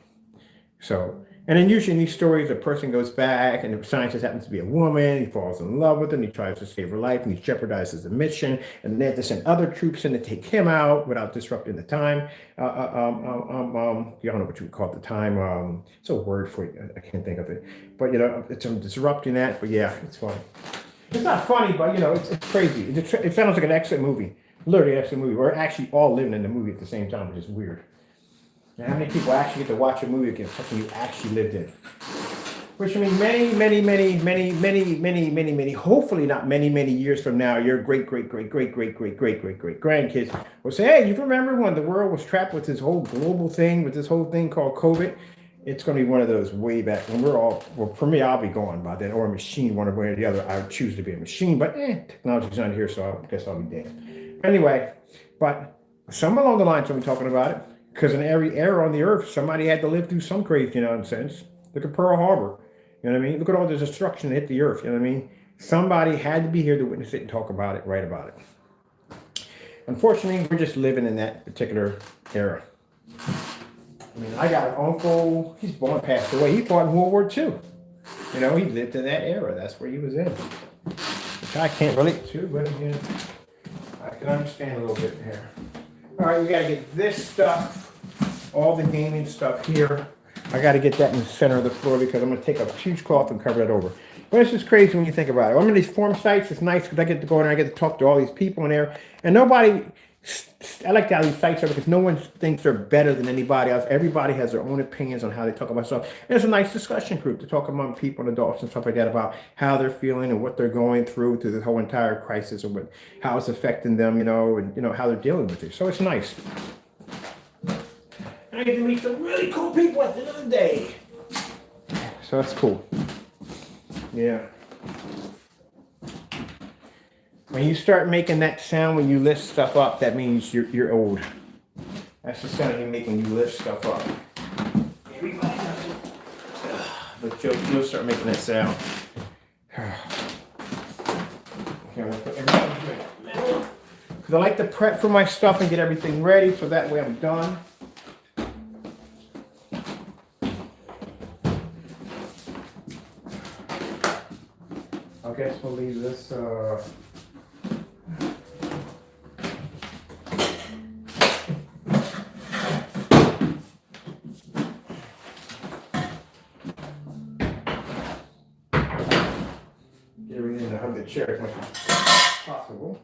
So, and then usually in these stories, a person goes back and the scientist happens to be a woman, he falls in love with her, and he tries to save her life, and he jeopardizes the mission, and they have to send other troops in to take him out without disrupting the time. You don't know what you would call it, the time. It's a word for it, I can't think of it. But, you know, it's disrupting that, but yeah, it's funny. It's not funny, but, you know, it's crazy. It sounds like an excellent movie, literally an excellent movie. We're actually all living in the movie at the same time, which is weird. And how many people actually get to watch a movie against something you actually lived in? Which I mean, many, hopefully not many years from now, your great grandkids will say, hey, you remember when the world was trapped with this whole global thing, with this whole thing called COVID? It's going to be one of those way back when we're all, well, for me, I'll be gone by then, or a machine, one way or the other. I would choose to be a machine, but technology's not here, so I guess I'll be dead. Anyway, but Some along the lines I'm talking about it. Because in every era on the earth, somebody had to live through some crazy nonsense. Look at Pearl Harbor. You know what I mean? Look at all the destruction that hit the earth. You know what I mean? Somebody had to be here to witness it and talk about it, write about it. Unfortunately, we're just living in that particular era. I mean, I got an uncle, he's born passed away. He fought in World War II. You know, he lived in that era. That's where he was in. Which I can't relate to, but again, I can understand a little bit here. All right, we got to get this stuff, all the gaming stuff here. I got to get that in the center of the floor because I'm going to take a huge cloth and cover that over. But it's just crazy when you think about it. I'm in these forum sites. It's nice because I get to go in there. I get to talk to all these people in there. And nobody, I like how these sites are because no one thinks they're better than anybody else. Everybody has their own opinions on how they talk about stuff. And it's a nice discussion group to talk among people and adults and stuff like that about how they're feeling and what they're going through this whole entire crisis and what, how it's affecting them, and how they're dealing with it. So it's nice. I get to meet some really cool people at the end of the day. So that's cool. Yeah. When you start making that sound when you lift stuff up, that means you're old. That's the sound you make when you lift stuff up. Everybody does it. But you'll start making that sound. Okay, I'm gonna put everything in the middle. Because I like to prep for my stuff and get everything ready so that way I'm done. I guess we'll leave this, get everything to hug the chair as much as possible.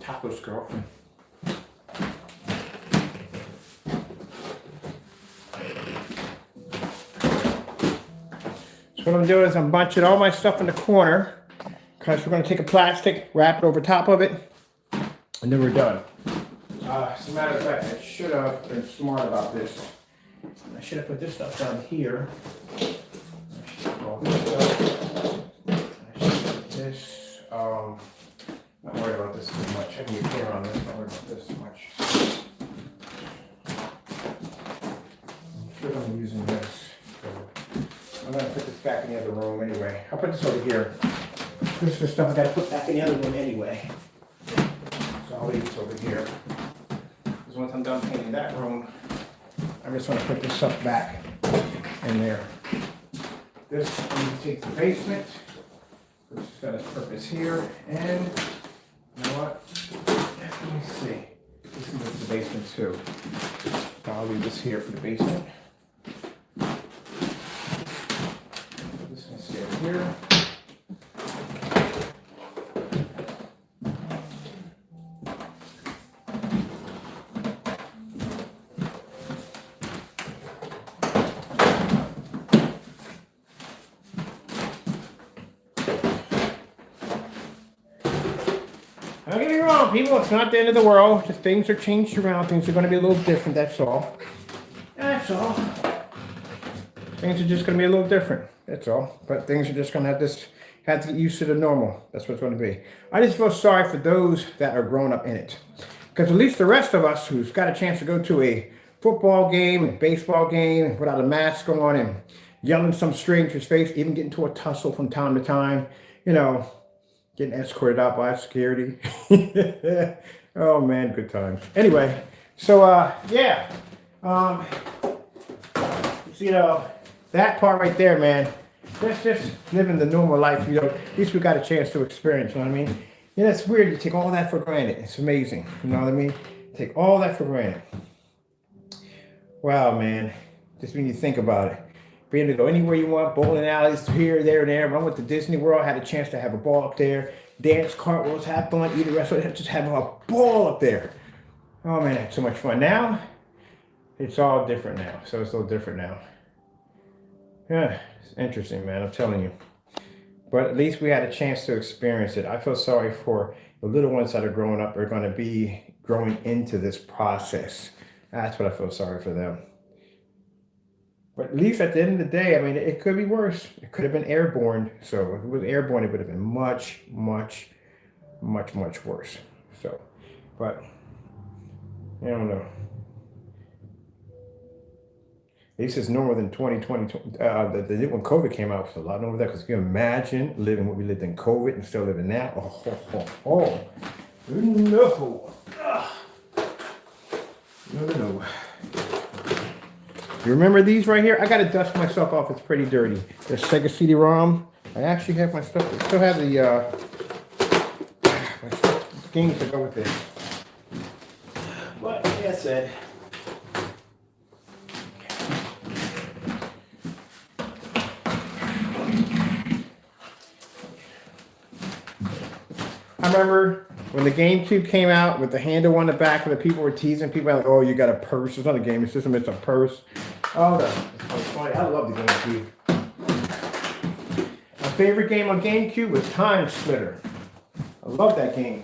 Taco's girlfriend. So what I'm doing is I'm bunching all my stuff in the corner because we're going to take a plastic, wrap it over top of it, and then we're done. As a matter of fact, I should have been smart about this. I should have put this stuff down here. I should have put all this stuff. I should put this. Not worried about this too much. I can get clear on this. Not worried about this too much. I'm sure I'm using this. So I'm going to put this back in the other room anyway. I'll put this over here. This is the stuff I got to put back in the other room anyway. So I'll leave this over here. Because once I'm done painting that room, I just want to put this stuff back in there. This, I'm going to take the basement. This has got its purpose here. And you know what? Let me see. This is the basement too. So I'll leave this here for the basement. This can stay over here. Don't get me wrong, people, it's not the end of the world. Just things are changed around. Things are going to be a little different, that's all. That's all. Things are just going to be a little different, that's all. But things are just going to have to get used to the normal. That's what it's going to be. I just feel sorry for those that are growing up in it. Because at least the rest of us who's got a chance to go to a football game, a baseball game, without a mask on and yelling some stranger's face, even getting into a tussle from time to time, getting escorted out by security. Oh man, good times. Anyway, so yeah. That part right there, man. That's just living the normal life, at least we got a chance to experience, you know what I mean? It's weird to take all that for granted. It's amazing, you know what I mean? Take all that for granted. Wow, man. Just when you think about it. Being able to go anywhere you want, bowling alleys here, there, and there. When I went to Disney World, I had a chance to have a ball up there. Dance, cartwheels, have fun, eat a restaurant, just have a ball up there. Oh man, I had so much fun. Now, it's all different now. So it's a little different now. Yeah, it's interesting, man. I'm telling you. But at least we had a chance to experience it. I feel sorry for the little ones that are growing up, are going to be growing into this process. That's what I feel sorry for them. But at least at the end of the day, I mean, it could be worse. It could have been airborne. So if it was airborne, it would have been much, much, much, much worse. So, but I don't know. At least it's normal than 2020. When COVID came out, it was a lot normal than that. Because you can imagine living what we lived in COVID and still living now. Oh. No. No. You remember these right here? I gotta dust myself off. It's pretty dirty. The Sega CD-ROM. I actually have my stuff. I still have the games that go with this. But like I said, I remember when the GameCube came out with the handle on the back, where the people were teasing people like, "Oh, you got a purse." It's not a gaming system; it's a purse. Oh, that's funny. I love the GameCube. My favorite game on GameCube was Time Splitter. I love that game.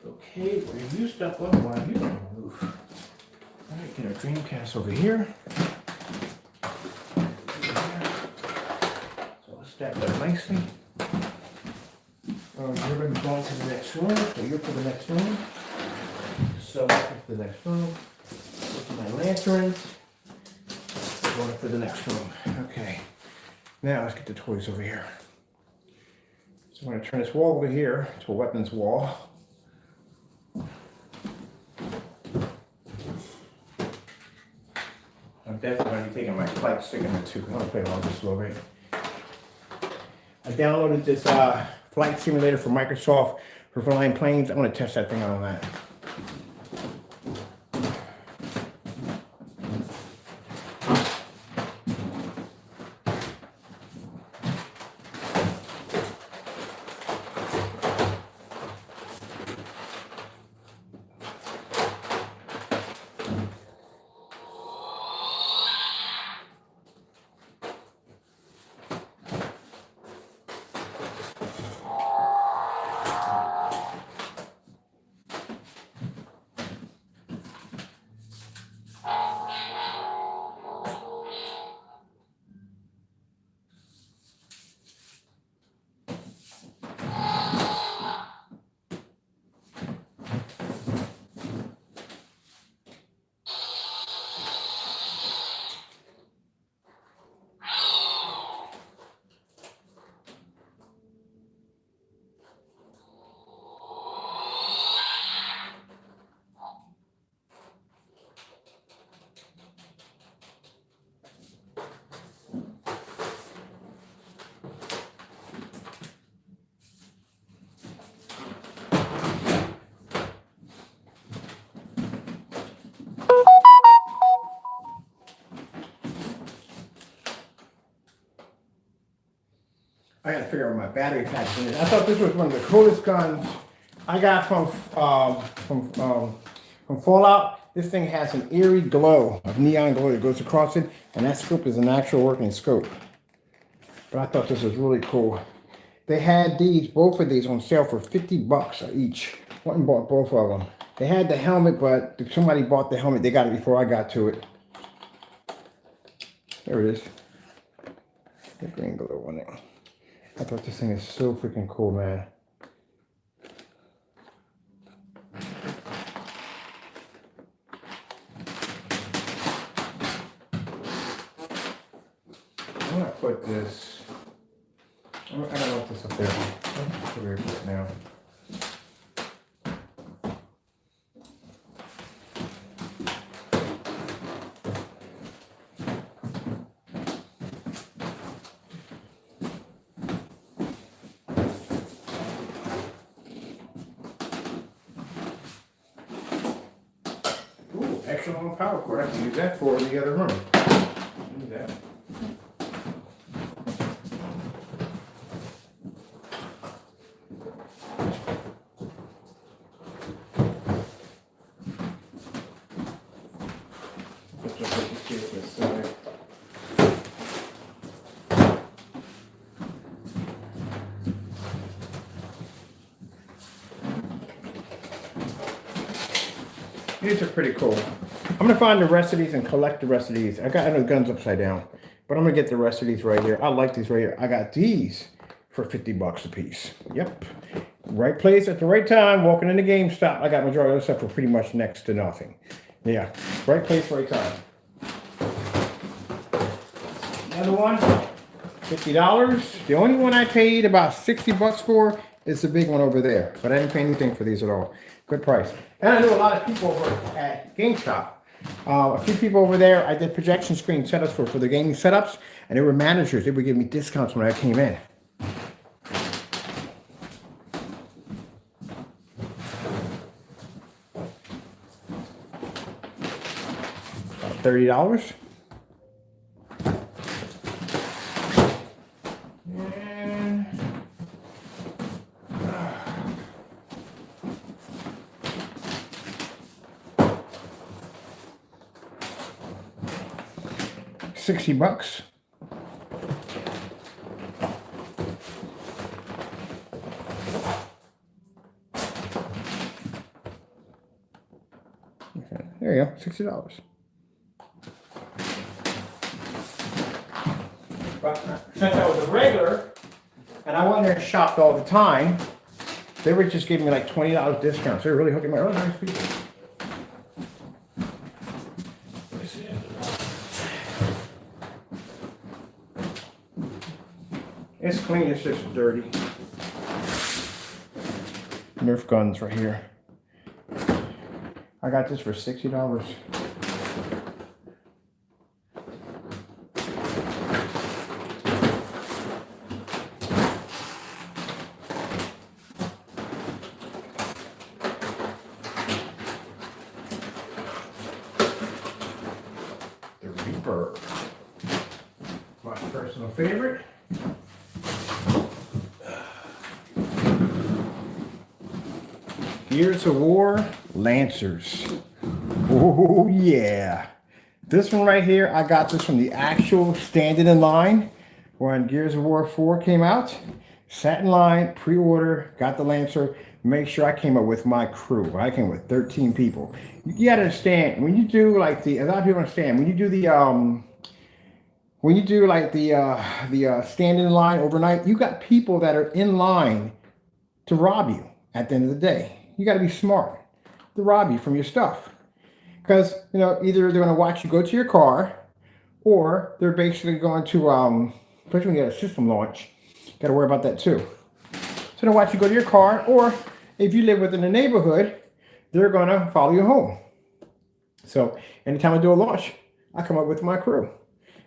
Okay, review stuff up while you don't move. All right, get our Dreamcast over here. So let's stack that nicely. You're going to be going to the next room, so you're for the next room. So for the next room. Look at my lanterns. Going for the next room. Okay. Now let's get the toys over here. So I'm going to turn this wall over here to a weapons wall. I'm definitely going to be taking my flight stick in there too. I'm going to play along just a little bit. I downloaded this flight simulator from Microsoft for flying planes. I'm going to test that thing out on that. I gotta figure out where my battery pack is. I thought this was one of the coolest guns I got from Fallout. This thing has an eerie glow, a neon glow that goes across it, and that scope is an actual working scope. But I thought this was really cool. They had both of these on sale for $50 each. Went and bought both of them. They had the helmet, but somebody bought the helmet. They got it before I got to it. There it is. The green glow on it. I thought this thing is so freaking cool, man. I'm gonna put this. I gotta put this up there. Let's put it now. Extra long power cord. I can use that for the other room. Do that. These are pretty cool. I'm gonna find the rest of these and collect the rest of these. I know the gun's upside down, but I'm gonna get the rest of these right here. I like these right here. I got these for $50 a piece. Yep. Right place at the right time, walking into GameStop. I got majority of the stuff for pretty much next to nothing. Yeah, right place, right time. Another one, $50. The only one I paid about $60 for is the big one over there, but I didn't pay anything for these at all. Good price. And I knew a lot of people over at GameStop. A few people over there, I did projection screen setups for the gaming setups, and they were managers. They would give me discounts when I came in. About $30. And $60. Okay, there you go, $60. But since I was a regular and I went there and shopped all the time, they were just giving me like $20 discounts. They were really hooking me. Oh, nice people. It's clean, it's just dirty. Nerf guns right here. I got this for $60. The Reaper. My personal favorite. Gears of War Lancers. Oh yeah. This one right here, I got this from the actual standing in line when Gears of War 4 came out. Sat in line, pre-order, got the Lancer. Make sure I came up with my crew. I came with 13 people. You gotta understand, when you do like a lot of people understand, when you do the standing in line overnight, you got people that are in line to rob you at the end of the day. You got to be smart to rob you from your stuff. Because, you know, either they're going to watch you go to your car, or they're basically going to, especially when you get a system launch, you got to worry about that too. So they'll watch you go to your car, or if you live within the neighborhood, they're going to follow you home. So anytime I do a launch, I come up with my crew.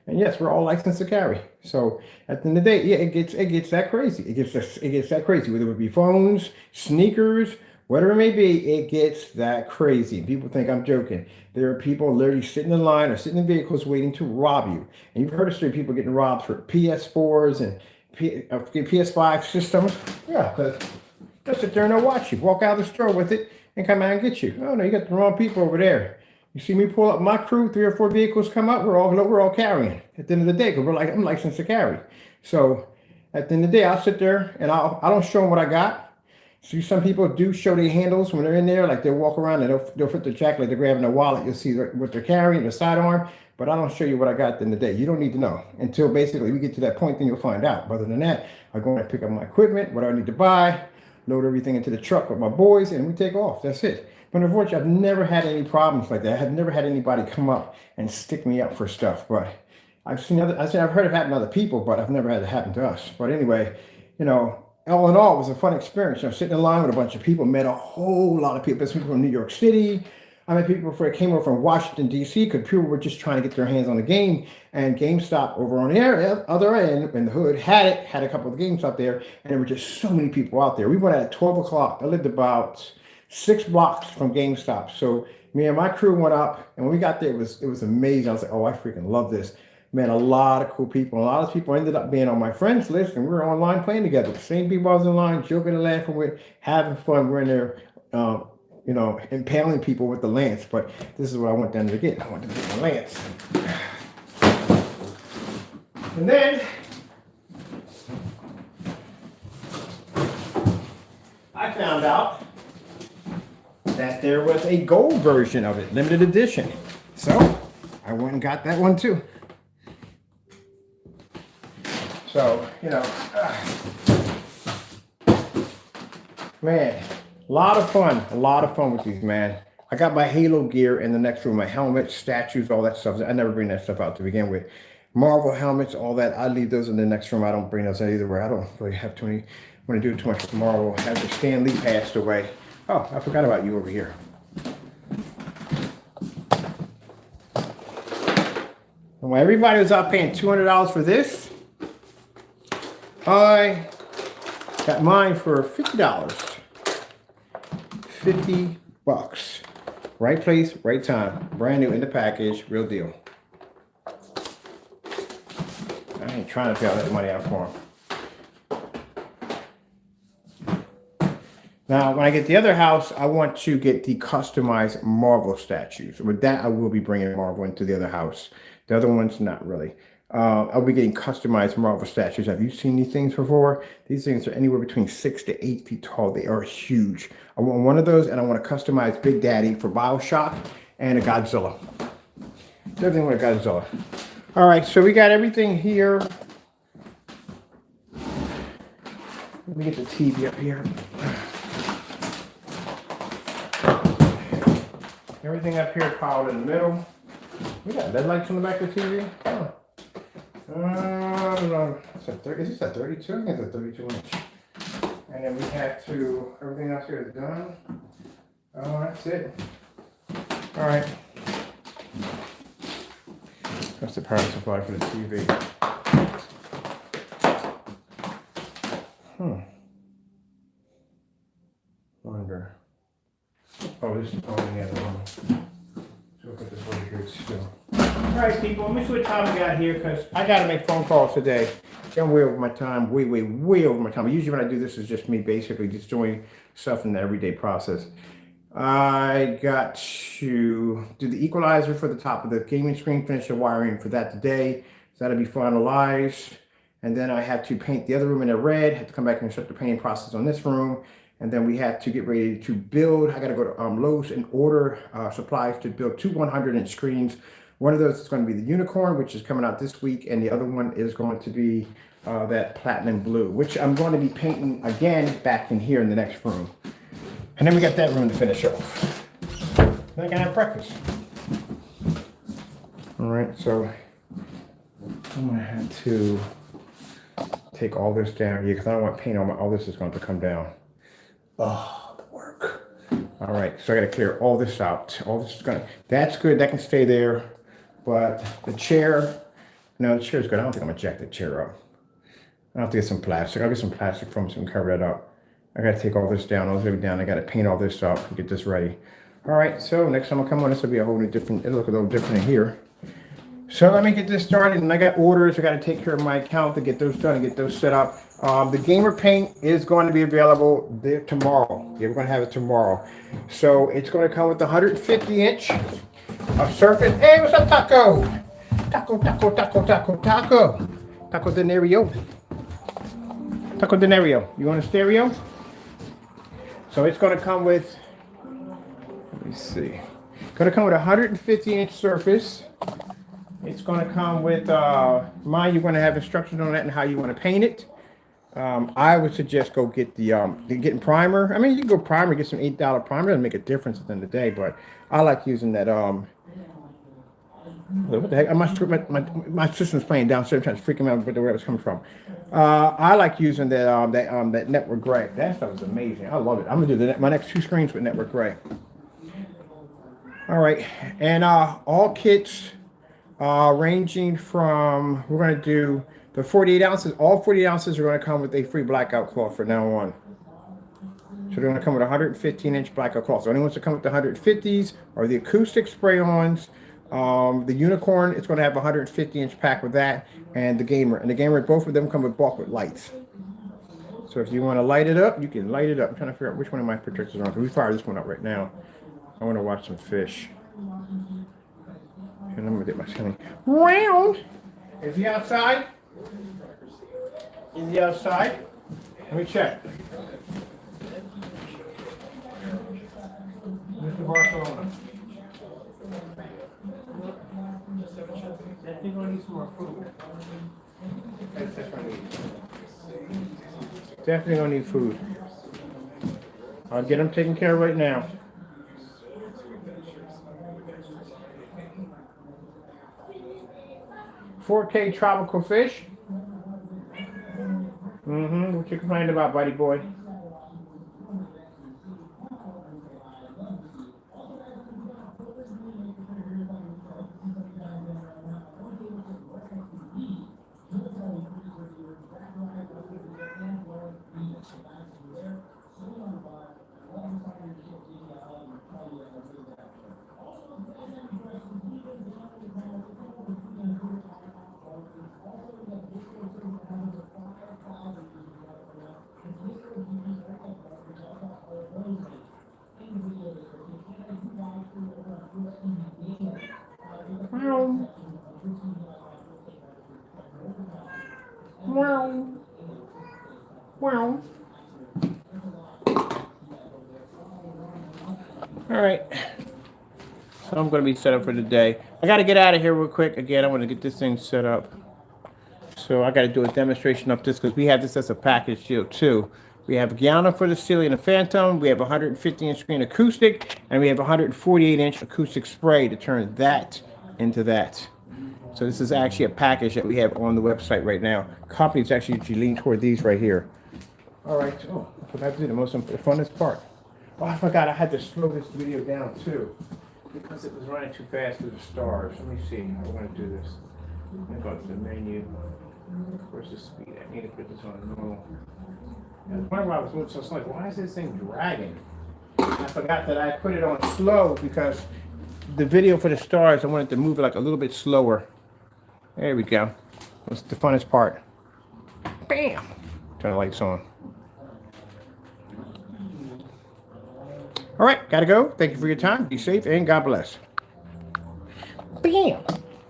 And yes, we're all licensed to carry. So at the end of the day, yeah, it gets that crazy. It gets that crazy, whether it be phones, sneakers, whatever it may be, it gets that crazy. People think I'm joking. There are people literally sitting in line or sitting in vehicles waiting to rob you. And you've heard of story of people getting robbed for PS4s and PS5 systems. Yeah, because they'll sit there and they'll watch you. Walk out of the store with it and come out and get you. Oh no, you got the wrong people over there. You see me pull up my crew, 3 or 4 vehicles come up, we're all carrying at the end of the day, because I'm licensed to carry. So at the end of the day, I'll sit there and I don't show them what I got. See, some people do show their handles when they're in there, like they'll walk around and they'll fit their jacket, like they're grabbing their wallet. You'll see what they're carrying, their sidearm, but I don't show you what I got at the end of the day. You don't need to know until basically we get to that point, then you'll find out. Other than that, I go and pick up my equipment, what I need to buy, load everything into the truck with my boys, and we take off. That's it. But unfortunately, I've never had any problems like that. I have never had anybody come up and stick me up for stuff. But I've heard it happen to other people, but I've never had it happen to us. But anyway, you know, all in all, it was a fun experience. You know, sitting in line with a bunch of people, met a whole lot of people. There's people from New York City. I met people came over from Washington, D.C., because people were just trying to get their hands on the game. And GameStop over on the other end, in the hood, had a couple of GameStop there. And there were just so many people out there. We went at 12 o'clock. I lived about 6 blocks from GameStop. So me and my crew went up, and when we got there, it was amazing. I was like, oh, I freaking love this. Man, a lot of cool people. A lot of people ended up being on my friends list, and we were online playing together. The same people I was in line, joking and laughing with, having fun. We're in there, you know, impaling people with the lance. But this is what I went down to get. I went to get my lance. And then I found out that there was a gold version of it, limited edition. So I went and got that one too. So, you know, man, a lot of fun with these, man. I got my Halo gear in the next room, my helmets, statues, all that stuff. I never bring that stuff out to begin with. Marvel helmets, all that, I leave those in the next room. I don't bring those in either way. I don't really have too many, want to do too much with Marvel. After Stan Lee passed away. Oh, I forgot about you over here. And when everybody was out paying $200 for this, I got mine for $50. 50 bucks. Right place, right time. Brand new in the package, real deal. I ain't trying to pay all that money out for them. Now, when I get the other house, I want to get the customized Marvel statues. With that, I will be bringing Marvel into the other house. The other ones, not really. I'll be getting customized Marvel statues. Have you seen these things before? These things are anywhere between 6 to 8 feet tall. They are huge. I want one of those, and I want to customize Big Daddy for BioShock and a Godzilla. Everything with a Godzilla. All right, so we got everything here. Let me get the TV up here. Everything up here piled in the middle. We got LED lights on the back of the TV. Oh. Is this a 32? I think it's a 32 inch. And then we have to, everything else here is done. Oh, that's it. All right. That's the power supply for the TV. Wonder. Oh, this is only the other one. So we'll put this over here still. All right, people, let me see what time we got here because I got to make phone calls today. I'm way over my time, way over my time. Usually when I do this, it's just me basically just doing stuff in the everyday process. I got to do the equalizer for the top of the gaming screen, finish the wiring for that today. So that'll be finalized. And then I have to paint the other room in a red, have to come back and start the painting process on this room. And then we have to get ready to build. I got to go to Lowe's and order supplies to build 2 100-inch screens. One of those is going to be the Unicorn, which is coming out this week. And the other one is going to be that Platinum Blue, which I'm going to be painting again back in here in the next room. And then we got that room to finish off. Then I can have breakfast. All right, so I'm going to have to take all this down here because I don't want paint on my, all this is going to come down. Oh, the work. All right, so I got to clear all this out. All this is going to, that's good. That can stay there. But the chair, no, the chair is good. I don't think I'm going to jack the chair up. I'll have to get some plastic. I'll get some plastic foam so I can cover that up. I got to take all this down, all this down. I got to paint all this up and get this ready. All right, so next time I come on, this will be a whole new different, it'll look a little different in here. So let me get this started. And I got orders. I got to take care of my account to get those done and get those set up. The Gamer Paint is going to be available there tomorrow. Yeah, we're going to have it tomorrow. So it's going to come with the 150-inch surface. Hey, what's up, Taco? Taco Denario. Taco Denario. You want a stereo? So it's going to come with, let me see. Going to come with a 150-inch surface. It's going to come with, mine, you're going to have instructions on that and how you want to paint it. I would suggest go get the getting primer. I mean, you can go primer, get some $8 primer. Doesn't make a difference at the end of the day, but I like using that. What the heck? My system's playing downstairs, trying to freak him out, but where it was coming from. I like using that Network Gray. That stuff is amazing. I love it. I'm gonna do my next 2 screens with Network Gray. All right, and all kits ranging from, we're gonna do the 48 ounces. All 48 ounces are gonna come with a free blackout cloth from now on. So they're gonna come with 115-inch blackout cloth. The only ones that come with the 150s are the acoustic spray-ons. The Unicorn, it's going to have a 150-inch pack with that, and the Gamer. And the Gamer, both of them come with bulk with lights. So if you want to light it up, you can light it up. I'm trying to figure out which one of my projectors are on. We fire this one up right now. I want to watch some fish. And I'm going to get my ceiling round. Is he outside? Is he outside? Let me check. to Barcelona. Definitely gonna need some more food. That's what I need. Definitely gonna need food. I'll get them taken care of right now. $4K tropical fish. What you complaining about, buddy boy? Wow. All right. So I'm going to be set up for the day. I got to get out of here real quick. Again, I want to get this thing set up. So I got to do a demonstration of this because we have this as a package deal too. We have Guyana for the Celia and the Phantom. We have 150-inch screen acoustic, and we have 148-inch acoustic spray to turn that into that. So this is actually a package that we have on the website right now. Companies actually lean toward these right here. All right. Oh, I forgot to do the funnest part. Oh, I forgot I had to slow this video down too because it was running too fast through the stars. Let me see how we're going to do this. I'm going to go to the menu. Where's the speed? I need to put this on normal. I wonder why I was moving so slow. Why is this thing dragging? I forgot that I put it on slow because the video for the stars, I wanted to move it like a little bit slower. There we go. That's the funnest part. Bam! Turn the lights on. All right, gotta go. Thank you for your time. Be safe and God bless.